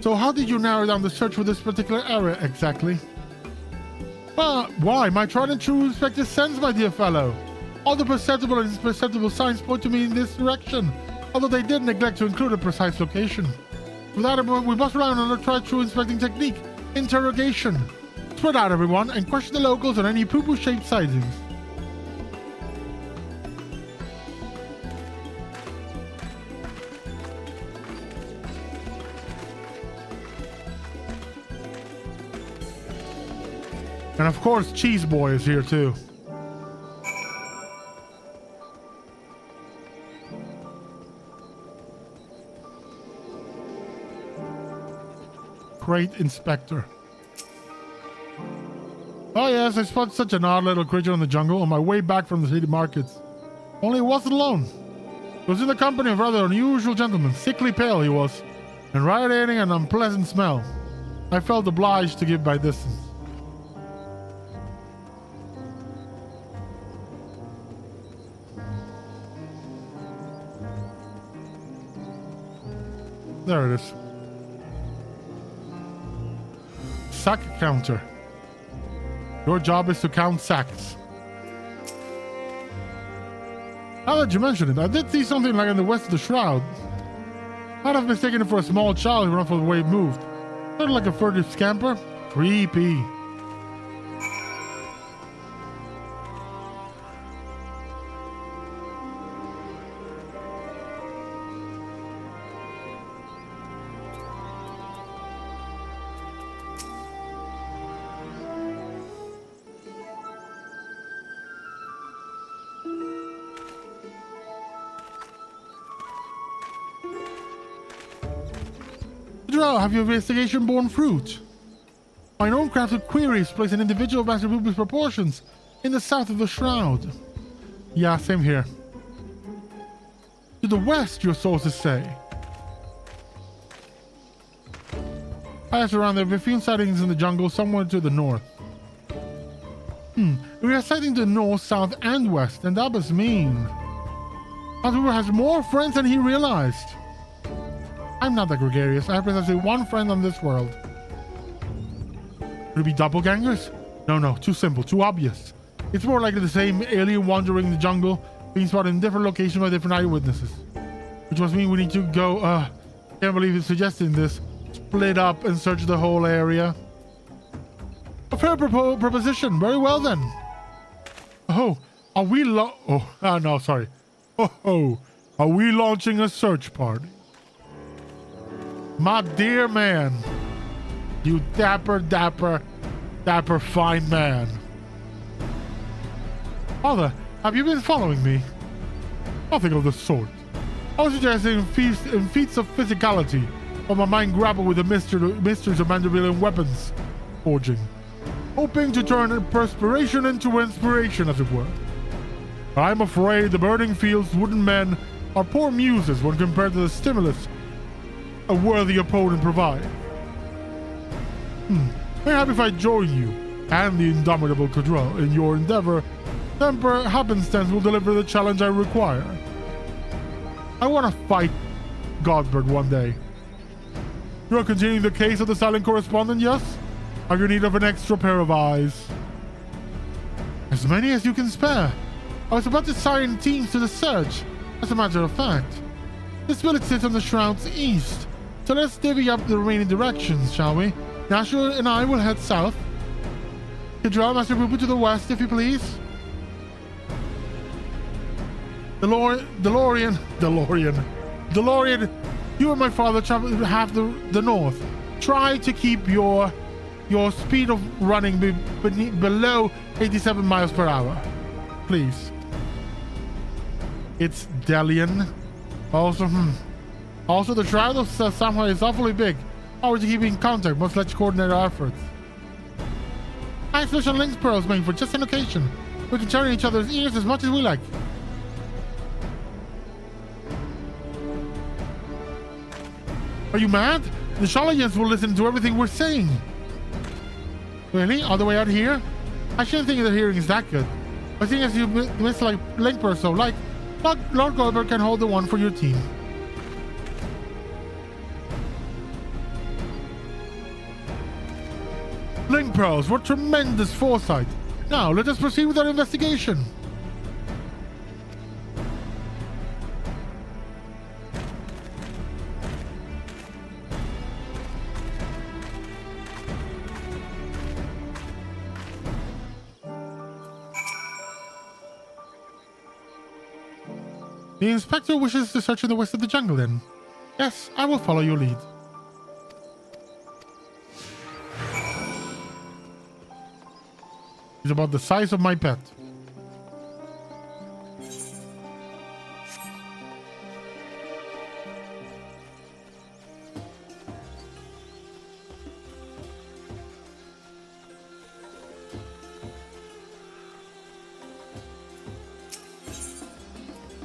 So how did you narrow down the search for this particular area exactly? Well, why? My tried and true inspector's sense, my dear fellow. All the perceptible and imperceptible signs point to me in this direction, although they did neglect to include a precise location. Without it, we must rely on our tried true inspecting technique, interrogation. Spread out, everyone, and question the locals on any poo-poo shaped sightings. And of course, Cheese Boy is here too. Great Inspector. Oh yes, I spotted such an odd little creature in the jungle on my way back from the city markets. Only it wasn't alone. It was in the company of a rather unusual gentleman. Sickly pale he was, and radiating an unpleasant smell. I felt obliged to give by distance. There it is. Sack counter. Your job is to count sacks. Now that you mention it, I did see something like in the west of the shroud. I'd have mistaken it for a small child who ran for the way it moved. Looked like a furtive scamper. Creepy. Have your investigation borne fruit? My own crafted queries place an individual of Master Wubu's proportions in the south of the shroud. Yeah, same here. To the west, your sources say. I asked around, there have been a few sightings in the jungle somewhere to the north. We are sighting to the north, south, and west, and that must mean Master Wubu has more friends than he realized. I'm not that gregarious. I have precisely one friend on this world. Could it be doppelgangers? No, too simple, too obvious. It's more likely the same alien wandering the jungle, being spotted in different locations by different eyewitnesses. Which must mean we need to go, can't believe it's suggesting this. Split up and search the whole area. A fair proposition. Very well then. Oh, are we no, sorry. Oh, are we launching a search party? My dear man. You dapper fine man. Father, have you been following me? Nothing of the sort. I was suggesting feats of physicality, while my mind grappled with the mysteries of Manderville and weapons forging, hoping to turn perspiration into inspiration, as it were. But I'm afraid the burning fields, wooden men, are poor muses when compared to the stimulus a worthy opponent provides. Maybe if I join you and the indomitable Caudrell in your endeavor, then happenstance will deliver the challenge I require. I want to fight Godbert one day. You are continuing the case of the silent correspondent, yes? Have you need of an extra pair of eyes? As many as you can spare. I was about to assign teams to the search. As a matter of fact, this village sits on the Shroud's east, so let's divvy up the remaining directions, shall we? Nashua and I will head south. Caudrell, Master Rupert to the west, if you please. DeLorean, you and my father travel half the north. Try to keep your speed of running below 87 miles per hour. Please. It's Delian. Also, the Shroud of Samhai is awfully big. Always keep in contact, must let's coordinate our efforts. I have special links pearls made for just an occasion. We can turn each other's ears as much as we like. Are you mad? The Shallians will listen to everything we're saying. Really? All the way out here? I shouldn't think the hearing is that good. But seeing as you miss like link pearls so like, Lord Goldberg can hold the one for your team. Link pearls, what tremendous foresight. Now, let us proceed with our investigation. The inspector wishes to search in the west of the jungle then. Yes, I will follow your lead. He's about the size of my pet.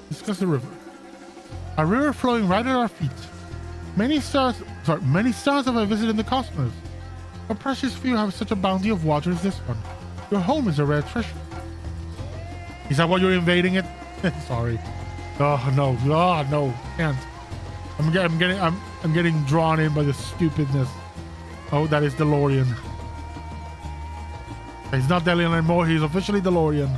Discuss the river. A river flowing right at our feet. Many stars have I visited in the cosmos. But precious few have such a bounty of water as this one. Your home is a rare treasure. Is that why you're invading it? Sorry. Oh no. Oh no. Can't. I'm getting drawn in by the stupidness. Oh, that is DeLorean. He's not Delian anymore. He's officially DeLorean.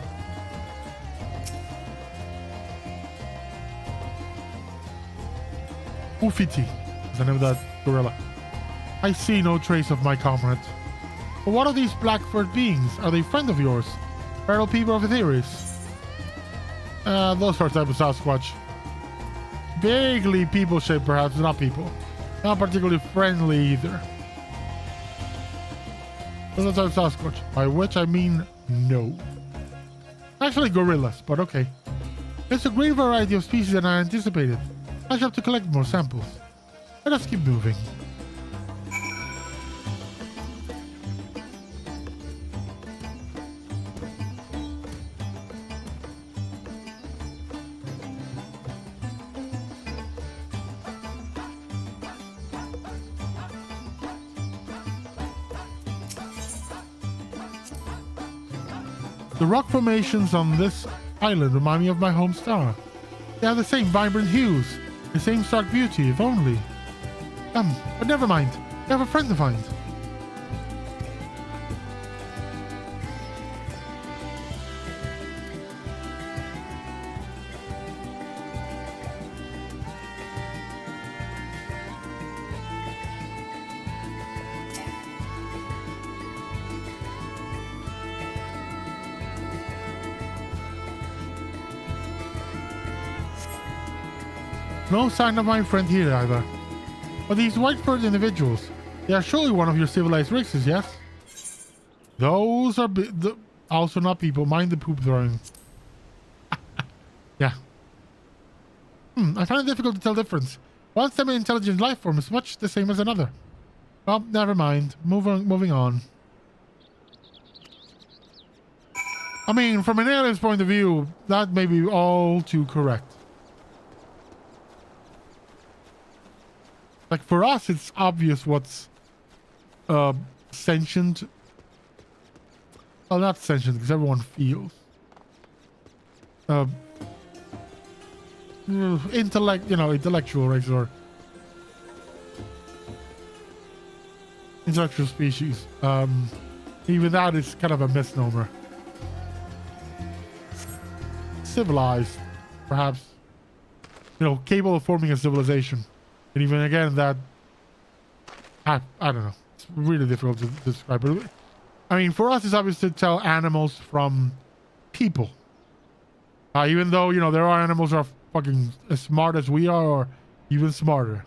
Ufiti is the name of that gorilla. I see no trace of my comrade. But what are these black-furred beings? Are they friends of yours? Feral people of Ethereus? Those are type of Sasquatch. Vaguely people-shaped, perhaps, not people. Not particularly friendly either. Those are type of Sasquatch, by which I mean no. Actually gorillas, but okay. There's a great variety of species than I anticipated. I shall have to collect more samples. Let us keep moving. The rock formations on this island remind me of my home star. They have the same vibrant hues, the same stark beauty, if only. But never mind. We have a friend to find. No sign of my friend here either. But these white-furred individuals, they are surely one of your civilized races, yes? Those are also not people. Mind the poop throwing. Yeah. I find it difficult to tell difference. One semi-intelligent life form is much the same as another. Well, never mind. Moving on. I mean, from an alien's point of view, that may be all too correct. Like, for us, it's obvious what's sentient. Well, not sentient, because everyone feels. Intellectual race or intellectual species. Even that is kind of a misnomer. Civilized, perhaps. Capable of forming a civilization. And even again, that I don't know. It's really difficult to describe it. I mean, for us, it's obvious to tell animals from people. Even though, there are animals that are fucking as smart as we are, or even smarter.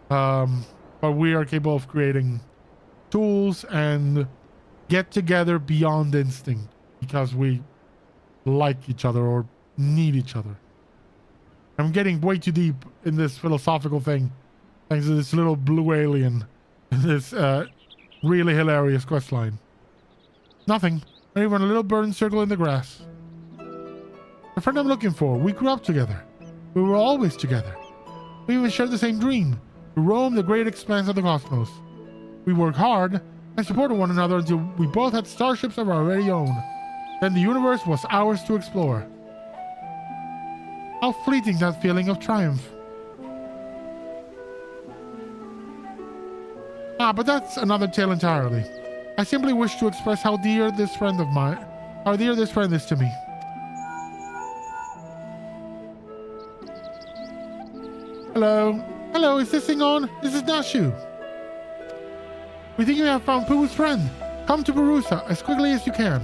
But we are capable of creating tools and get together beyond instinct because we like each other or need each other. I'm getting way too deep in this philosophical thing thanks to this little blue alien in this really hilarious questline. Nothing. Not even a little burn circle in the grass. The friend I'm looking for. We grew up together. We were always together. We even shared the same dream. To roam the great expanse of the cosmos. We worked hard and supported one another until we both had starships of our very own. Then the universe was ours to explore. How fleeting that feeling of triumph. But that's another tale entirely. I simply wish to express how dear this friend is to me. Hello? Hello, is this thing on? This is Nashu. We think you have found Pooh's friend. Come to Barusa as quickly as you can.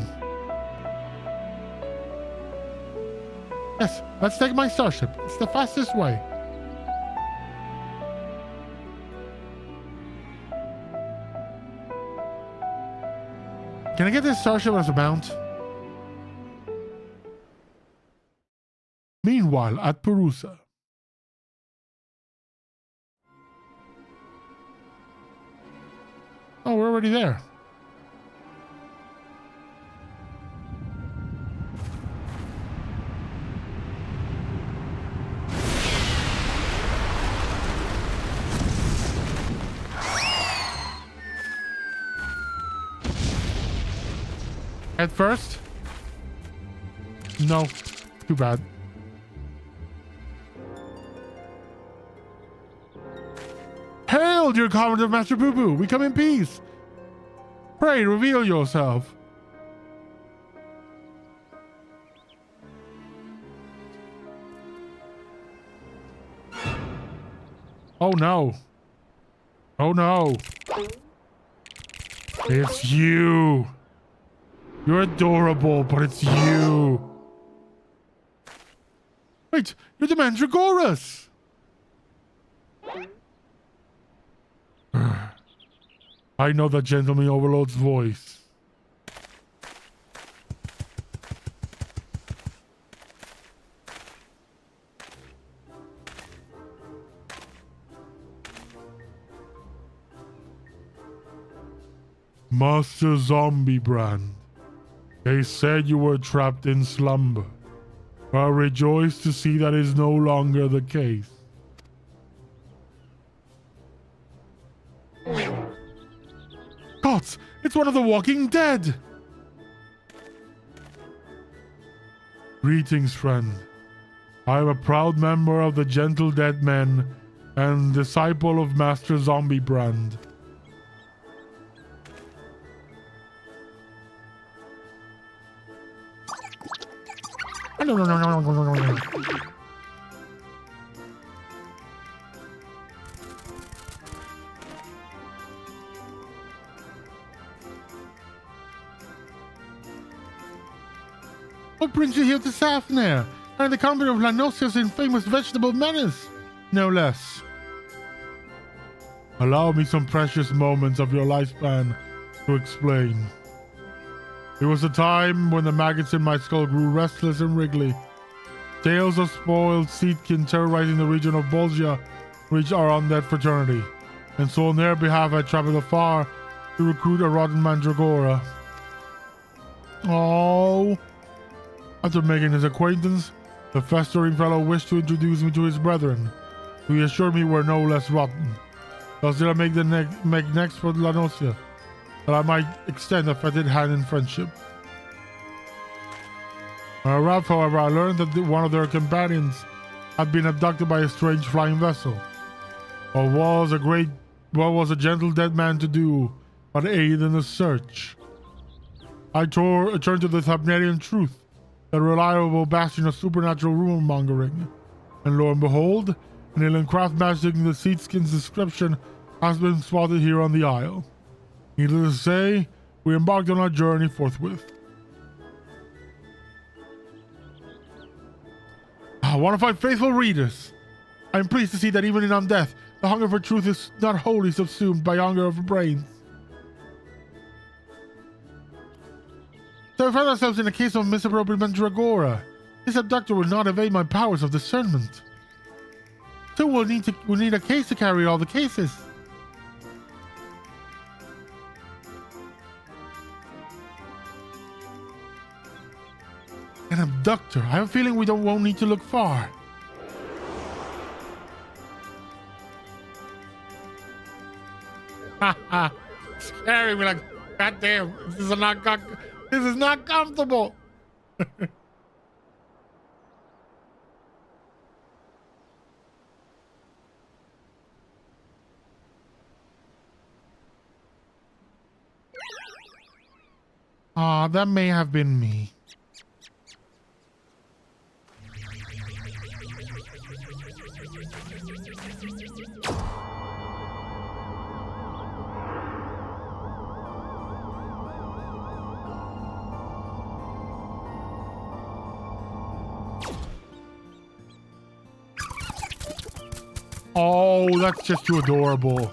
Yes, let's take my starship. It's the fastest way. Can I get this starship as a mount? Meanwhile, at Barusa. Oh, we're already there. Head first? No. Too bad. Hail, dear comrade of Master Boo Boo! We come in peace! Pray, reveal yourself. Oh no. Oh no. It's you. You're adorable, but it's you. Wait, you're the Mandragoras! I know the Gentleman Overlord's voice. Master Zombiebrand. They said you were trapped in slumber. I rejoice to see that is no longer the case. Gods, it's one of the Walking Dead! Greetings, friend. I am a proud member of the Gentle Dead Men and disciple of Master Zombiebrand. What brings you here to Safnir, and the convent of Lanosia's infamous vegetable menace? No less. Allow me some precious moments of your lifespan to explain. It was a time when the maggots in my skull grew restless and wriggly. Tales of spoiled seedkin terrorizing the region of Bolgia reached our undead fraternity, and so on their behalf I traveled afar to recruit a rotten mandragora. Oh. After making his acquaintance, the festering fellow wished to introduce me to his brethren, who he assured me were no less rotten. Thus did I make next for La Nocia, that I might extend a fetid hand in friendship. When I arrived, however, I learned that one of their companions had been abducted by a strange flying vessel. What was a gentle dead man to do but aid in the search? I turned to the Thabnerian truth, the reliable bastion of supernatural rumor mongering, and lo and behold, an alien craft matching the seedskin's description has been spotted here on the isle. Needless to say, we embarked on our journey forthwith. I want to find faithful readers. I am pleased to see that even in undeath, the hunger for truth is not wholly subsumed by hunger of brains. So we found ourselves in a case of misappropriate mandragora. This abductor will not evade my powers of discernment. So we'll need a case to carry all the cases. An abductor. I have a feeling we won't need to look far. Haha. Scaring me like, goddamn, this is not comfortable. Ah, that may have been me. Oh, that's just too adorable.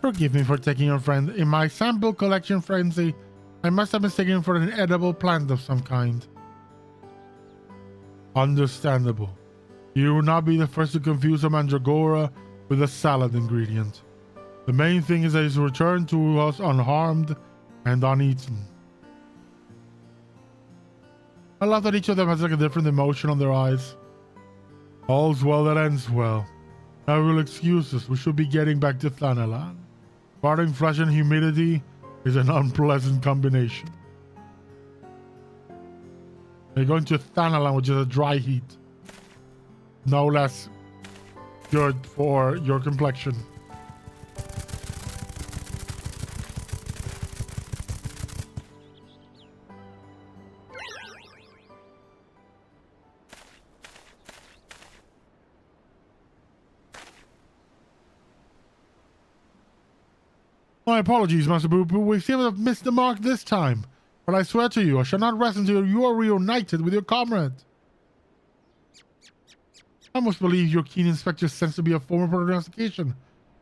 Forgive me for taking your friend. In my sample collection frenzy, I must have mistaken him for an edible plant of some kind. Understandable. You will not be the first to confuse a mandragora with a salad ingredient. The main thing is that he's returned to us unharmed and uneaten. I love that each of them has like a different emotion on their eyes. All's well that ends well. Now we will excuse us. We should be getting back to Thanalan. Parting flesh and humidity is an unpleasant combination. We're going to Thanalan, which is a dry heat. No less good for your complexion. My apologies, Master Boo Boo. We seem to have missed the mark this time. But I swear to you, I shall not rest until you are reunited with your comrade. I must believe your keen inspector's sense to be a form of prognostication,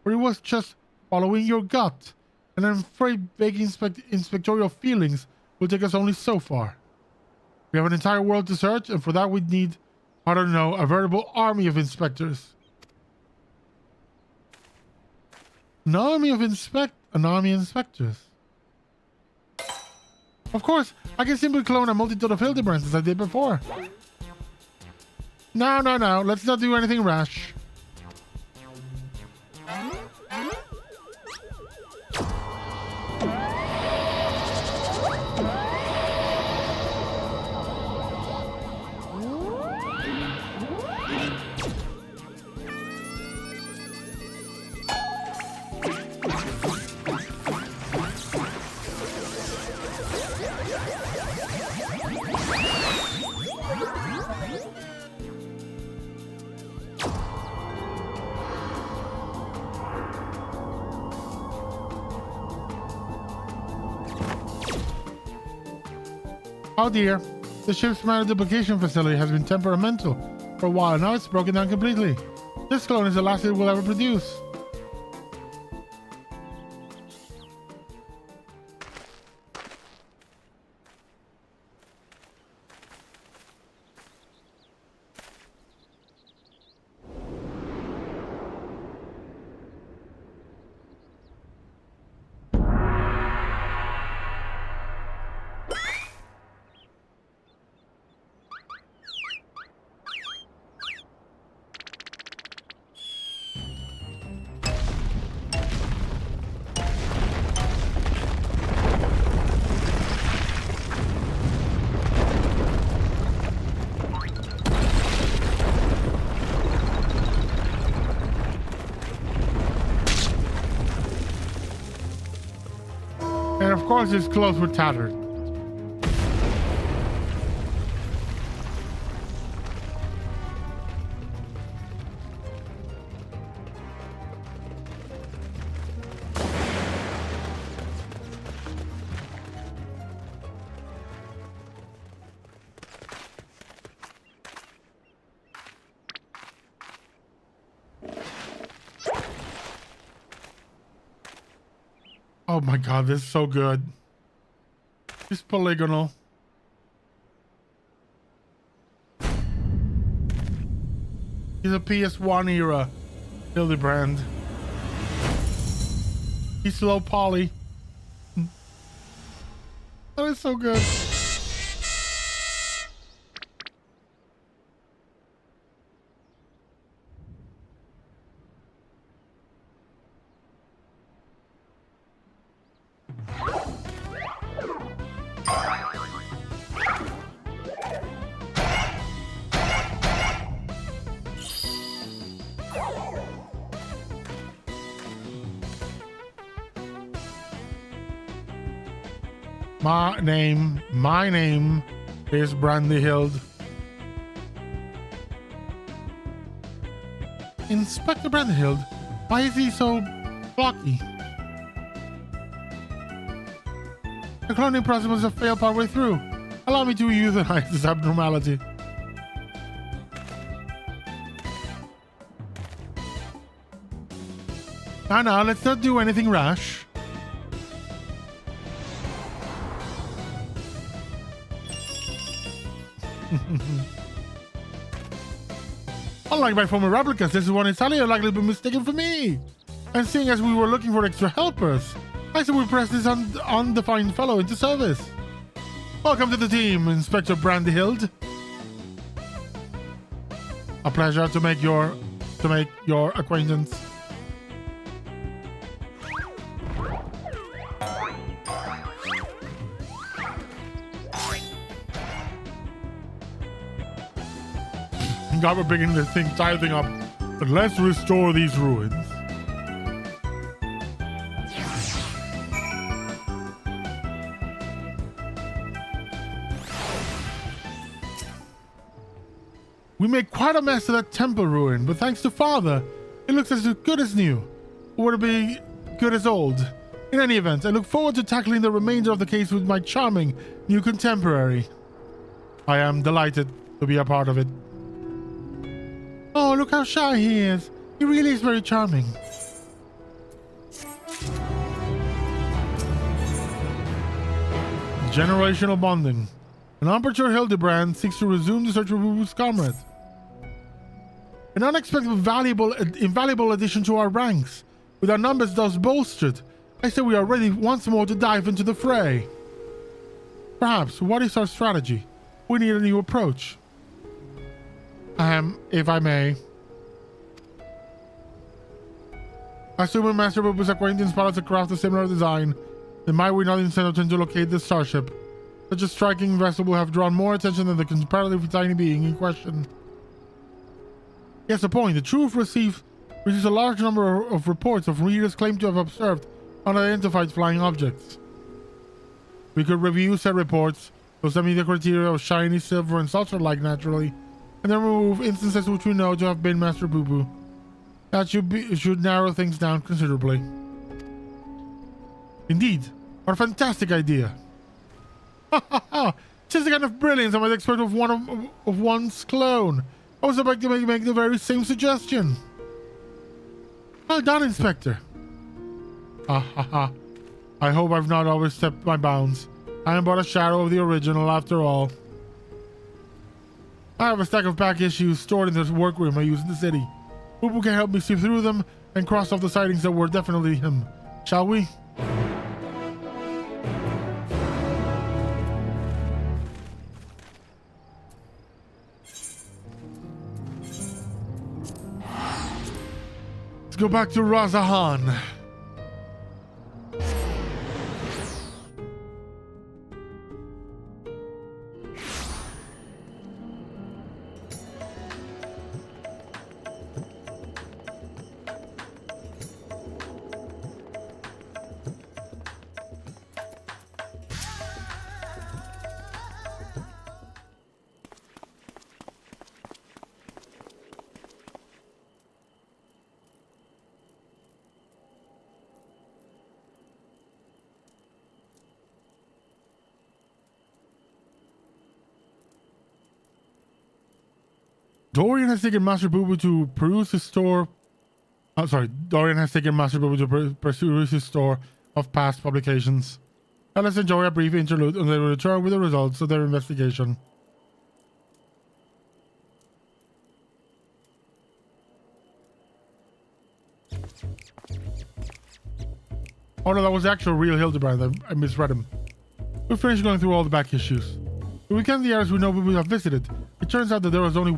or he was just following your gut. And I'm afraid vague inspectorial feelings will take us only so far. We have an entire world to search, and for that we need, I don't know, a veritable army of inspectors. An army of inspectors. Of course, I can simply clone a multitude of Hildibrands as I did before. No. Let's not do anything rash. Oh dear. The ship's matter duplication facility has been temperamental for a while. Now it's broken down completely. This clone is the last it will ever produce. And of course his clothes were tattered. Oh my god, this is so good. It's polygonal. He's a PS1 era Hildibrand. He's slow poly. That is so good. My name is Brandy Hild. Inspector Brandy Hild, why is he so blocky? The cloning process must have failed partway through. Allow me to euthanize this abnormality. Now, let's not do anything rash. Unlike my former replicas, this is one entirely likely to be mistaken for me. And seeing as we were looking for extra helpers, I said we press this undefined fellow into service. Welcome to the team, Inspector Brandy Hild. A pleasure to make your acquaintance. God, we're picking this entire thing up. But let's restore these ruins. We made quite a mess of that temple ruin, but thanks to Father, it looks as good as new. Or would it be good as old? In any event, I look forward to tackling the remainder of the case with my charming new contemporary. I am delighted to be a part of it. Oh, look how shy he is. He really is very charming. Generational bonding. An immature Hildibrand seeks to resume the search for Bubu's comrade. An unexpected invaluable addition to our ranks. With our numbers thus bolstered, I say we are ready once more to dive into the fray. Perhaps, what is our strategy? We need a new approach. If I may. Assuming Master Bubu's acquaintance pilots a craft of similar design, then might we not instead attempt to locate this starship? Such a striking vessel will have drawn more attention than the comparatively tiny being in question. Yes, a point. The Truth receives a large number of reports of readers claimed to have observed unidentified flying objects. We could review said reports, those that meet the criteria of shiny, silver, and saucer-like naturally, and then remove instances which we know to have been Master Bubu. That should narrow things down considerably. Indeed, what a fantastic idea! Ha ha ha! just the kind of brilliance I might expect of one's clone. I was about to make the very same suggestion. Well done, Inspector. Ha ha ha. I hope I've not overstepped my bounds. I am but a shadow of the original after all. I have a stack of back issues stored in this workroom I use in the city. Who can help me see through them and cross off the sightings that were definitely him? Shall we? Let's go back to Razahan. Dorian has taken Master Boo Boo to peruse his store. Dorian has taken Master Boo Boo to peruse his store of past publications. Let us enjoy a brief interlude and they will return with the results of their investigation. Oh no, that was the actual real Hildibrand. I misread him. We finished going through all the back issues. We can the areas we know we have visited. It turns out that there was only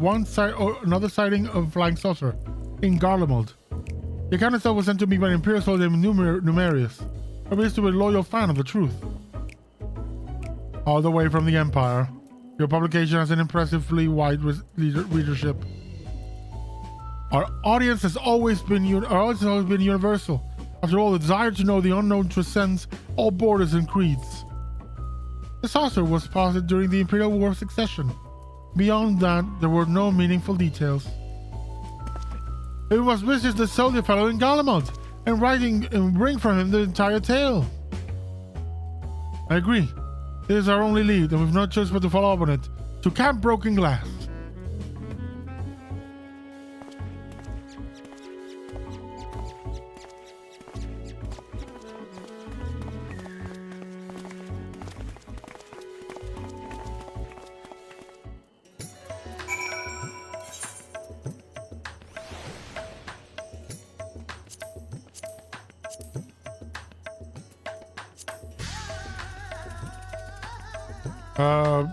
another sighting of flying saucer in Garlemald. The account itself was sent to me by an Imperial soldier named Numerius. I used to be a loyal fan of the truth. All the way from the Empire. Your publication has an impressively wide readership. Our audience has always been universal. After all, the desire to know the unknown transcends all borders and creeds. The saucer was spotted during the Imperial War of Succession. Beyond that, there were no meaningful details. We must visit the soldier fellow in Garlemald and bring from him the entire tale. I agree. It is our only lead, and we've no choice but to follow up on it. To Camp Broken Glass.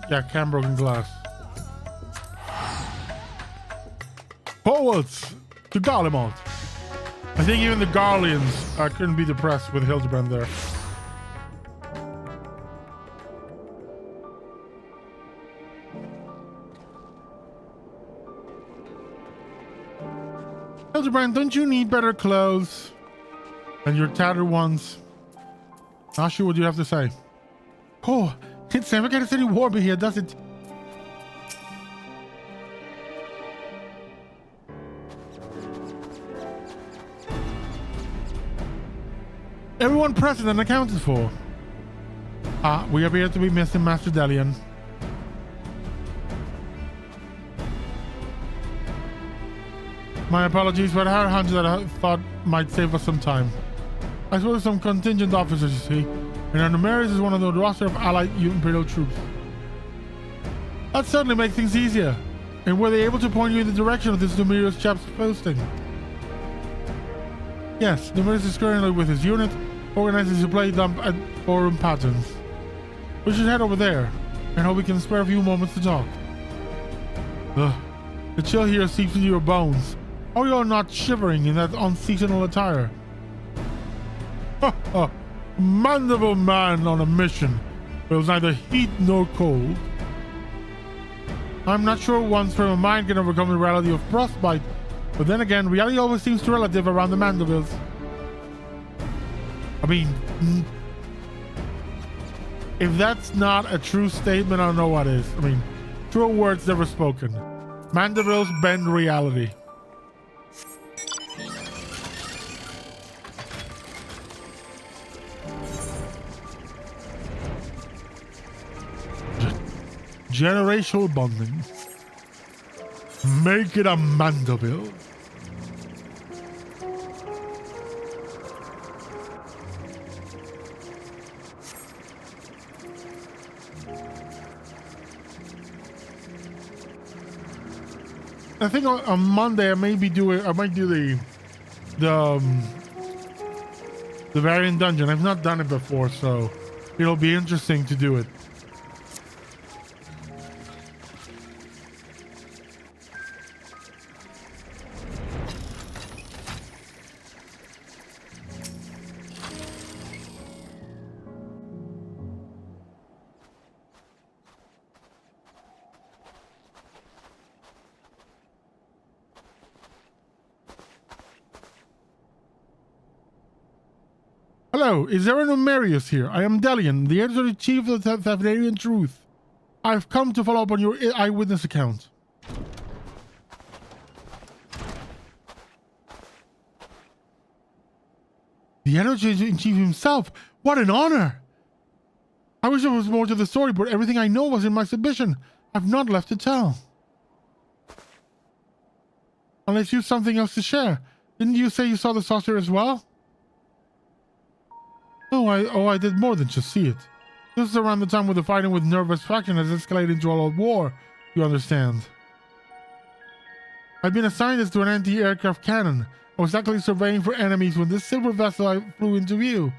Yeah, Camp Broken Glass. Forwards to Garlemald. I think even the Garleans couldn't be depressed with Hildibrand there. Hildibrand, don't you need better clothes than your tattered ones? Not sure what you have to say. Oh, it's never gets any warmer here, does it? Everyone present and accounted for. We appear to be missing Master Delian. My apologies, but I had a hunch that I thought might save us some time. I suppose some contingent officers, you see, and our Numerius is one of the roster of allied Imperial troops. That certainly makes things easier. And were they able to point you in the direction of this Numerius chap's posting? Yes, Numerius is currently with his unit, organizing a supply dump at Forum Patterns. We should head over there, and hope we can spare a few moments to talk. Ugh, the chill here seeps into your bones. How you're not shivering in that unseasonal attire? Ha ha! Manderville man on a mission feels neither heat nor cold. I'm not sure one's frame of mind can overcome the reality of frostbite, but then again, reality always seems relative around the Mandervilles. I mean, if that's not a true statement, I don't know what is. I mean, true words never spoken. Mandervilles bend reality. Generational bonding. Make it a Manderville. I think on Monday I might do the variant dungeon. I've not done it before, so it'll be interesting to do it. Hello, is there a Numerius here? I am Delian, the editor-in-chief of the Thavnarian Truth. I've come to follow up on your eyewitness account. The editor-in-chief himself? What an honor! I wish there was more to the story, but everything I know was in my submission. I've not left to tell. Unless you have something else to share. Didn't you say you saw the saucer as well? I did more than just see it. This is around the time where the fighting with Nervous faction has escalated into all out war, you understand. I'd been assigned to an anti-aircraft cannon. I was actually surveying for enemies when this silver vessel flew into view.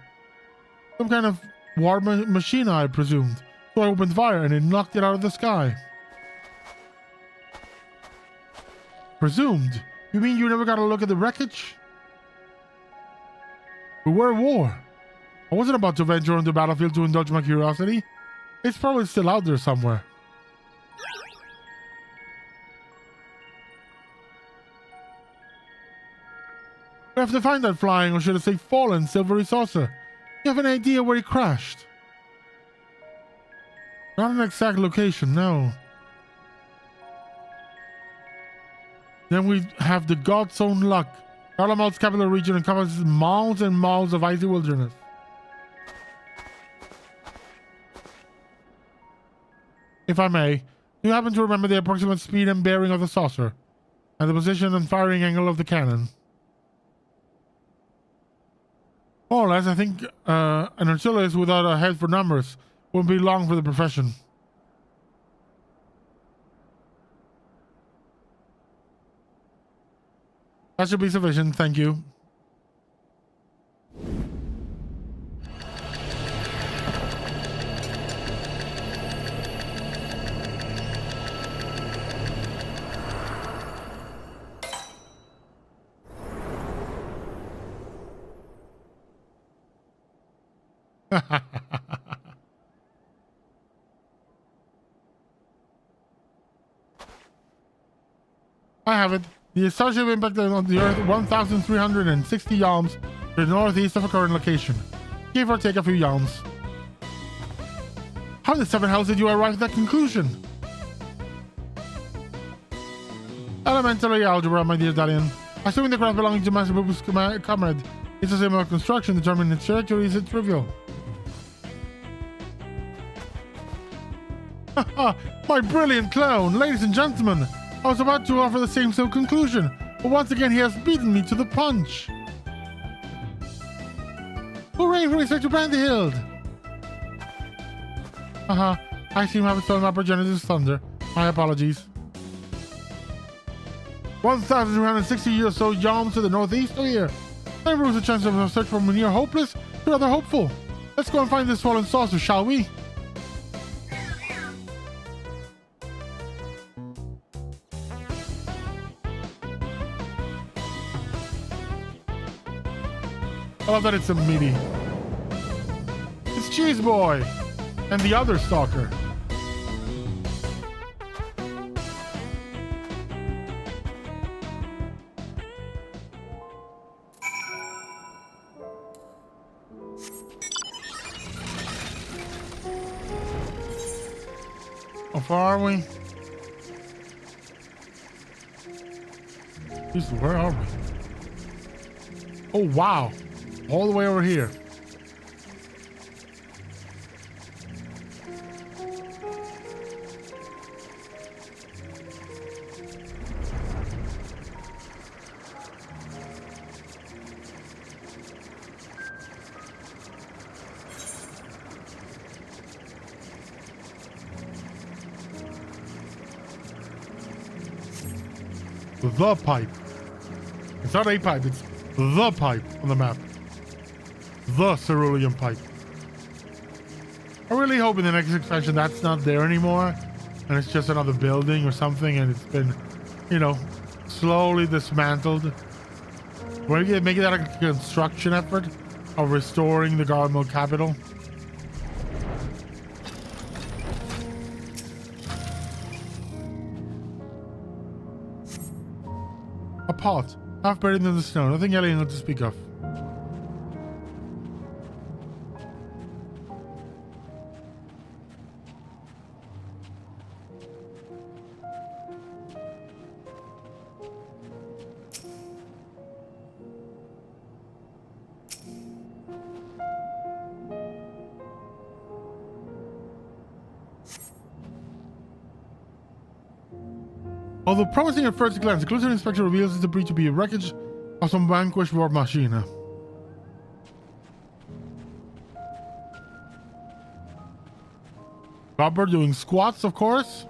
Some kind of war machine, I presumed. So I opened fire and it knocked it out of the sky. Presumed? You mean you never got a look at the wreckage? We were at war. I wasn't about to venture on the battlefield to indulge my curiosity. It's probably still out there somewhere. We have to find that flying, or should I say fallen, silvery saucer. You have an idea where it crashed? Not an exact location, no. Then we have the God's own luck. Garlemald's capital region encompasses miles and miles of icy wilderness. If I may, do you happen to remember the approximate speed and bearing of the saucer? And the position and firing angle of the cannon? More or less, I think an artillerist without a head for numbers wouldn't be long for the profession. That should be sufficient, thank you. I have it. The associated impact on the Earth 1,360 yalms to the northeast of a current location. Give or take a few yalms. How the seven hells did you arrive at that conclusion? Elementary algebra, my dear Dalian. Assuming the craft belonging to Master Boo's comrade is a similar construction, determining its trajectory is trivial. My brilliant clone! Ladies and gentlemen, I was about to offer the same conclusion, but once again he has beaten me to the punch. Hooray for Inspector Brandyhild! I seem to have stolen my progenitors' thunder. My apologies. 1,360 or so yalms to the northeast of here. That improves the chance of a search from near hopeless to rather hopeful. Let's go and find this fallen saucer, shall we? I love that it's a meaty. It's Cheese Boy and the other stalker. How far are we? Jesus, where are we? Oh, wow. All the way over here. the pipe. It's not a pipe, it's the pipe on the map. The cerulean pipe. I really hope in the next expansion that's not there anymore. And it's just another building or something, and it's been, you know, slowly dismantled. We're gonna make that a construction effort of restoring the Garlemald capital. A pot, half buried in the snow, nothing alien to speak of. Although promising at first glance, a closer inspection reveals the debris to be a wreckage of some vanquished war machine. Robber doing squats, of course.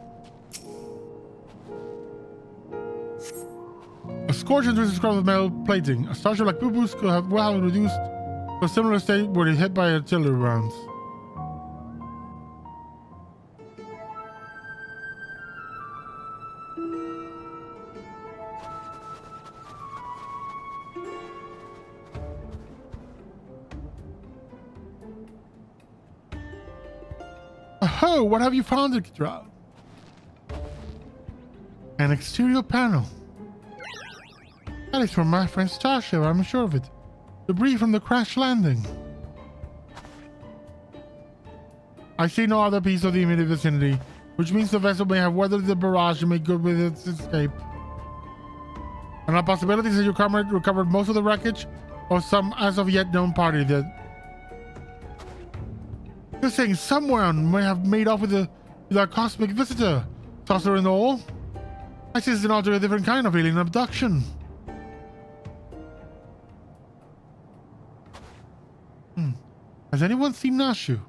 A scorch enters described with metal plating. A structure like boo-boos could have well reduced to a similar state where they hit by artillery rounds. Oh, what have you found, Iktra? An exterior panel. That is from my friend's starship, I'm sure of it. Debris from the crash landing. I see no other piece of the immediate vicinity, which means the vessel may have weathered the barrage and made good with its escape. And the possibility is that your comrade recovered most of the wreckage, or some as of yet known party did. You're saying someone may have made off with a cosmic visitor, saucer and all? I see it's an altogether different kind of alien abduction. Has anyone seen Nashu?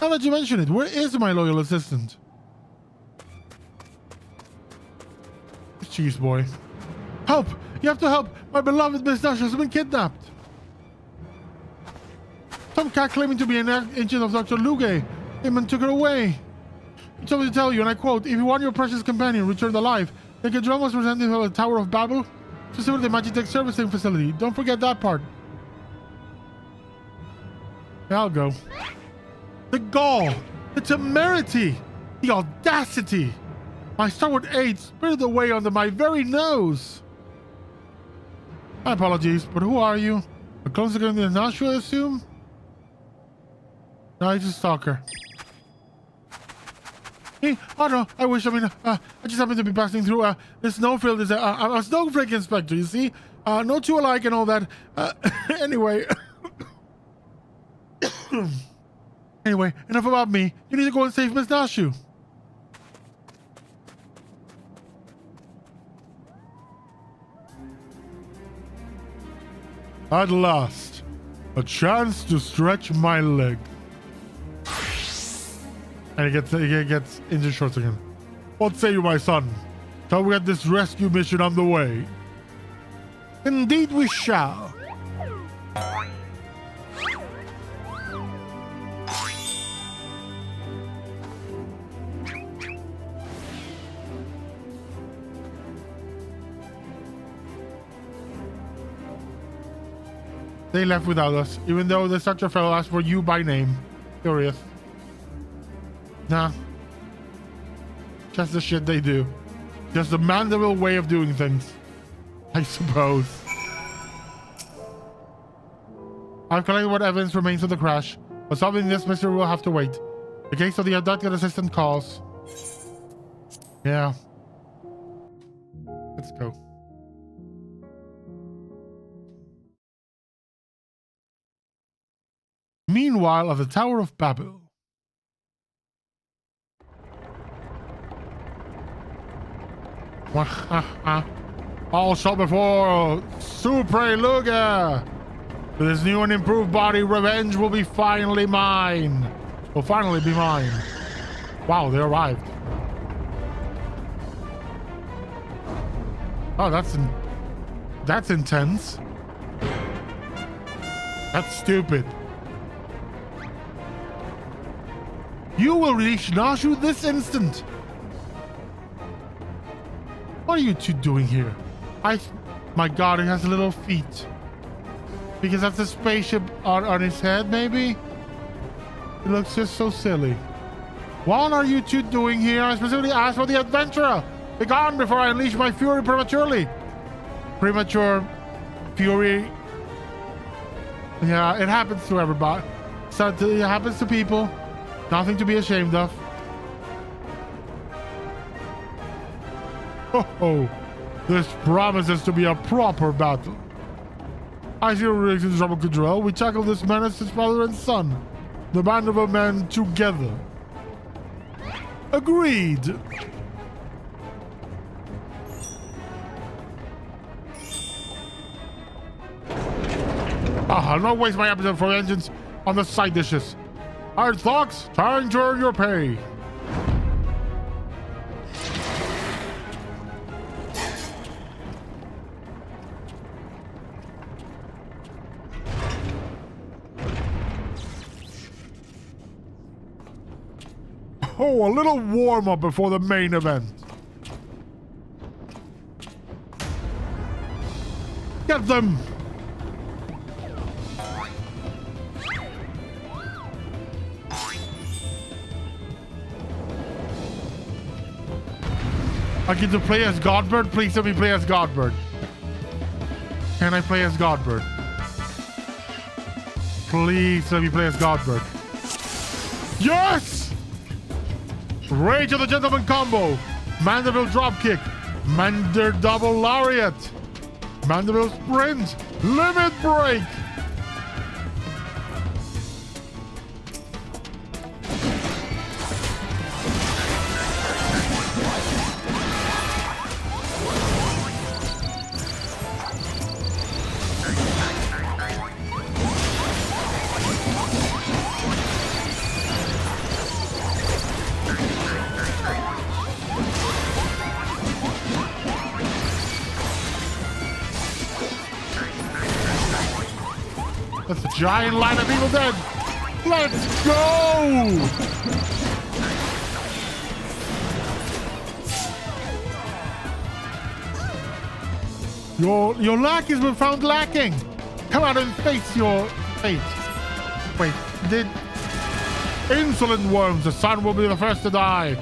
Now that you mention it, where is my loyal assistant? Cheese boy. Help! You have to help! My beloved Miss Nashu has been kidnapped! Some cat claiming to be an agent of Dr. Luge came and took her away. He told me to tell you, and I quote, if you want your precious companion returned alive, then can join us presenting her at the Tower of Babel, specifically the Magitech servicing facility. Don't forget that part. Yeah, I'll go. The gall, the temerity, the audacity. My starward aide spirited away under my very nose. My apologies, but who are you? A clone second than Nashu, I assume? No, he's a stalker. Hey, oh no, I wish, I just happened to be passing through, this snowfield is a snowflake inspector, you see? No two alike and all that. Anyway. Anyway, enough about me. You need to go and save Miss Nashu. At last, a chance to stretch my leg. And he gets injured shorts again. What say you, my son? Shall we get this rescue mission on the way? Indeed we shall. They left without us, even though the structure fellow asked for you by name. Curious. Nah. Just the shit they do. Just the Manderville way of doing things. I suppose. I've collected what evidence remains of the crash, but solving this mystery will have to wait. The case of the abducted assistant calls. Yeah. Let's go. Meanwhile, at the Tower of Babel. All shot before Supre Luga. With his new and improved body, revenge will be finally mine. Will finally be mine. Wow, they arrived. Oh, that's intense. That's stupid. You will release Nashu this instant. What are you two doing here? My god, it has little feet. Because that's a spaceship on his head, maybe? It looks just so silly. What are you two doing here? I specifically asked for the adventurer. Be gone before I unleash my fury prematurely. Premature fury. Yeah, it happens to everybody. So it happens to people. Nothing to be ashamed of. Oh, this promises to be a proper battle. I see rigs in trouble control. We tackle this menace as father and son. The Manderville men together. Agreed. I'll not waste my appetite for engines on the side dishes. Alright, Fox, time to earn your pay. Oh, a little warm-up before the main event. Get them! I get to play as Godbird? Please let me play as Godbird. Can I play as Godbird? Please let me play as Godbird. Yes! Rage of the Gentleman combo. Manderville dropkick. Mander double lariat. Manderville sprint. Limit break. That's a giant line of Evil Dead. Let's go! Your lack has been found lacking. Come out and face your fate. Wait, did insolent worms? The sun will be the first to die.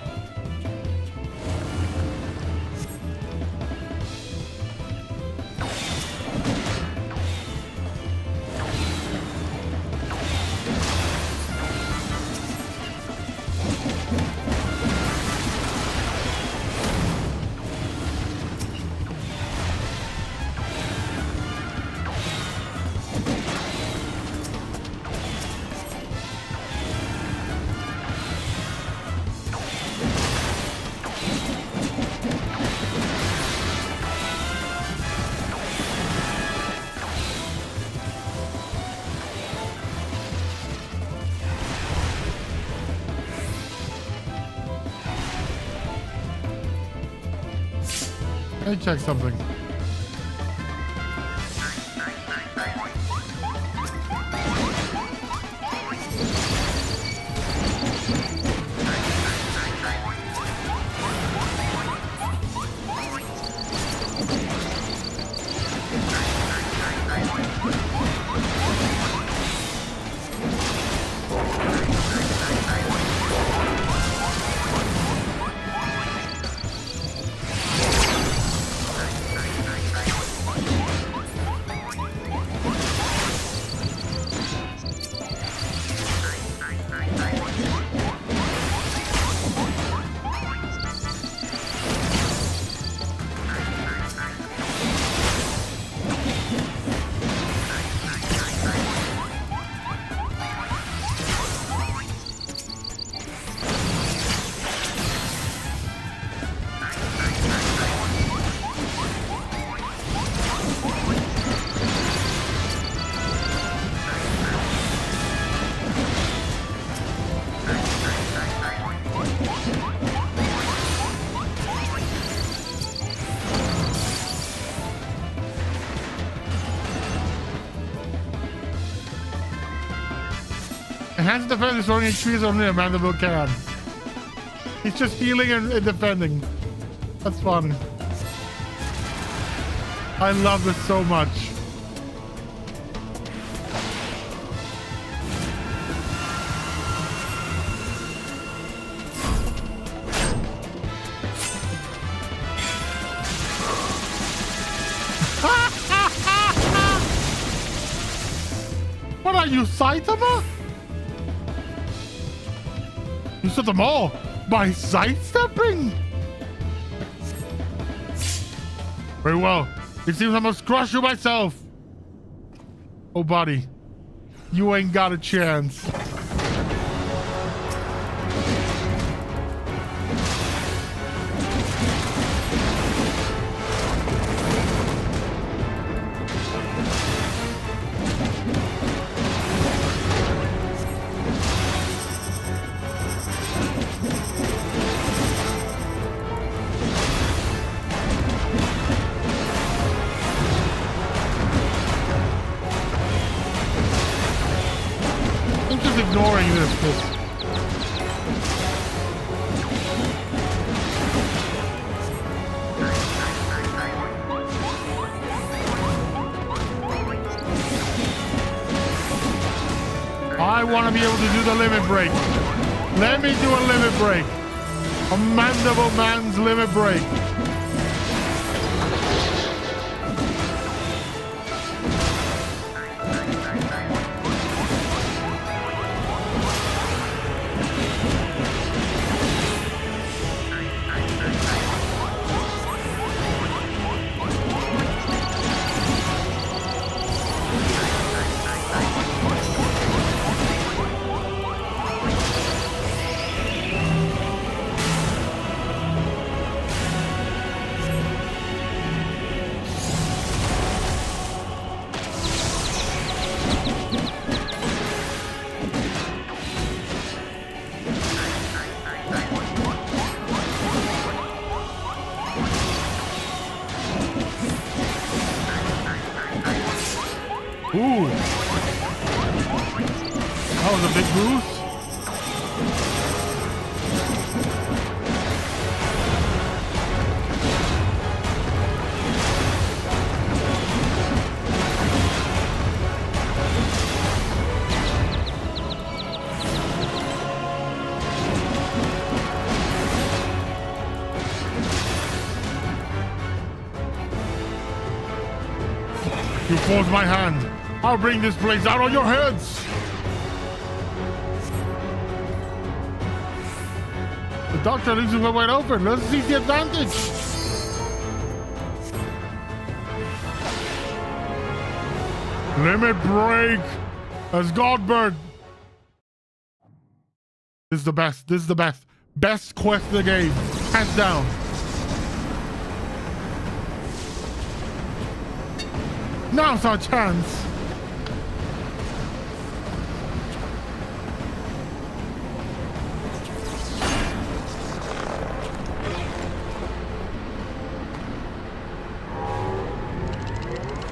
Let me check something. Enhance defense, restoring HP is only a Manderville can. He's just healing and defending. That's fun. I love this so much. What are you, Saitama? You set them all by sidestepping? Very well. It seems I must crush you myself. Oh, buddy. You ain't got a chance. Ignoring this. I want to be able to do the limit break. Let me do a limit break. A Mandible Man's limit break. Ooh. That was a big boost. You forced my hand. I'll bring this place out on your heads! The doctor leaves it wide open. Let's seize the advantage! Limit break! As Godbird! This is the best. This is the best. Best quest in the game. Hands down. Now's our chance!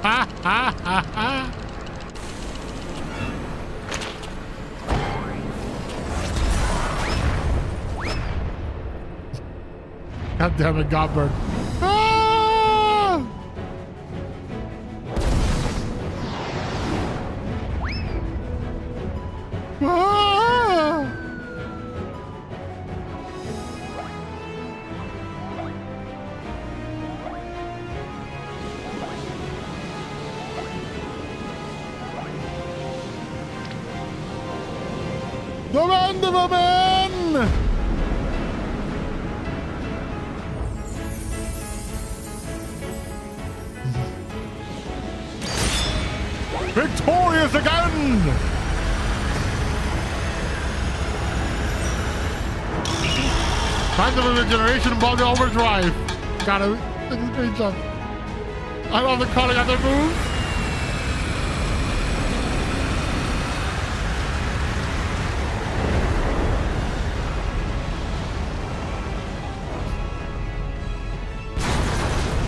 Ha ha ha ha! God damn it, Godbird. Ah! Ah! The Manderville Man! Victorious again! Time to the generation body overdrive. Got it. This is a great job. I love the calling out their moves.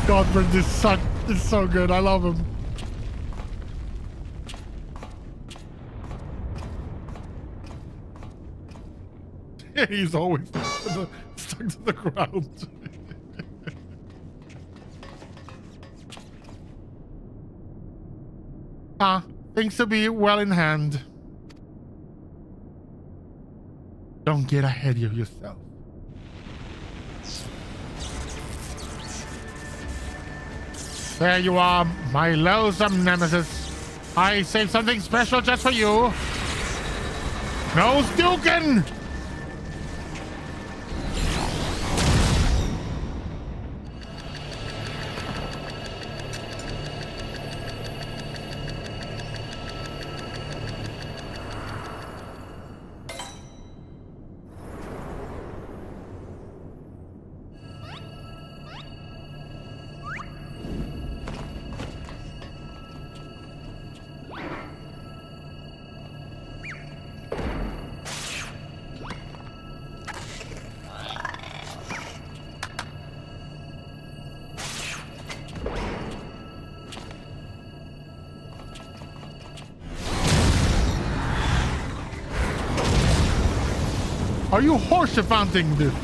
Godbird is so good. I love him. He's always stuck to the ground. Things to be well in hand. Don't get ahead of yourself. There you are, my loathsome nemesis. I saved something special just for you. No Stukin! Are you horse-fanting this?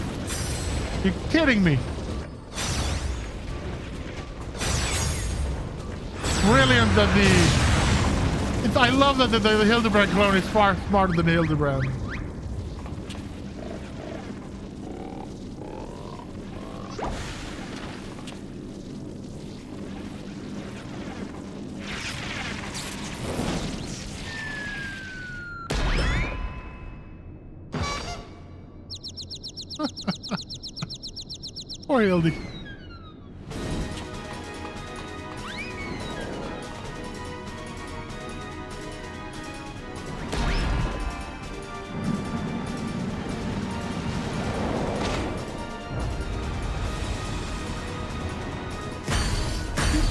You're kidding me. Brilliant that I love that the Hildibrand clone is far smarter than Hildibrand. Poor Hildy.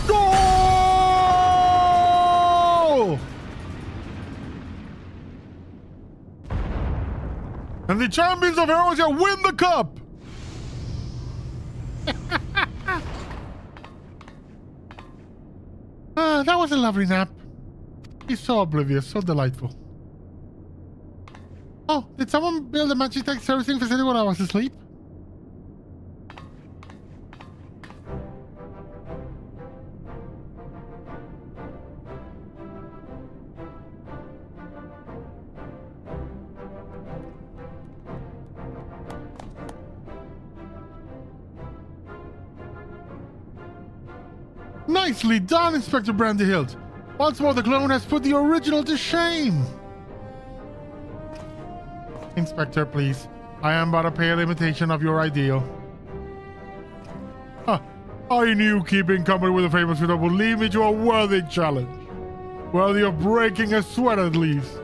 Goal! And the champions of Erosia win the cup! That was a lovely nap. He's so oblivious, so delightful. Oh, did someone build a Magitech servicing facility while I was asleep? Nicely done, Inspector Brandyhilt. Once more, the clone has put the original to shame. Inspector, please. I am but a pale imitation of your ideal. I knew keeping company with a famous widow would lead me to a worthy challenge. Worthy of breaking a sweat at least.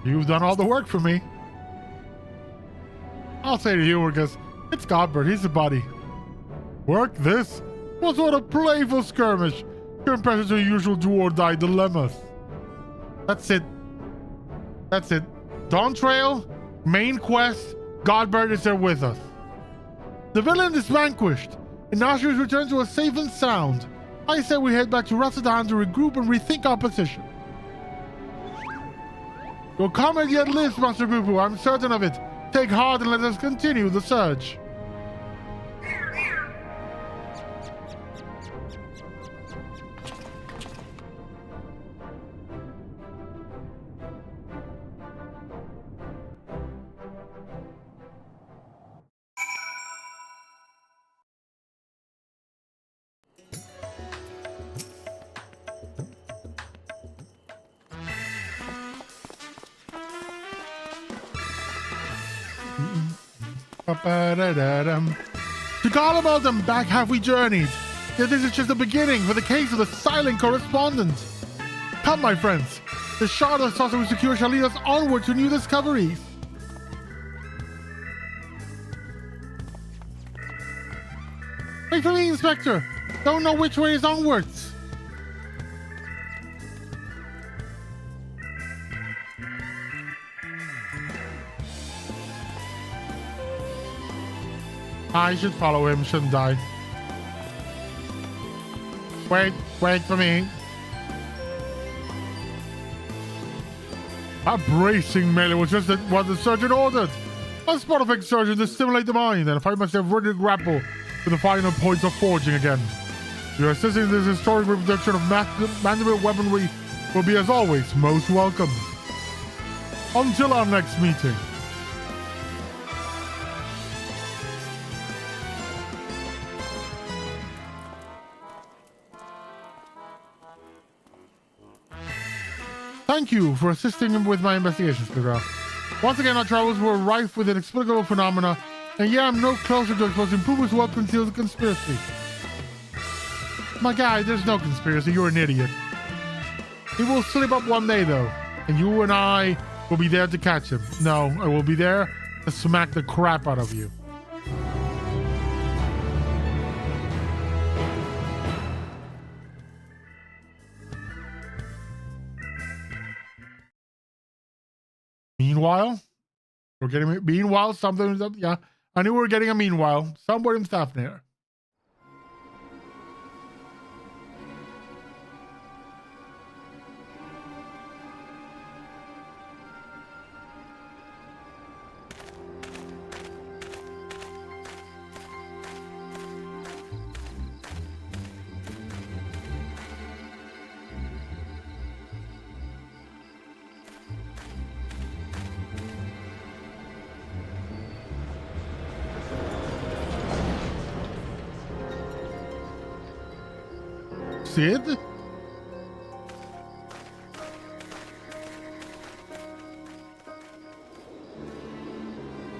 You've done all the work for me. I'll say to you, because it's Godbert, he's a buddy. Work this? What sort of playful skirmish compared to your usual do-or-die dilemmas? That's it. That's it. Dawn Trail, main quest, Godbert is there with us. The villain is vanquished, and now she has returned to a safe and sound. I say we head back to Ratsadan to regroup and rethink our position. Your comrade yet lives, Master Boo-Boo, I'm certain of it. Take heart and let us continue the search. To Garlemald and back have we journeyed. Yet this is just the beginning for the case of the silent correspondent. Come, my friends. The shard of saucer we secure shall lead us onward to new discoveries. Wait for me, Inspector. Don't know which way is onwards. I should follow him, shouldn't I? Wait for me. A bracing melee was just what the surgeon ordered. A spot surgeon to stimulate the mind and find myself ready to grapple with the final points of forging again. Your assisting in this historic reproduction of Manderville weaponry will be, as always, most welcome. Until our next meeting. Thank you for assisting with my investigations, Pedro. Once again, our travels were rife with inexplicable phenomena, and yeah, I'm no closer to exposing Puma's well-concealed conspiracy. My guy, there's no conspiracy. You're an idiot. He will slip up one day, though, and you and I will be there to catch him. No, I will be there to smack the crap out of you. Meanwhile, we're getting something. Yeah, I knew we were getting a meanwhile somewhere in Fafnir. Sid?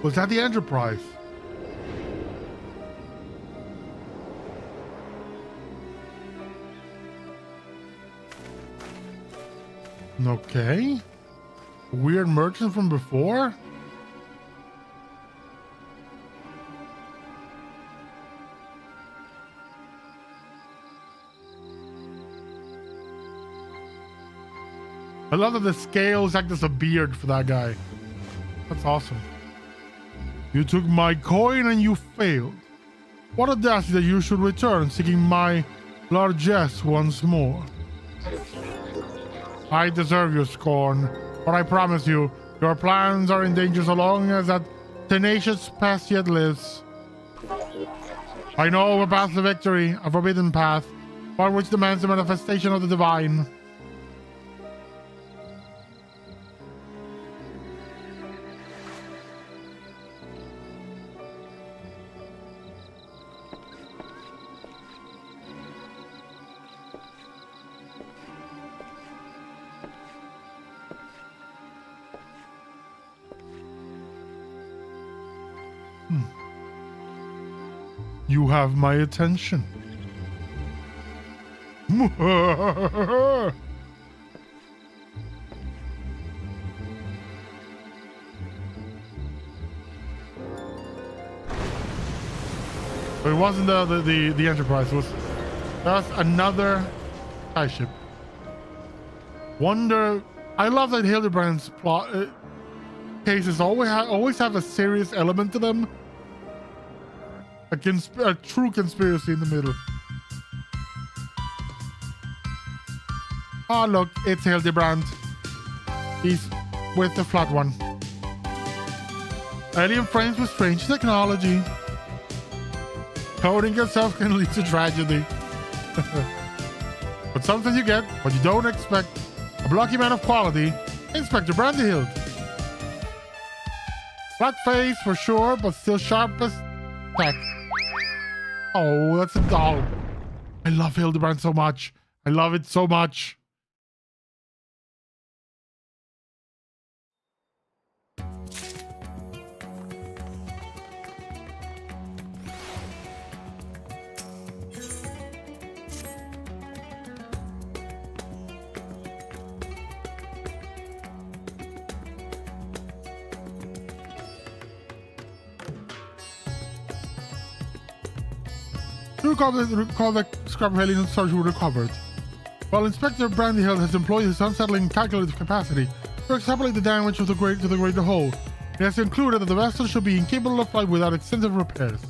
Was that the Enterprise? Okay. Weird merchant from before? I love that the scales act as a beard for that guy. That's awesome. You took my coin and you failed. What audacity that you should return, seeking my largesse once more. I deserve your scorn, but I promise you, your plans are in danger so long as that tenacious pest yet lives. I know of a path to victory, a forbidden path, one which demands the manifestation of the divine. You have my attention. It wasn't the Enterprise. It was just another spy ship. Wonder. I love that Hildibrand's plot cases always have a serious element to them. A true conspiracy in the middle. Oh look, it's Hildibrand. He's with the flat one. Alien frames with strange technology. Coding yourself can lead to tragedy. But sometimes you get what you don't expect. A blocky man of quality, Inspector Brandyhild. Black face for sure, but still sharp as tack. Oh, that's a doll. I love Hildibrand so much. I love it so much. Recall that scrap alien search were recovered. While Inspector Brandyhill has employed his unsettling calculative capacity to extrapolate the damage of the greater whole, he has concluded that the vessel should be incapable of flight without extensive repairs.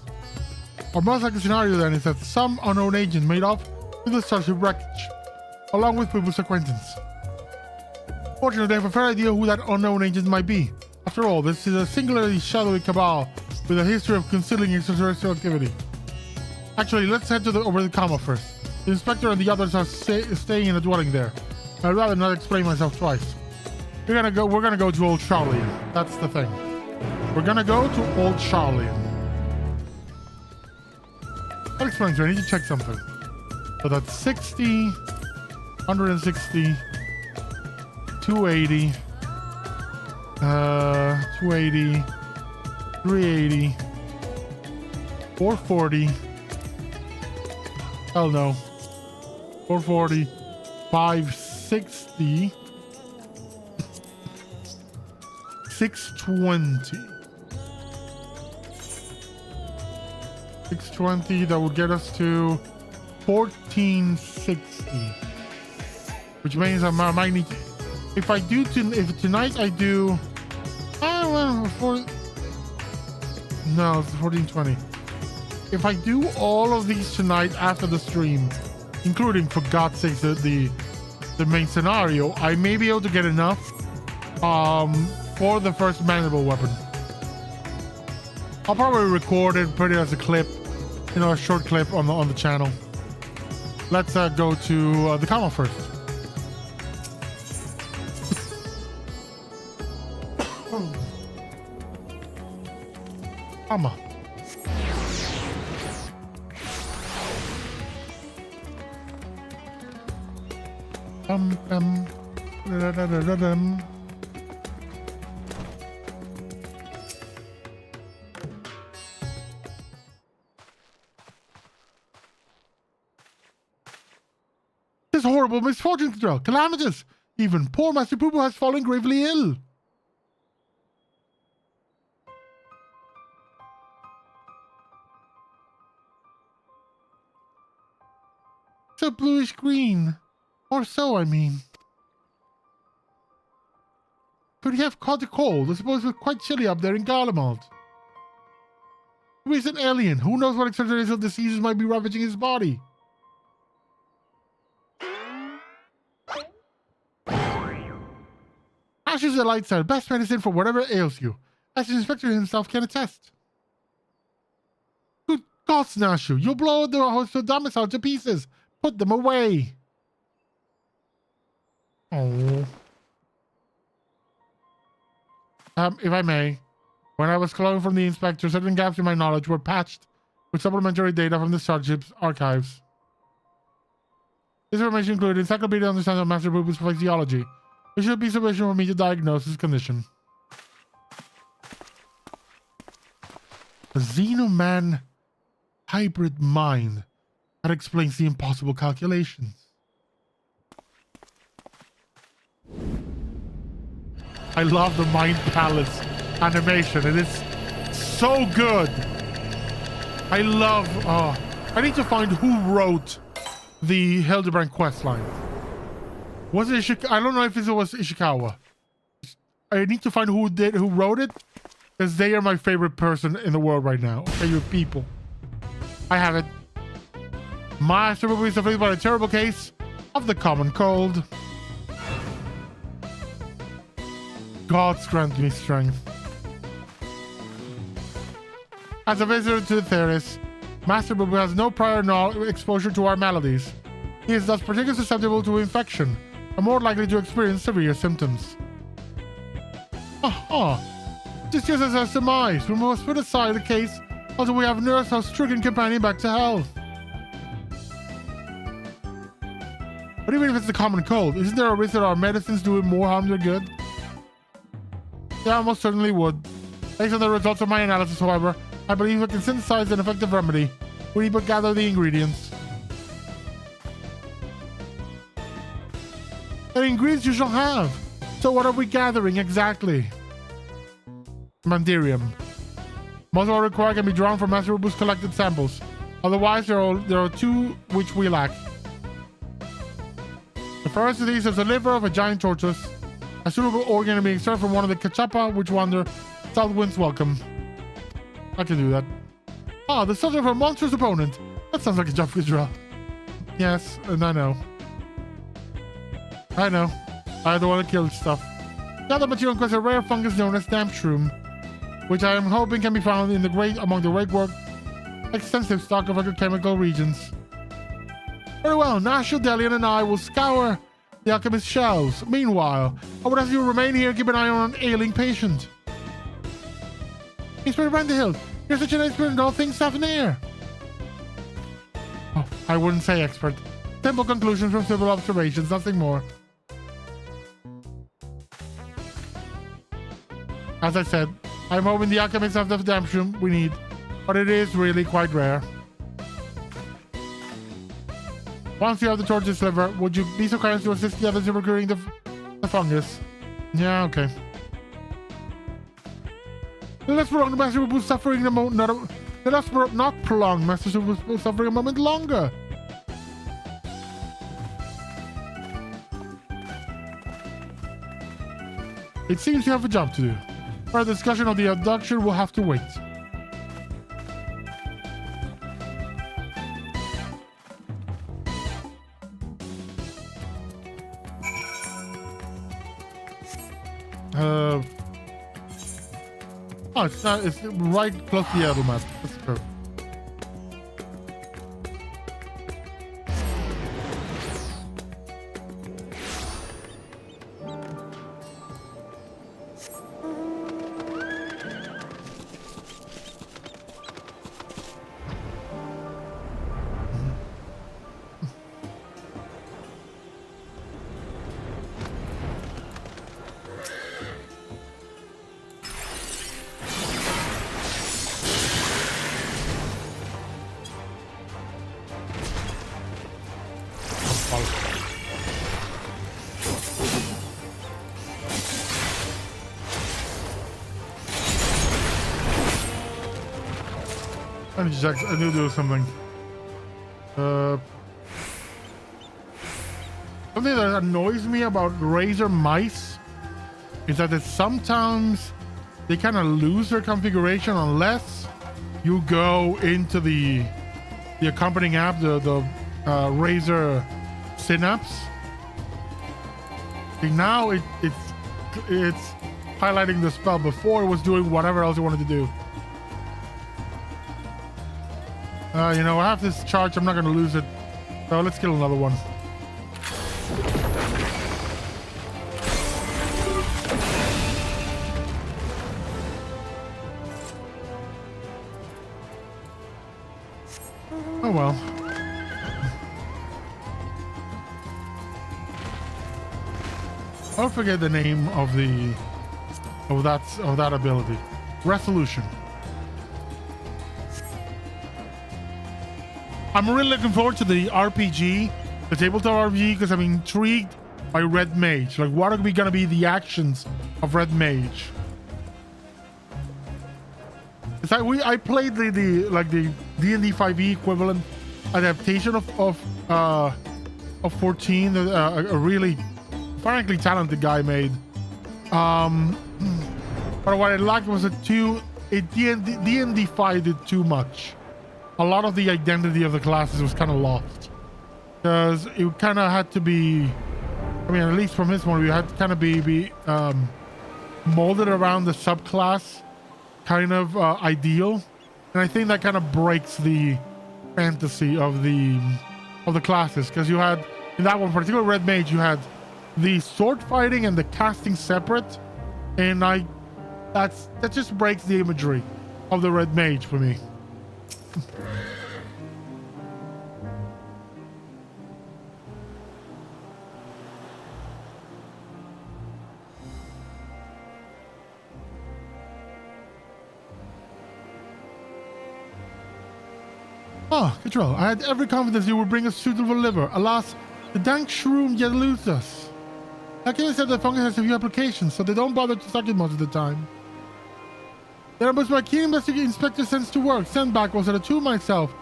Our most likely scenario then is that some unknown agent made off with the starship wreckage, along with Puma's acquaintance. Fortunately, I have a fair idea who that unknown agent might be. After all, this is a singularly shadowy cabal with a history of concealing extraterrestrial activity. Actually, let's head over the comma first. The inspector and the others are staying in a dwelling there. I'd rather not explain myself twice. We're gonna go to Old Charlie. That's the thing. We're gonna go to Old Charlie. That explains it. I need to check something. So that's 60, 160, 280, 280, 380, 440. Hell no. 440, 560, 620. 620, that would get us to 1460. Which means I might need to, if tonight I do, no, it's 1420. If I do all of these tonight after the stream, including, for God's sake, the main scenario, I may be able to get enough for the first Manderville weapon. I'll probably record it, put it as a clip, a short clip on the channel. Let's go to the comma first. Comma. Da-da-da-da-dum. This horrible misfortune, calamitous. Even poor Master Poo Poo has fallen gravely ill. It's a bluish green. Or so, I mean. Could he have caught a cold? I suppose it was quite chilly up there in Garlemald. He's an alien. Who knows what extraterrestrial diseases might be ravaging his body? Ash is the light side. Best medicine for whatever ails you. As the inspector himself can attest. Good God, Snashu. You'll blow the host of domicile to pieces. Put them away. Oh. If I may, when I was cloned from the inspector, certain gaps in my knowledge were patched with supplementary data from the Starship's archives. This information included encyclopedia understanding of Master Poo Poo's physiology. It should be sufficient for me to diagnose his condition. A Xenoman hybrid mind. That explains the impossible calculations. I love the Mind Palace animation. It is so good. I love... I need to find who wrote the Hildibrand questline. Was it I don't know if it was Ishikawa. I need to find who wrote it, because they are my favorite person in the world right now. Favorite people. I have it. Master Poo Poo is afflicted by a terrible case of the common cold. Gods grant me strength. As a visitor to the Theris, Master Poo Poo has no prior exposure to our maladies. He is thus particularly susceptible to infection and more likely to experience severe symptoms. Just as I surmise, we must put aside the case until we have nursed our stricken companion back to health. But even if it's the common cold, isn't there a risk that our medicines do him more harm than good? Yeah, most certainly would. Based on the results of my analysis, however, I believe we can synthesize an effective remedy. We need but gather the ingredients. The ingredients you shall have. So what are we gathering exactly? Mandirium. Most of what required can be drawn from Master Poo Poo's collected samples. Otherwise, there are two which we lack. The first of these is the liver of a giant tortoise. A suitable organ to be extracted from one of the Kachapa which wander south winds welcome. I can do that. The subject of a monstrous opponent. That sounds like a job for draw. Yes, and I know. I don't want to kill stuff. The other material requires a rare fungus known as damp shroom, which I am hoping can be found in the among the great work extensive stock of agrochemical regions. Very well, Nashil, Delian, and I will scour the alchemist's shelves. Meanwhile, I would ask you to remain here and keep an eye on an ailing patient. Inspector Vanderhill, you're such an expert in all things stuff in the air. Oh, I wouldn't say expert. Simple conclusions from simple observations, nothing more. As I said, I'm hoping the alchemists have the damp shroom we need, but it is really quite rare. Once you have the torches sliver, would you be so kind to assist the others in procuring the fungus? Yeah, okay. Let us prolong the master who was suffering a moment. Let us not prolong master who was suffering a moment longer. It seems you have a job to do. Our discussion of the abduction will have to wait. Oh, it's not. It's right close to the other map. That's perfect. I knew there was something. Something that annoys me about Razor mice is that sometimes they kind of lose their configuration unless you go into the accompanying app, the Razor Synapse. See, now it's highlighting the spell. Before it was doing whatever else it wanted to do. You know, I have this charge. I'm not going to lose it. So let's kill another one. Oh well. I'll forget the name of that ability. Resolution. I'm really looking forward to the RPG, the tabletop RPG, because I'm intrigued by Red Mage. Like, what are we gonna be the actions of Red Mage? I played the D&D 5e equivalent adaptation of 14, a really frankly talented guy made. But what I liked was D&D 5 did too much. A lot of the identity of the classes was kind of lost because it kind of had to be, I mean, at least from this one, we had to kind of be molded around the subclass kind of ideal, and I think that kind of breaks the fantasy of the classes, because you had in that one particular Red Mage, you had the sword fighting and the casting separate, and that just breaks the imagery of the Red Mage for me. Oh, Control, I had every confidence you would bring us suitable liver. Alas, the dank shroom yet eludes us. Like I said, the fungus has a few applications, so they don't bother to suck it most of the time. Then I was my keen investigating inspector sends to work. Send back was to tune myself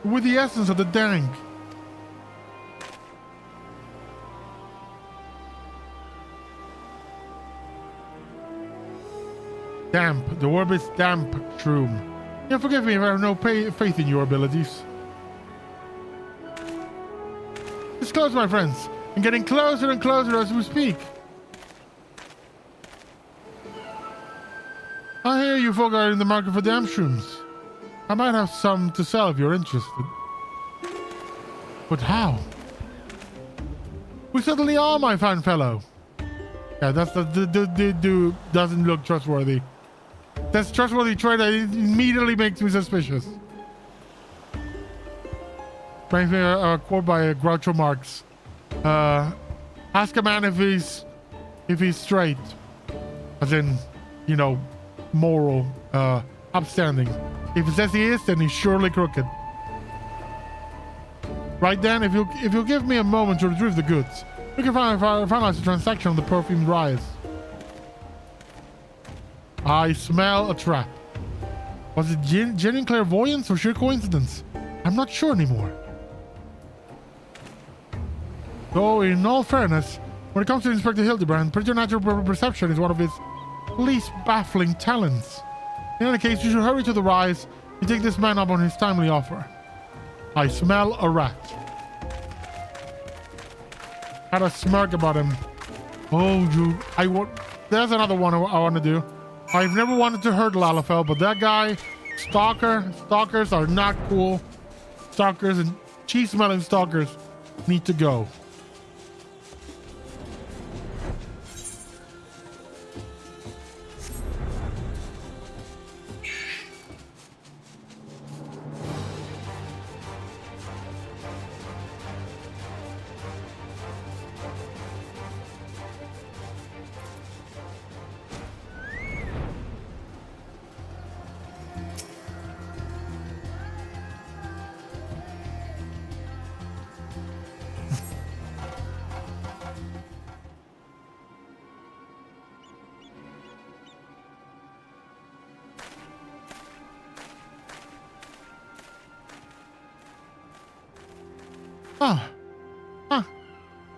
with the essence of the dank. Damp. The word is damp shroom. Yeah, forgive me if I have no faith in your abilities. Disclose, my friends. and getting closer and closer as we speak. I hear you folk are in the market for damn shrooms. I might have some to sell if you're interested. But how? We certainly are, my fine fellow. Yeah, that's the dude doesn't look trustworthy. That's trustworthy trait that immediately makes me suspicious. Brings me a quote by Groucho Marx. Ask a man if he's straight, as in, you know, moral, upstanding. If he says he is, then he's surely crooked. Right then, if you'll give me a moment to retrieve the goods, we can finalize the transaction on the perfumed rice. I smell a trap. Was it genuine clairvoyance or sheer coincidence? I'm not sure anymore. Though, in all fairness, when it comes to Inspector Hildibrand, preternatural perception is one of his least baffling talents. In any case, you should hurry to the rise and take this man up on his timely offer. I smell a rat. Had a smirk about him. Oh, dude, there's another one I want to do. I've never wanted to hurt Lalafell, but that guy, stalkers are not cool. Stalkers and cheese-smelling stalkers need to go.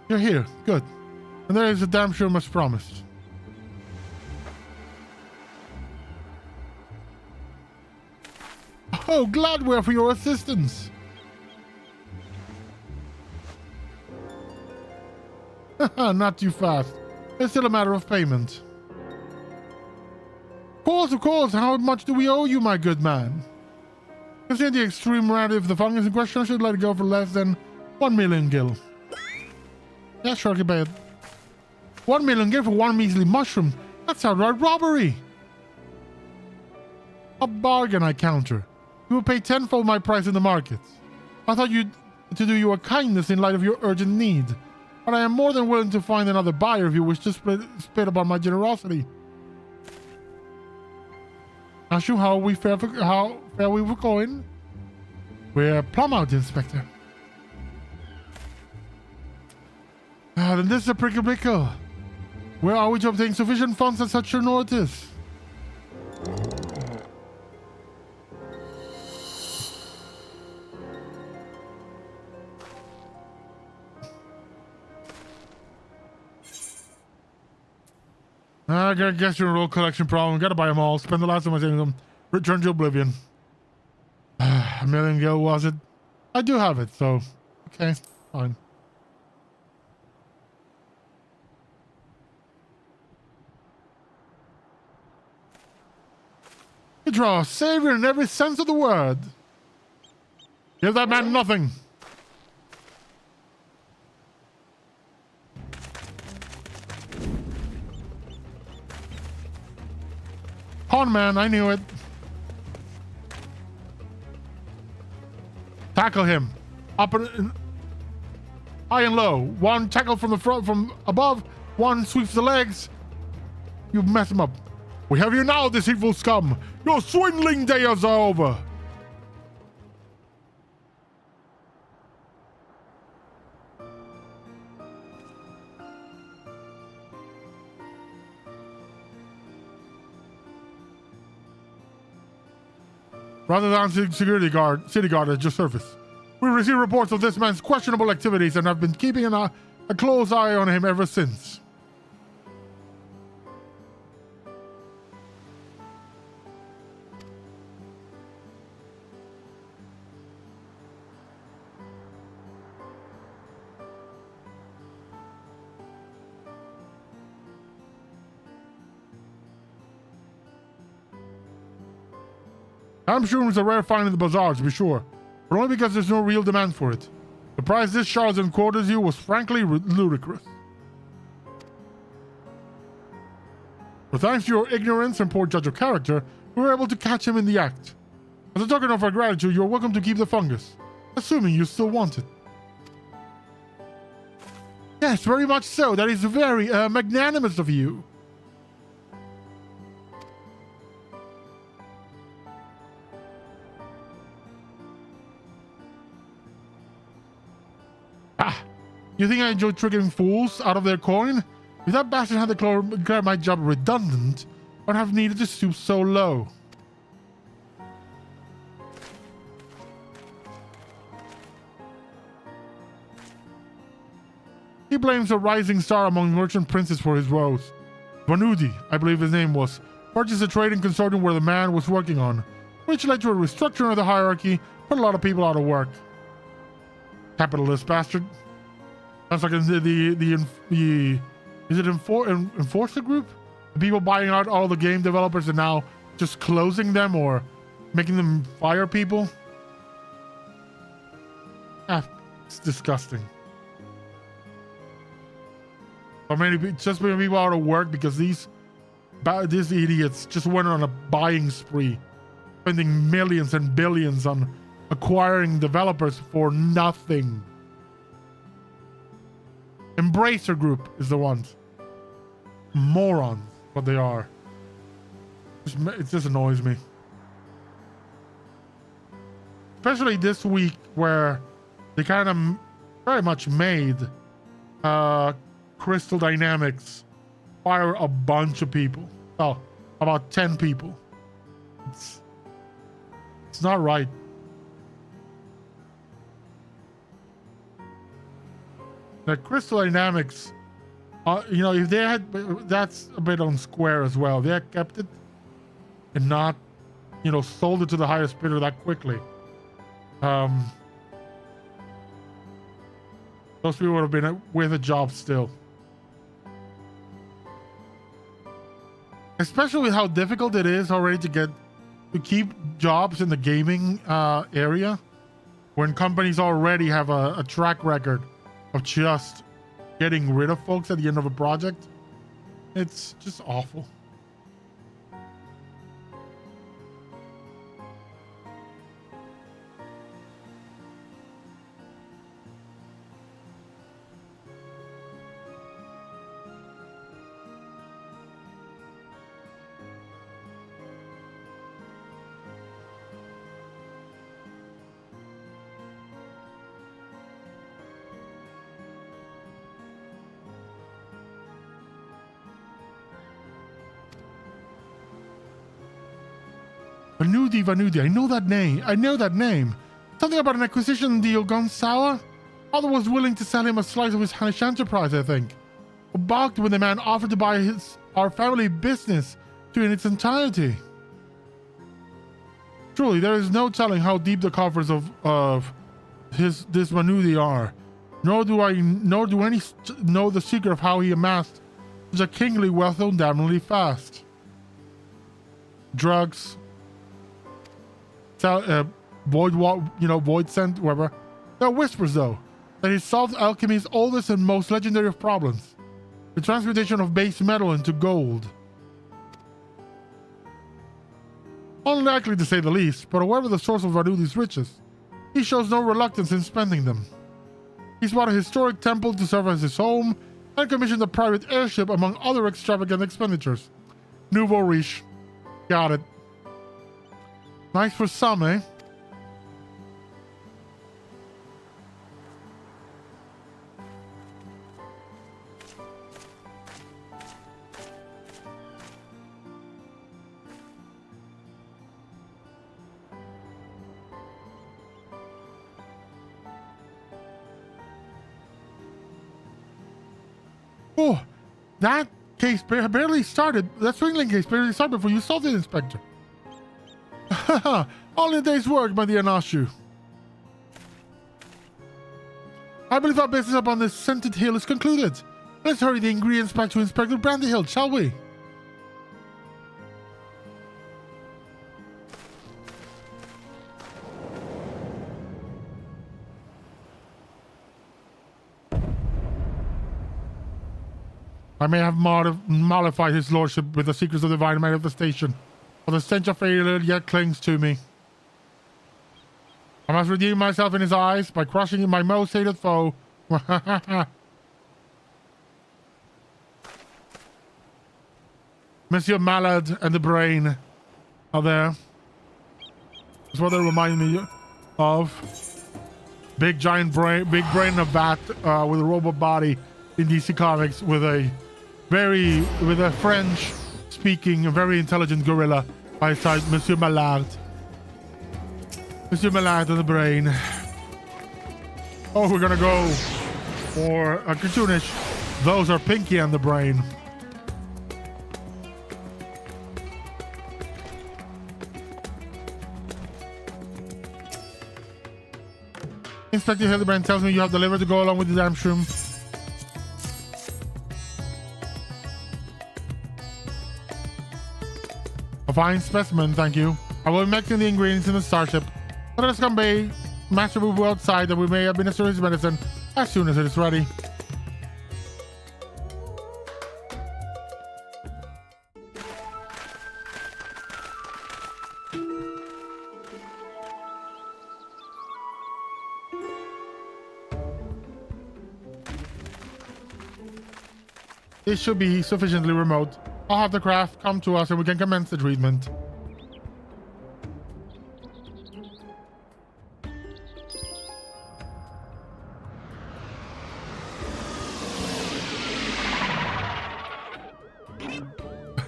You're here. Good. And there is a damn shroom as promised. Oh, glad we're for your assistance. Not too fast. It's still a matter of payment. Of course. How much do we owe you, my good man? Considering the extreme rarity of the fungus in question, I should let it go for less than 1 million gil. Yeah, sure, can pay it. 1 million gil for one measly mushroom. That's outright robbery. A bargain, I counter. You will pay tenfold my price in the market. I thought you'd to do you a kindness in light of your urgent need. But I am more than willing to find another buyer if you wish to split upon my generosity. Ashu, how fair we were going? We're plumb out, Inspector. Then this is a prickle pickle. Where are we to obtain sufficient funds at such short notice? I guess you're a roll collection problem. Gotta buy them all. Spend the last of my savings on them. Return to oblivion. 1 million gil, was it? I do have it, so... Okay, fine. You draw a savior in every sense of the word. Give that man nothing. Con man, I knew it. Tackle him. Up and high and low. One tackle from the front, from above. One sweeps the legs. You mess him up. We have you now, deceitful scum. Your swindling days are over. Rather than city guard has just surfaced. We received reports of this man's questionable activities and have been keeping a close eye on him ever since. Mushroom is a rare find in the bazaar, to be sure, but only because there's no real demand for it. The price this charlatan quoted you was frankly ludicrous. But thanks to your ignorance and poor judge of character, we were able to catch him in the act. As a token of our gratitude, you're welcome to keep the fungus, assuming you still want it. Yes, very much so. That is very magnanimous of you. You think I enjoy tricking fools out of their coin? If that bastard had declared my job redundant, I would have needed to stoop so low. He blames a rising star among merchant princes for his woes. Vanudi, I believe his name was, purchased a trading consortium where the man was working on, which led to a restructuring of the hierarchy, put a lot of people out of work. Capitalist bastard. Sounds like is it Enforcer Group? The people buying out all the game developers and now just closing them or making them fire people? It's disgusting. Or maybe just putting people out of work because these idiots just went on a buying spree, spending millions and billions on acquiring developers for nothing. Embracer Group is the ones. Morons, what they are. It just annoys me. Especially this week where they kind of very much made Crystal Dynamics fire a bunch of people. Oh, about 10 people. It's not right. The Crystal Dynamics, if they had, that's a bit on Square as well. They had kept it and not, sold it to the highest bidder that quickly. Those people would have been with a job still. Especially with how difficult it is already to keep jobs in the gaming area when companies already have a track record of just getting rid of folks at the end of a project. It's just awful. Vanudi, I know that name. Something about an acquisition deal gone sour? Father was willing to sell him a slice of his Hanish enterprise, I think. Balked when the man offered to buy our family business in its entirety. Truly, there is no telling how deep the coffers of this Vanudi are. Nor do any know the secret of how he amassed such a kingly wealth so damnably fast. Drugs, void scent, whatever. There are whispers, though, that he solved alchemy's oldest and most legendary of problems: the transmutation of base metal into gold. Unlikely to say the least, but however the source of Vanudi's riches, he shows no reluctance in spending them. He's bought a historic temple to serve as his home and commissioned a private airship among other extravagant expenditures. Nouveau riche. Got it. Nice for some, eh? Oh, that case barely started. That swingling case barely started before you solved it, Inspector. Only a day's work, my dear Nashu. I believe our business upon this scented hill is concluded. Let's hurry the ingredients back to Inspector Brandyhill, shall we? I may have mollified his lordship with the secrets of the divine manifestation, but the stench of failure yet clings to me. I must redeem myself in his eyes by crushing my most hated foe. Monsieur Malad and the brain are there. That's what they remind me of. Big giant brain, big brain in a vat with a robot body in DC Comics with a French speaking, a very intelligent gorilla by his side, Monsieur Malad. Monsieur Malad and the brain. Oh, we're gonna go for a cartoonish. Those are Pinky and the brain. Inspector Hildibrand tells me you have delivered to go along with the damn shroom. A fine specimen, thank you. I will be mixing the ingredients in the starship. Let us convey Master Boo Boo outside that we may administer his medicine as soon as it is ready. This should be sufficiently remote. I'll have the craft come to us and we can commence the treatment.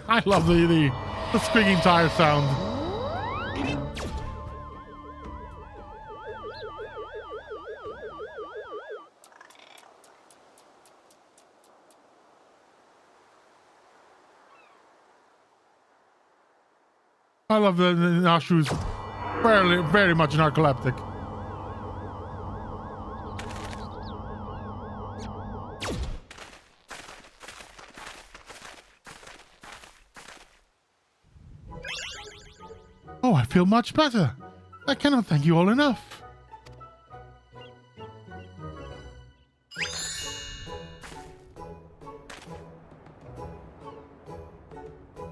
I love the squeaking tire sound. I love the Nashu's very much narcoleptic. Oh, I feel much better. I cannot thank you all enough.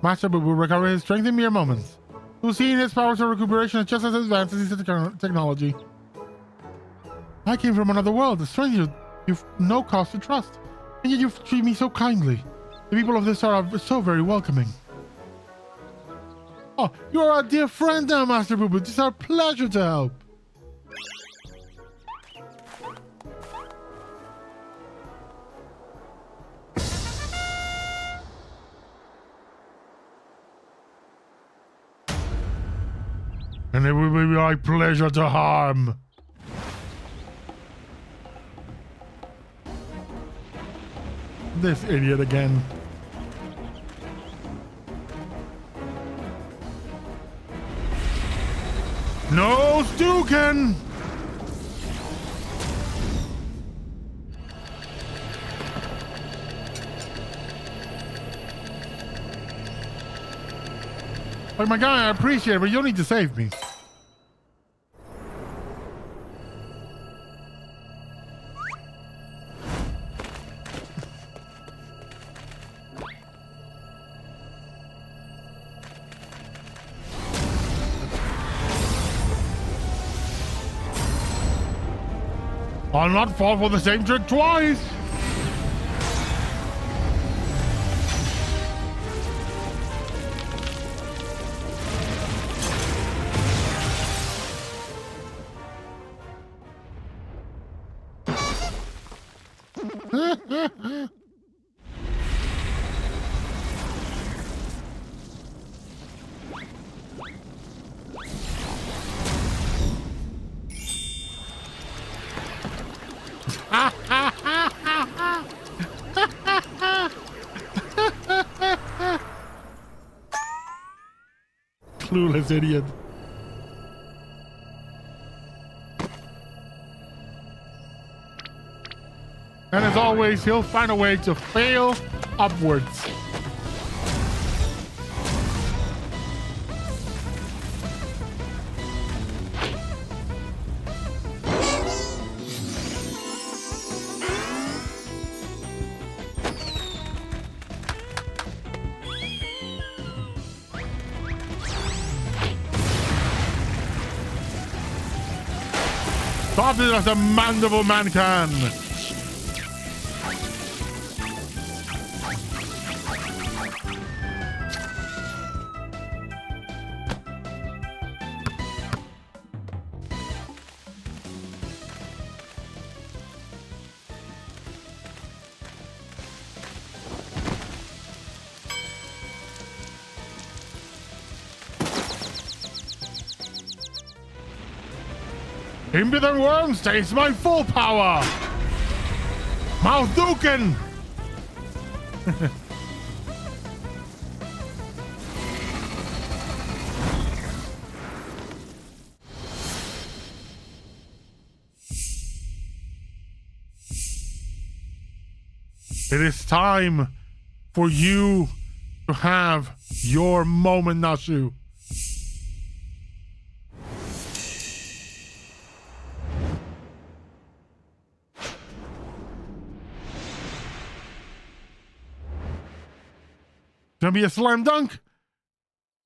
Master Boo will recover his strength in mere moments. You'll see his powers of recuperation is just as advanced as his technology. I came from another world, a stranger you've no cause to trust, and yet you've treated me so kindly. The people of this are so very welcoming. Oh, you're our dear friend now, Master Boo Boo. It's our pleasure to help. And it will be my pleasure to harm. This idiot again. No, Stuken! Like, my guy, I appreciate it, but you don't need to save me. I'll not fall for the same trick twice! Clueless idiot. And as always, he'll find a way to fail upwards. Stop it as a Manderville man can. Impudent worms taste my full power! Mouthduken! It is time for you to have your moment, Nashu. Gonna be a slam dunk.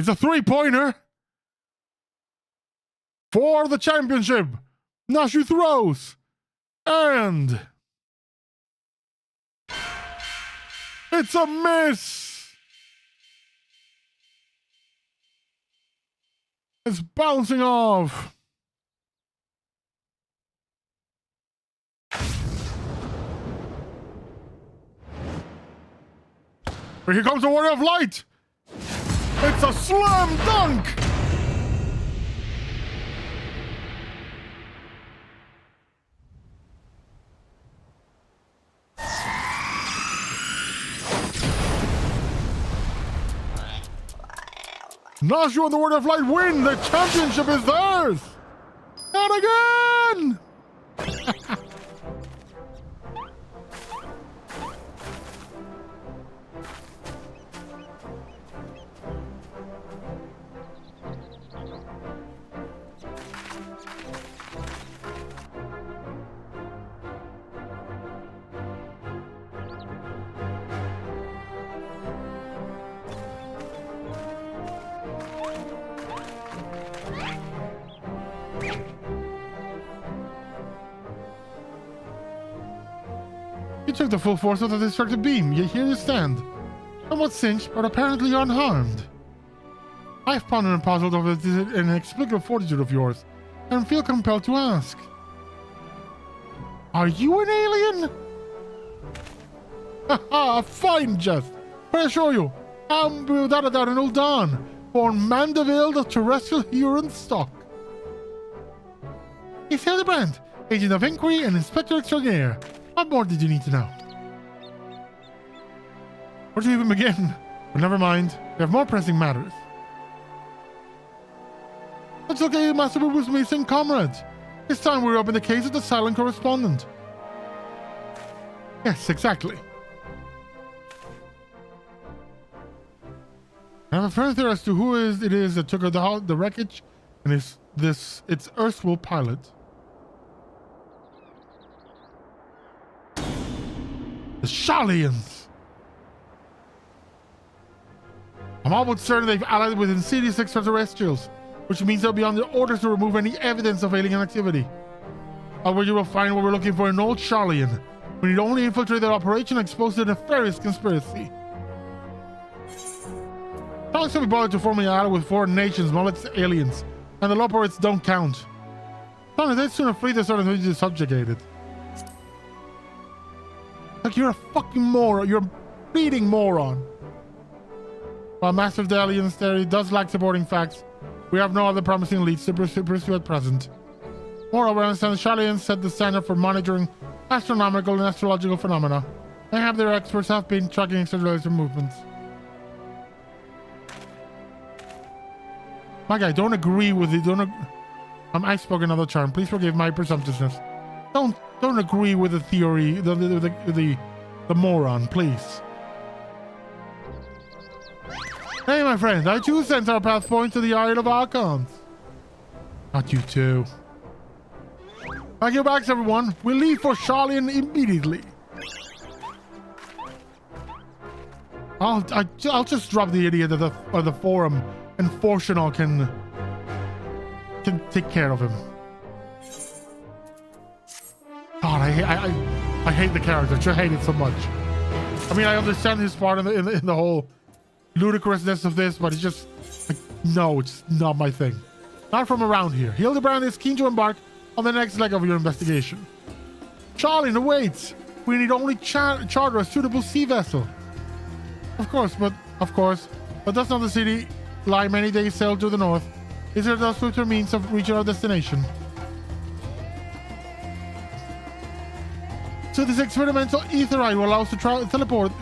It's a 3-pointer for the championship. Nashu throws, and it's a miss. It's bouncing off. But here comes the Warrior of Light. It's a slam dunk. Nashu and the Warrior of Light win. The championship is theirs. Not again. You took the full force of the destructive beam, yet here you stand. Somewhat singed, but apparently unharmed. I've pondered and puzzled over this inexplicable fortitude of yours, and feel compelled to ask. Are you an alien? Haha, fine jest. But I assure you, I'm without a doubt an old Don, born Manderville, the terrestrial Huron stock. It's Hildibrand, agent of inquiry and inspector extraordinaire. What more did you need to know? Where to even begin? But never mind, we have more pressing matters. Let's look at Master Boo-Boo's missing comrade. This time we open the case of the silent correspondent. Yes, exactly. I have a firm theory as to who it is that took the wreckage and its erstwhile pilot. The Sharlayans! I'm almost certain they've allied with insidious extraterrestrials, which means they'll be under orders to remove any evidence of alien activity. However, you will find what we're looking for in old Sharlayan. We need only infiltrate their operation and expose the nefarious conspiracy. Don't be bothered to form an ally with foreign nations, while it's aliens, and the Loporites don't count. They'd sooner flee this earth than be subjugated. Like, you're a fucking moron. You're a bleeding moron. While Master of the Aliens theory does lack supporting facts, we have no other promising leads to pursue at present. Moreover, I understand the Sharlayans set the standard for monitoring astronomical and astrological phenomena. They have their experts have been tracking extraterrestrial movements. My guy, don't agree with it. I spoke another term. Please forgive my presumptuousness. Don't agree with the theory, the moron, please. Hey, my friend, I too sense our path point to the Isle of Archons. Not you too. Thank you back, everyone. We'll leave for Sharlayan immediately. I'll just drop the idiot at the forum, and Fortunal can take care of him. I hate the character. I hate it so much. I mean, I understand his part in the whole ludicrousness of this, but it's just like, no, it's not my thing. Not from around here. Hildibrand is keen to embark on the next leg of your investigation. Charlie awaits. We need only charter a suitable sea vessel. Of course, but does not the city lie many days sail to the north? Is there a swifter means of reaching our destination? So this experimental etherite will allow us to teleport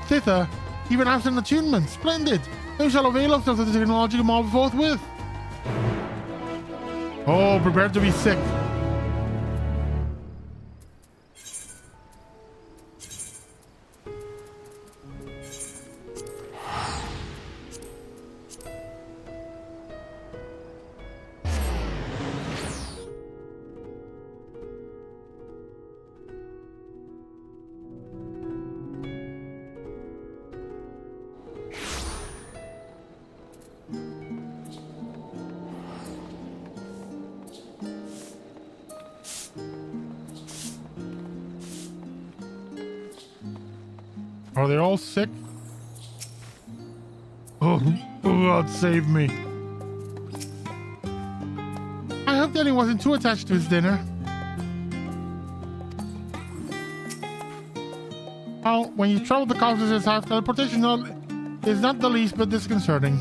thither, even after an attunement. Splendid! We shall avail ourselves of the technological marvel forthwith. Oh, prepare to be sick. Are they all sick? Oh, God save me. I hope Danny wasn't too attached to his dinner. Oh, when you travel the causes half teleportation is not the least but disconcerting.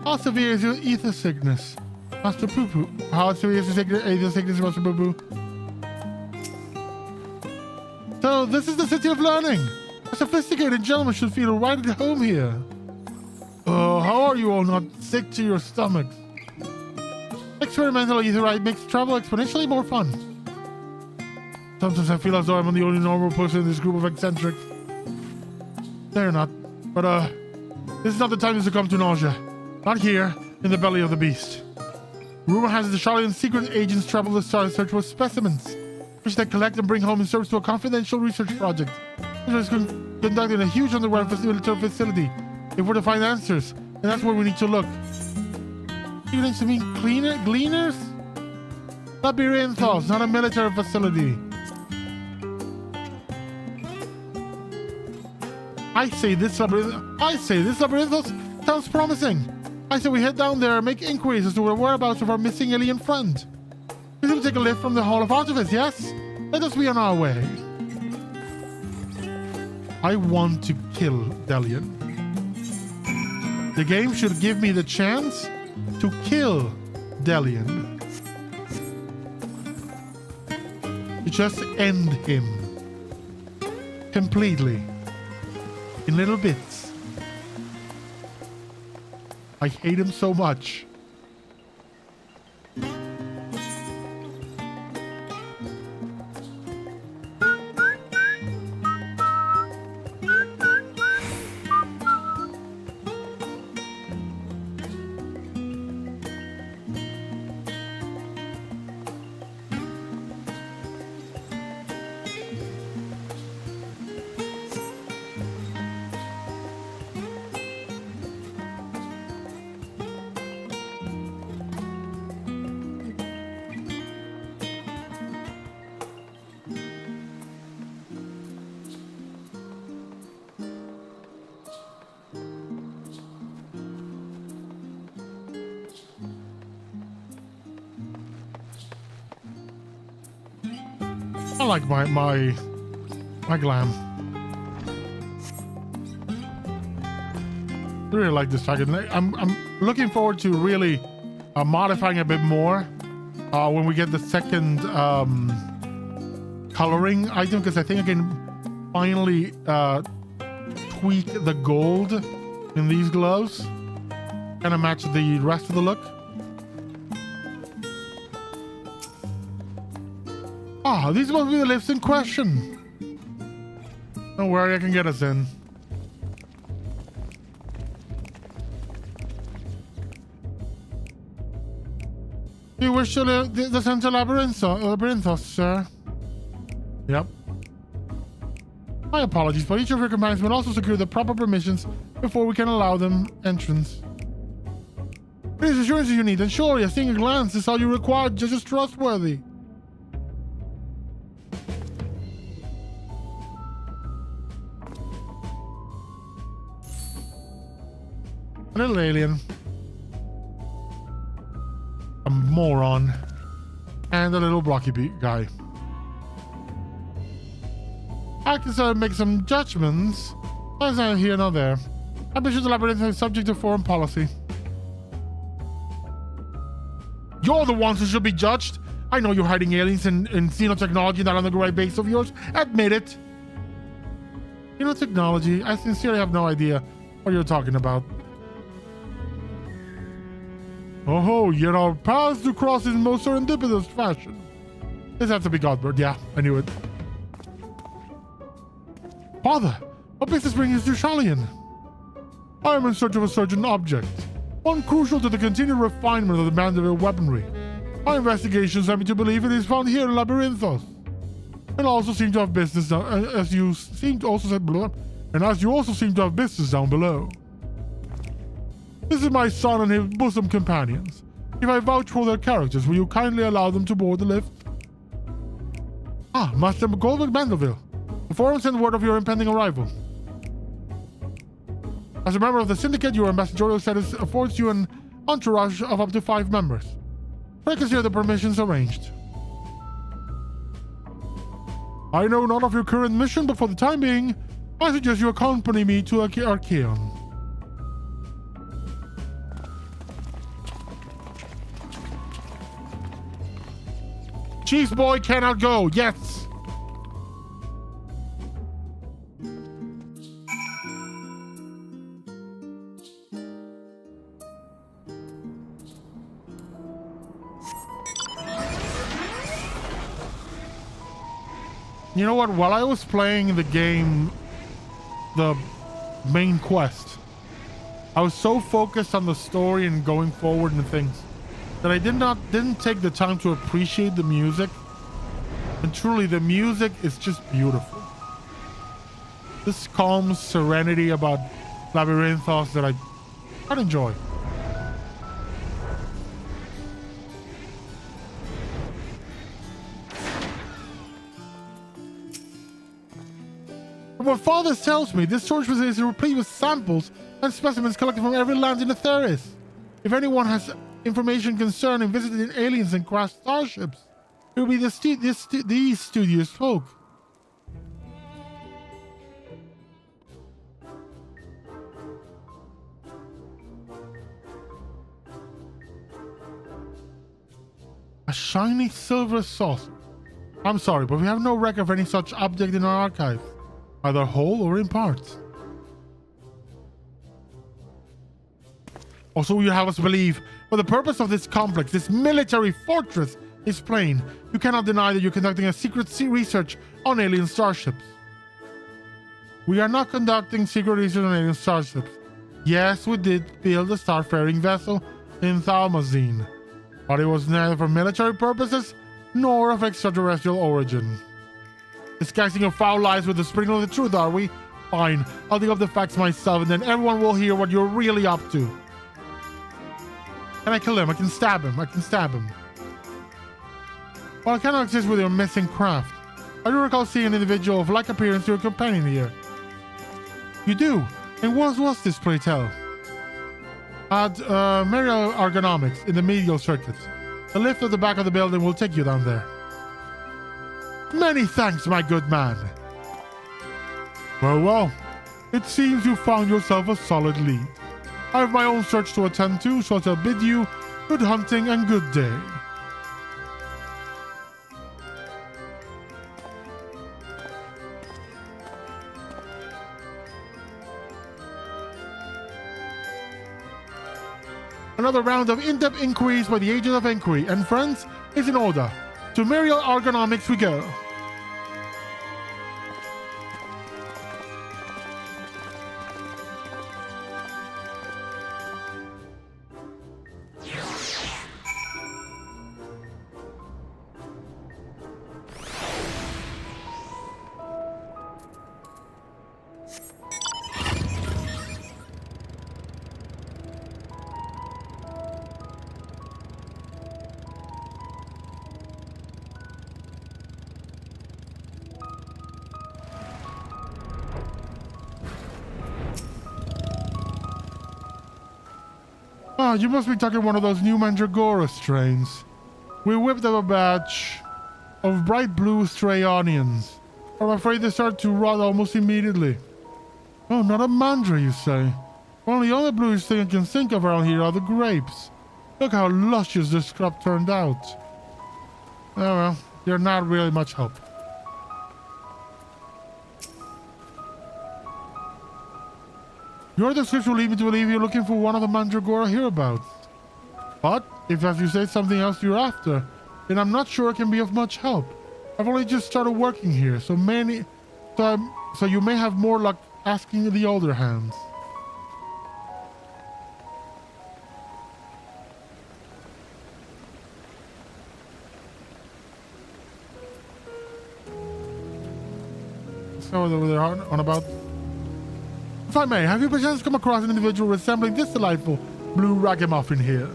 How severe is your ether sickness, Master Poo Poo? How severe is your ether sickness, Master Poo Poo? So, this is the city of learning. A sophisticated gentleman should feel right at home here. Oh, how are you all not sick to your stomachs? Experimental etherite makes travel exponentially more fun. Sometimes I feel as though I'm the only normal person in this group of eccentrics. They're not. But, this is not the time to succumb to nausea. Not here, in the belly of the beast. Rumor has it the Charlian secret agents travel the star to search for specimens, which they collect and bring home in service to a confidential research project, which is conducted in a huge underground military facility. If we're to find answers, and that's where we need to look. You need to mean gleaners? Labyrinthos, not a military facility. I say this labyrinthos sounds promising. I say we head down there and make inquiries as to the whereabouts of our missing alien friend. We should take a lift from the Hall of Artifice, yes? Let us be on our way. I want to kill Delian. The game should give me the chance to kill Delian. To just end him. Completely. In little bits. I hate him so much. I like my glam. I really like this target. I'm looking forward to really modifying a bit more when we get the second coloring item, because I think I can finally tweak the gold in these gloves, kind of match the rest of the look. Ah, these must be the lifts in question. Don't worry, I can get us in. You wish to descend to Labyrinthos, sir? Yep. My apologies, but each of your companions will also secure the proper permissions before we can allow them entrance. Any assurances you need, and surely a single glance is all you require, just as trustworthy. A little alien. A moron. And a little blocky guy. I can make some judgments. As I'm here, not there. Ambitious labyrinth is subject to foreign policy. You're the ones who should be judged. I know you're hiding aliens and xenotechnology in that underground base of yours. Admit it. Xenotechnology? I sincerely have no idea what you're talking about. Oh, yet our paths do cross in most serendipitous fashion. This has to be Godbird. Yeah, I knew it. Father, what business brings you to Shalian? I am in search of a certain object, one crucial to the continued refinement of the Manderville weaponry. My investigations led me to believe it is found here in Labyrinthos. And also seem to have business down, as you also seem to have business down below. This is my son and his bosom companions. If I vouch for their characters, will you kindly allow them to board the lift? Ah, Master Goldberg Manderville. The forum sent word of your impending arrival. As a member of the Syndicate, your ambassadorial status affords you an entourage of up to 5 members. I consider the permissions arranged. I know not of your current mission, but for the time being, I suggest you accompany me to Archeon. Cheese boy cannot go. Yes. You know what? While I was playing the game, the main quest, I was so focused on the story and going forward and things that I didn't take the time to appreciate the music. And truly, the music is just beautiful. This calm serenity about Labyrinthos that I quite enjoy. What Father tells me, this storage facility is replete with samples and specimens collected from every land in the Theris. If anyone has information concerning visiting aliens and crashed starships, it will be these studious folk. A shiny silver saucer. I'm sorry, but we have no record of any such object in our archive, either whole or in parts. Also, you have us believe, for the purpose of this complex, this military fortress, is plain. You cannot deny that you're conducting a secret research on alien starships. We are not conducting secret research on alien starships. Yes, we did build a starfaring vessel in Thalmazine, but it was neither for military purposes nor of extraterrestrial origin. Disguising your foul lies with the sprinkle of the truth, are we? Fine, I'll dig up the facts myself and then everyone will hear what you're really up to. Can I kill him? I can stab him. Well, I cannot exist with your missing craft. I do recall seeing an individual of like appearance to your companion here. You do? And what was this, pray tell? At Merial Ergonomics in the medial circuit. The lift at the back of the building will take you down there. Many thanks, my good man. Well, it seems you found yourself a solid lead. I have my own search to attend to, so I shall bid you good hunting and good day. Another round of in-depth inquiries by the agent of inquiry, and friends, is in order. To Merial Ergonomics we go. Ah, you must be talking one of those new Mandragora strains. We whipped up a batch of bright blue stray onions. I'm afraid they start to rot almost immediately. Oh, not a mandra, you say? Well, the only bluish thing I can think of around here are the grapes. Look how luscious this crop turned out. Oh well, they're not really much help. Your description will lead me to believe you're looking for one of the Mandragora hereabouts. But, if as you say something else you're after, then I'm not sure it can be of much help. I've only just started working here, so you may have more luck asking the older hands. So what they're on about. If I may, have you perchance come across an individual resembling this delightful blue ragamuffin here?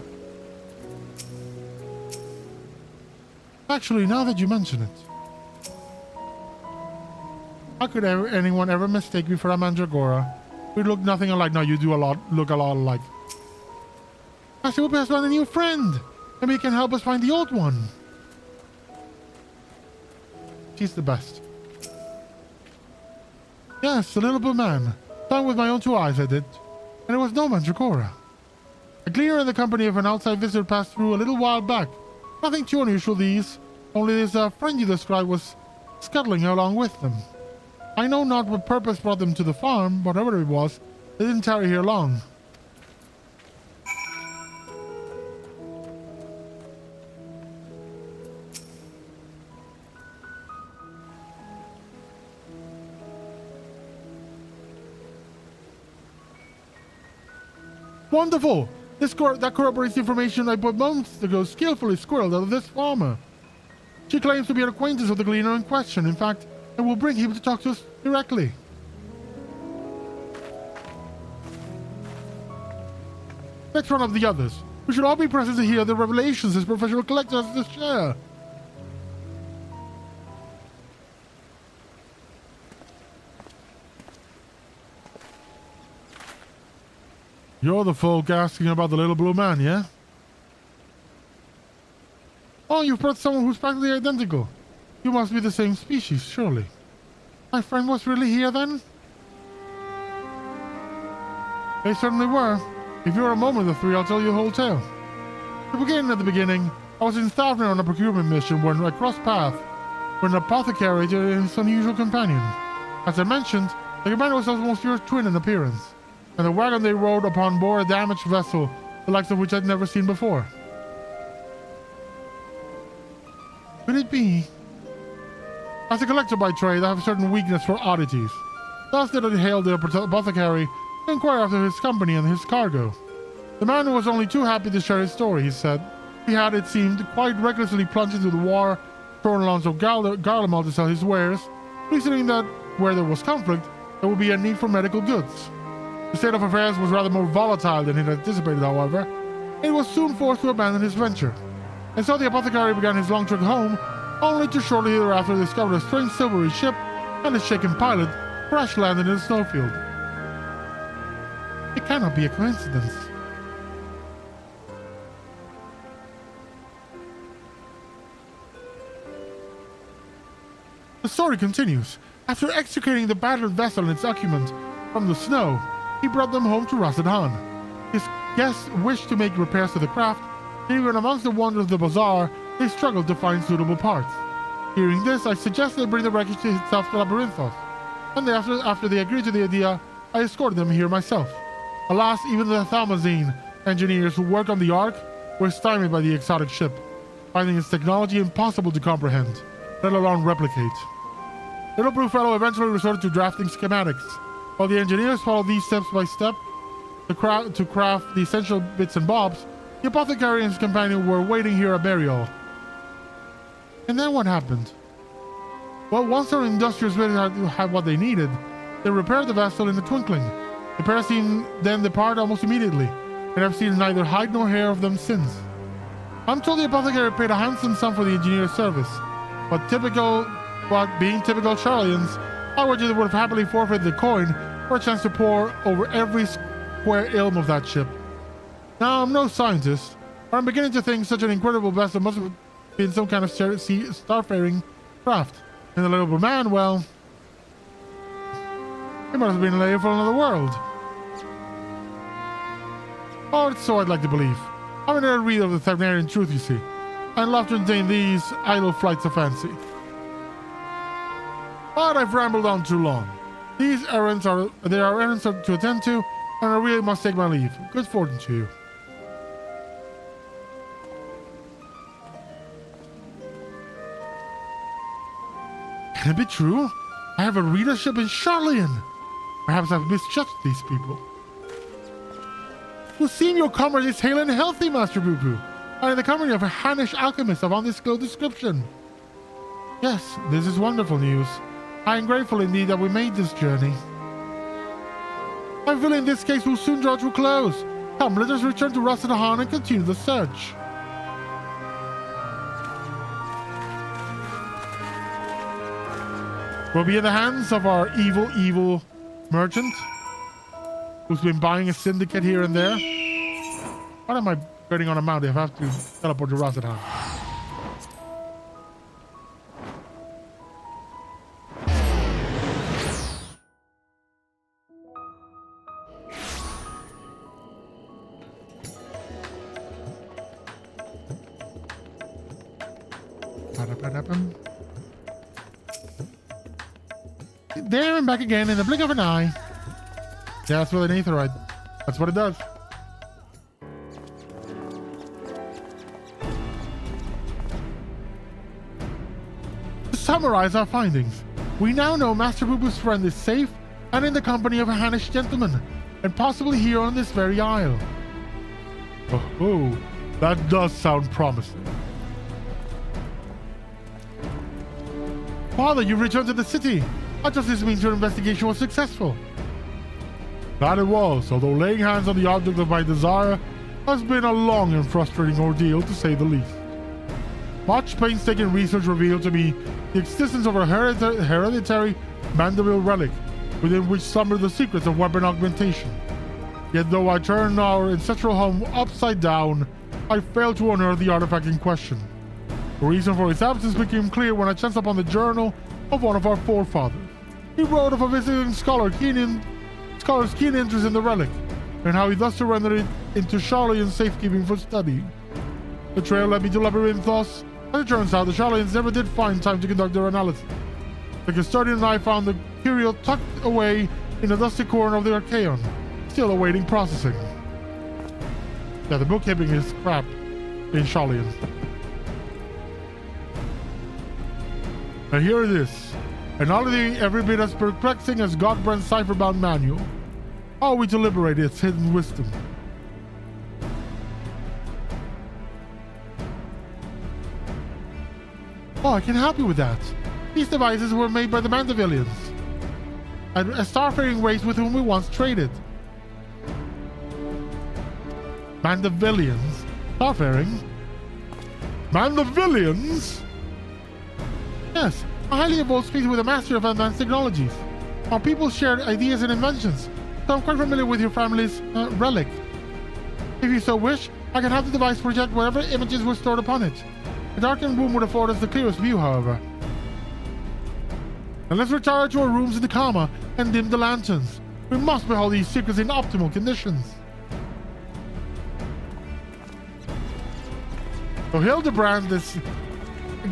Actually, now that you mention it. How could anyone ever mistake me for a Mandragora? We look nothing alike. No, you do look a lot alike. I see we pass on a new friend. Maybe he can help us find the old one. She's the best. Yes, the little blue man. Found with my own two eyes, I did. And it was no Mandragora. A gleaner in the company of an outside visitor passed through a little while back. Nothing too unusual, these. Only this friend you described was scuttling along with them. I know not what purpose brought them to the farm, whatever it was. They didn't tarry here long. Wonderful! That corroborates the information I put months ago skillfully squirreled out of this farmer. She claims to be an acquaintance of the gleaner in question. In fact, I will bring him to talk to us directly. Let's run up the others. We should all be present to hear the revelations this professional collector has to share. You're the folk asking about the little blue man, yeah? Oh, you've brought someone who's practically identical. You must be the same species, surely. My friend was really here then? They certainly were. If you're a moment of the three, I'll tell you the whole tale. To begin at the beginning, I was in Stavner on a procurement mission when I crossed paths with an apothecary and his unusual companion. As I mentioned, the companion was almost your twin in appearance, and the wagon they rode upon bore a damaged vessel, the likes of which I'd never seen before. Could it be? As a collector by trade, I have a certain weakness for oddities. Thus did I hail the apothecary to inquire after his company and his cargo. The man was only too happy to share his story, he said. He had, it seemed, quite recklessly plunged into the war, thrown Alonso Garlemald to sell his wares, reasoning that where there was conflict, there would be a need for medical goods. The state of affairs was rather more volatile than he had anticipated, however, and he was soon forced to abandon his venture. And so the apothecary began his long trip home, only to shortly thereafter discover a strange silvery ship and a shaken pilot crash landed in a snowfield. It cannot be a coincidence. The story continues. After extricating the battered vessel and its occupant from the snow, he brought them home to Rasadan. His guests wished to make repairs to the craft, and even amongst the wonders of the bazaar, they struggled to find suitable parts. Hearing this, I suggested they bring the wreckage itself to Labyrinthos, and after they agreed to the idea, I escorted them here myself. Alas, even the Thalmazine engineers who work on the Ark were stymied by the exotic ship, finding its technology impossible to comprehend, let alone replicate. Little Blue Fellow eventually resorted to drafting schematics, while the engineers followed these steps by step to craft the essential bits and bobs. The apothecary and his companion were waiting here at Burial. And then what happened? Well, once our industrious had what they needed, they repaired the vessel in a twinkling. The pair then depart almost immediately, and I've seen neither hide nor hair of them since. I'm told the apothecary paid a handsome sum for the engineer's service, but being typical Charlians, I would have happily forfeited the coin for a chance to pore over every square ilm of that ship. Now, I'm no scientist, but I'm beginning to think such an incredible vessel must have been some kind of starfaring craft. And the little man, well, he must have been laid for another world. Oh, it's so I'd like to believe. I'm in a read of the Thagnarian truth, you see. I'd love to entertain these idle flights of fancy. But I've rambled on too long. These errands are errands to attend to, and I really must take my leave. Good fortune to you. Can it be true? I have a readership in Charlian. Perhaps I've misjudged these people. Will seem your comrade is hale and healthy, Master Boo-Boo, and in the company of a Hannish alchemist of undisclosed description. Yes, this is wonderful news. I am grateful indeed that we made this journey. My villa in this case will soon draw to a close. Come, let us return to Rasadahan and continue the search. We'll be in the hands of our evil merchant, who's been buying a syndicate here and there. What am I betting on a mount if I have to teleport to Rasadahan? There and back again in the blink of an eye. Yeah, that's with an aetherite. That's what it does. To summarize our findings, we now know Master Boo-Boo's friend is safe and in the company of a Hannish gentleman, and possibly here on this very isle. Oh, that does sound promising. Father, you returned to the city. How does this mean your investigation was successful? That it was, although laying hands on the object of my desire has been a long and frustrating ordeal, to say the least. Much painstaking research revealed to me the existence of a hereditary Manderville relic, within which slumber the secrets of weapon augmentation. Yet though I turned our ancestral home upside down, I failed to unearth the artifact in question. The reason for its absence became clear when I chanced upon the journal of one of our forefathers. He wrote of a visiting scholar's keen interest in the relic, and how he thus surrendered it into Charlian's safekeeping for study. The trail led me to Labyrinth thus, and it turns out the Charlians never did find time to conduct their analysis. The custodian and I found the curio tucked away in a dusty corner of the Archaeon, still awaiting processing. Yeah, the bookkeeping is crap in Charlian. And here it is. An oddity every bit as perplexing as Godbrand's cipher-bound manual. How are we to liberate its hidden wisdom? Oh, I can help you with that. These devices were made by the Mandervillians, a starfaring race with whom we once traded. Mandervillians? Starfaring? Mandervillians? Yes, a highly evolved species with a mastery of advanced technologies. Our people shared ideas and inventions, so I'm quite familiar with your family's relic. If you so wish, I can have the device project whatever images were stored upon it. The darkened room would afford us the clearest view, however. Now let's retire to our rooms in the Kama and dim the lanterns. We must behold these secrets in optimal conditions. So Hildibrand is...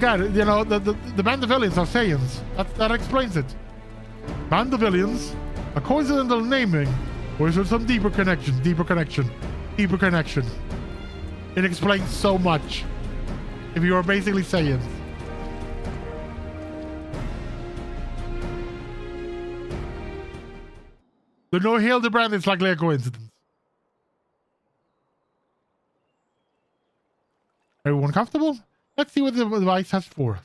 God, you know, the Mandervillians are Saiyans. That explains it. Mandervillians, a coincidental naming, or is there some deeper connection? Deeper connection. It explains so much. If you are basically Saiyans. The no Hildibrand is likely a coincidence. Everyone comfortable? Let's see what the device has for us.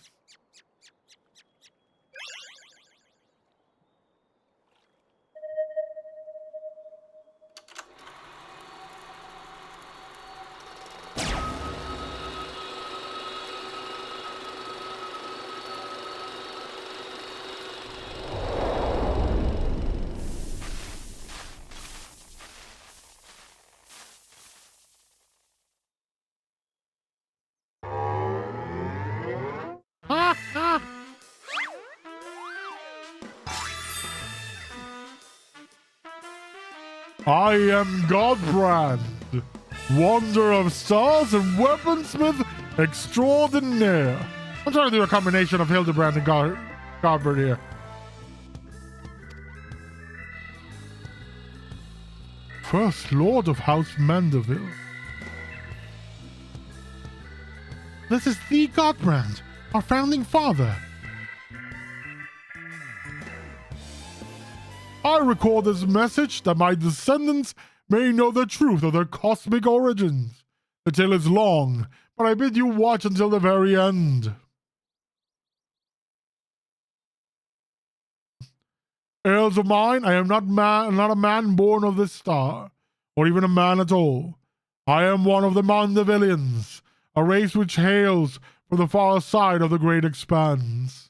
I am Godbrand, wonder of stars and weaponsmith extraordinaire. I'm trying to do a combination of Hildibrand and Godbrand here. First Lord of House Manderville. This is the Godbrand, our founding father. I record this message that my descendants may know the truth of their cosmic origins. The tale is long, but I bid you watch until the very end. Heirs of mine, I am not a man born of this star, or even a man at all. I am one of the Mandervillians, a race which hails from the far side of the great expanse.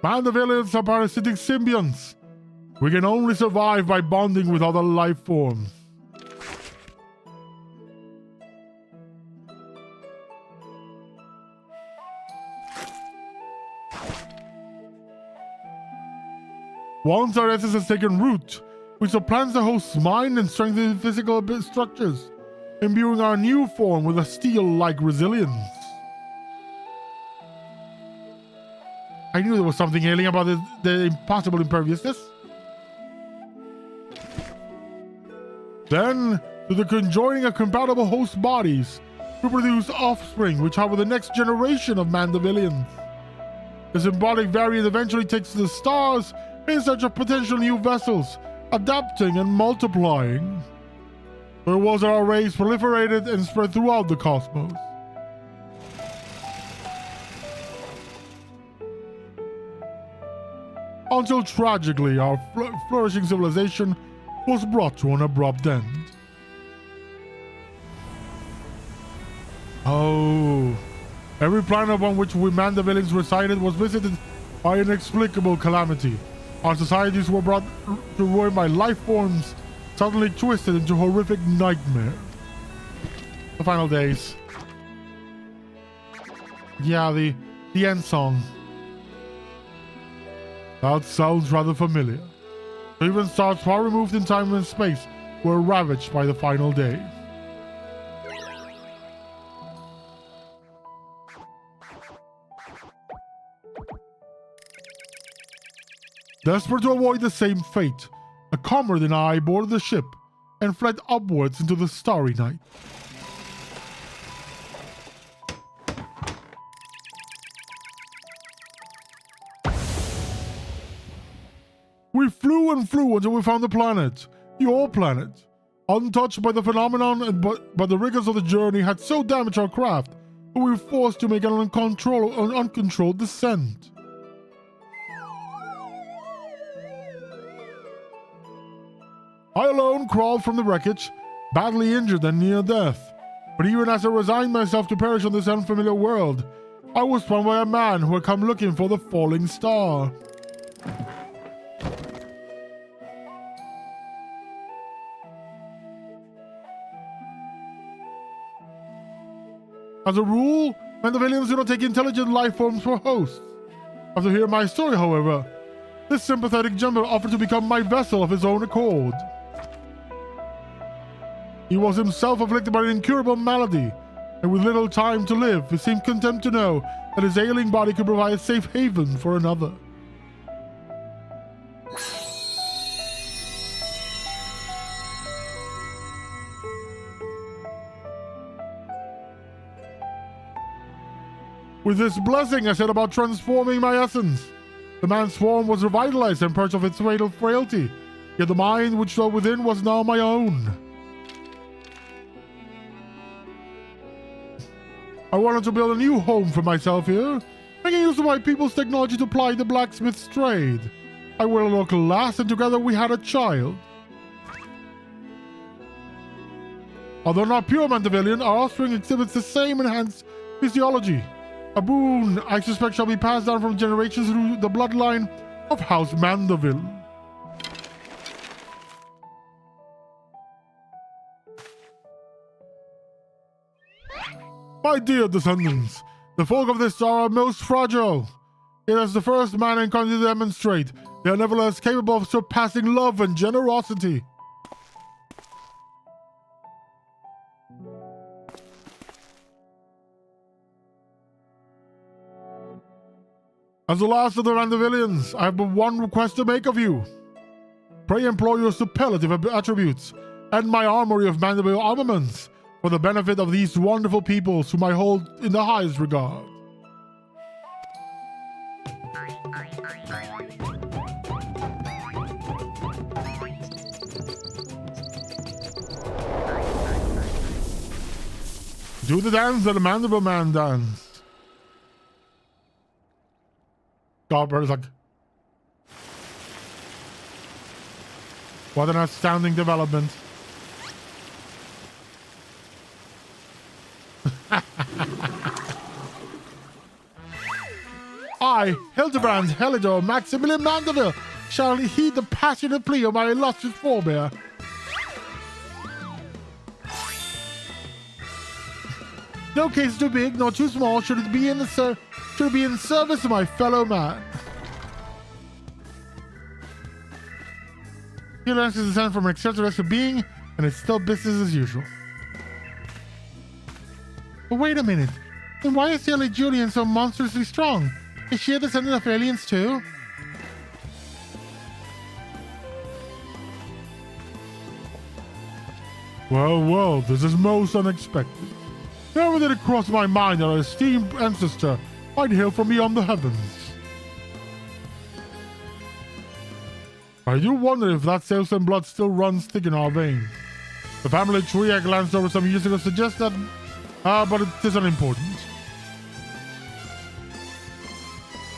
Mandervillians are parasitic symbionts. We can only survive by bonding with other life forms. Once our essence has taken root, we supplants the host's mind and strengthen physical structures, imbuing our new form with a steel-like resilience. I knew there was something alien about the impossible imperviousness. Then, through the conjoining of compatible host bodies, we produce offspring which harbor the next generation of Mandervillians. The symbiotic variant eventually takes to the stars in search of potential new vessels, adapting and multiplying. There was our race proliferated and spread throughout the cosmos. Until tragically our flourishing civilization was brought to an abrupt end. Oh, every planet upon which we Mandervillians resided was visited by inexplicable calamity. Our societies were brought to ruin by life forms suddenly twisted into horrific nightmare. The final days. Yeah, the end song. That sounds rather familiar. Even stars far removed in time and space were ravaged by the final day. Desperate to avoid the same fate, a comrade and I boarded the ship and fled upwards into the starry night. We flew and flew until we found the planet, your planet. Untouched by the phenomenon, but the rigors of the journey had so damaged our craft that we were forced to make an uncontrolled descent. I alone crawled from the wreckage, badly injured and near death. But even as I resigned myself to perish on this unfamiliar world, I was found by a man who had come looking for the falling star. As a rule, Mandervillians do not take intelligent life forms for hosts. After hearing my story, however, this sympathetic gentleman offered to become my vessel of his own accord. He was himself afflicted by an incurable malady, and with little time to live, he seemed content to know that his ailing body could provide a safe haven for another. With this blessing, I set about transforming my essence. The man's form was revitalized and purged of its fatal frailty, yet the mind which dwelt within was now my own. I wanted to build a new home for myself here, making use of my people's technology to ply the blacksmith's trade. I wed a local lass, and together we had a child. Although not pure Mandervillian, our offspring exhibits the same enhanced physiology. A boon I suspect shall be passed down from generations through the bloodline of House Manderville. My dear descendants, the folk of this star are most fragile. Yet as the first mankind to demonstrate, they are nevertheless capable of surpassing love and generosity. As the last of the Mandervillians, I have but one request to make of you. Pray employ your superlative attributes and my armory of Manderville armaments for the benefit of these wonderful peoples whom I hold in the highest regard. Do the dance that the Manderville man danced. Goldberg is like, what an outstanding development. I, Hildibrand Maximilian Manderville, shall heed the passionate plea of my illustrious forebear. No case too big nor too small should it be in service of my fellow man. He learns his descent from an extraterrestrial being, and it's still business as usual. But wait a minute. Then why is Silly Julian so monstrously strong? Is she a descendant of aliens too? Well, this is most unexpected. Never did it cross my mind that our esteemed ancestor might hail from beyond the heavens. I do wonder if that Salesman blood still runs thick in our veins. The family tree I glanced over some years ago suggests that, but it is unimportant.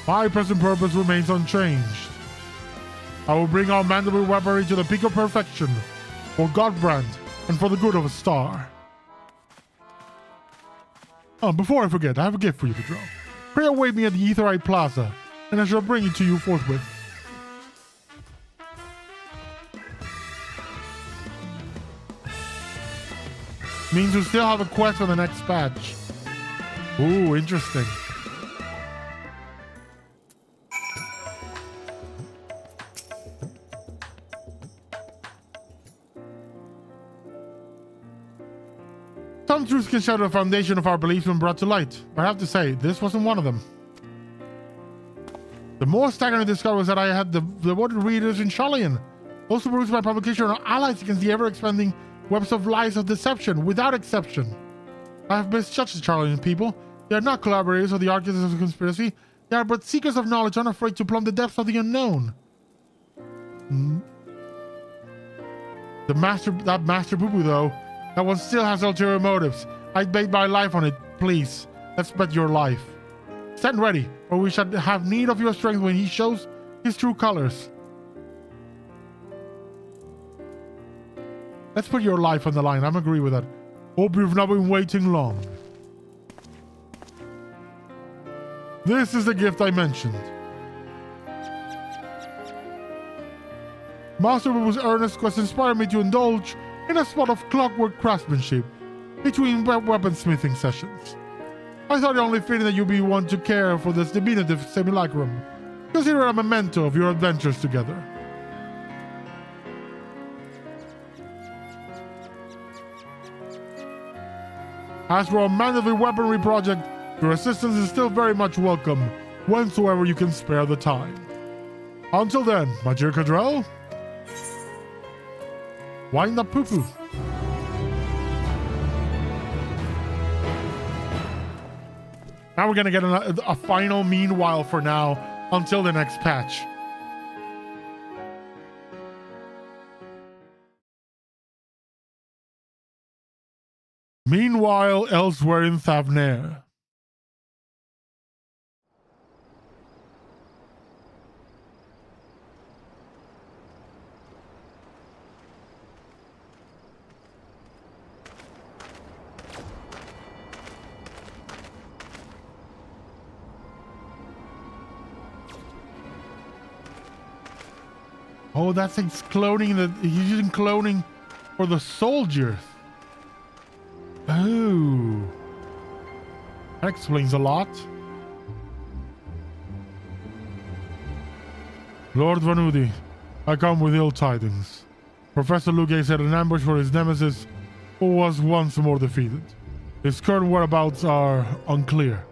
My present purpose remains unchanged. I will bring our mandible weaponry to the peak of perfection, for Godbrand and for the good of a star. Oh, before I forget, I have a gift for you to draw. Pray await me at the Etherite Plaza, and I shall bring it to you forthwith. Means we still have a quest for the next patch. Ooh, interesting. Some truths can shadow the foundation of our beliefs when brought to light, but I have to say, this wasn't one of them. The more staggering discovery was that I had the devoted readers in Charlian, also produced by publication are allies against the ever-expanding webs of lies of deception, without exception. I have misjudged the Charlian people. They are not collaborators or the architects of the conspiracy. They are but seekers of knowledge, unafraid to plumb the depths of the unknown. That master poo-poo, though, that one still has ulterior motives. I'd bet my life on it, please. Let's bet your life. Stand ready, or we shall have need of your strength when he shows his true colors. Let's put your life on the line. I'm agree with that. Hope you've not been waiting long. This is the gift I mentioned. Master Poo-Poo's earnest quest inspired me to indulge in a spot of clockwork craftsmanship between weaponsmithing sessions. I thought it only fitting that you be one to care for this diminutive simulacrum. Consider it a memento of your adventures together. As for our Manderville weaponry project, your assistance is still very much welcome, whensoever you can spare the time. Until then, my dear Cadrell, wind up poo-poo. Now we're gonna get a final meanwhile for now, until the next patch. Meanwhile, elsewhere in Thavnair. Oh, that's he's cloning he's using cloning for the soldiers. Oh. That explains a lot. Lord Vanudi, I come with ill tidings. Professor Luque set an ambush for his nemesis, who was once more defeated. His current whereabouts are unclear.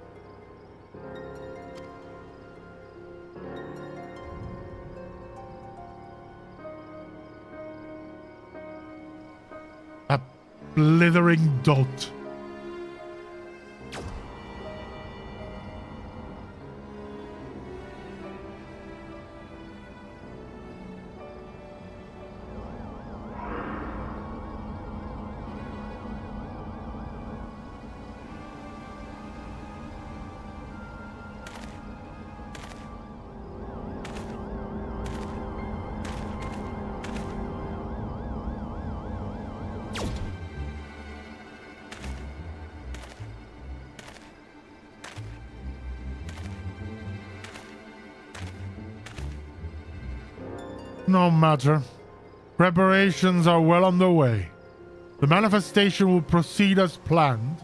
A blithering dolt. No matter. Preparations are well underway. The manifestation will proceed as planned.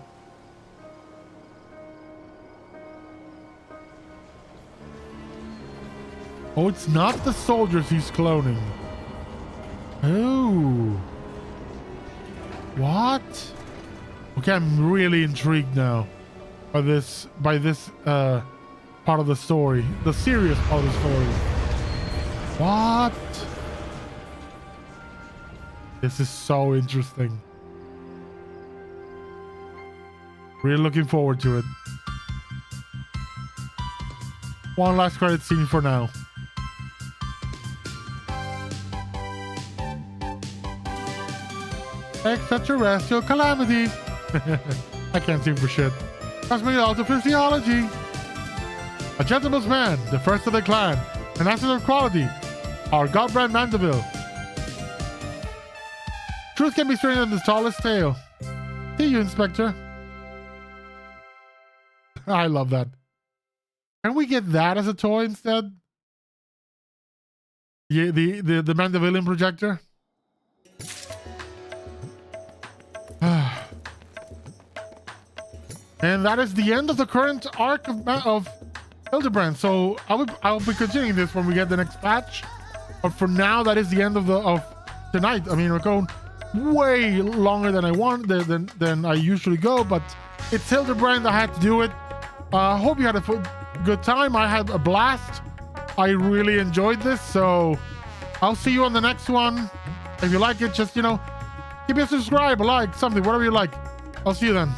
Oh, it's not the soldiers he's cloning. Oh. What? Okay, I'm really intrigued now by this part of the story. The serious part of the story. What? This is so interesting. Really looking forward to it. One last credit scene for now. Extraterrestrial calamity. I can't see for shit. Cosmic alter physiology. A gentleman's man, the first of the clan, an asset of quality. Our godbrand Manderville. Truth can be strained in the tallest tale. See you, Inspector. I love that. Can we get that as a toy instead? Yeah, the Mandervillian projector. And that is the end of the current arc of Hildibrand. So I'll be continuing this when we get the next patch. But for now, that is the end of tonight. I mean, we're going way longer than I want than I usually go, but it's Hildibrand. I had to do it. Hope you had a good time. I had a blast. I really enjoyed this. So I'll see you on the next one. If you like it, just give me a subscribe, a like, something, whatever you like. I'll see you then.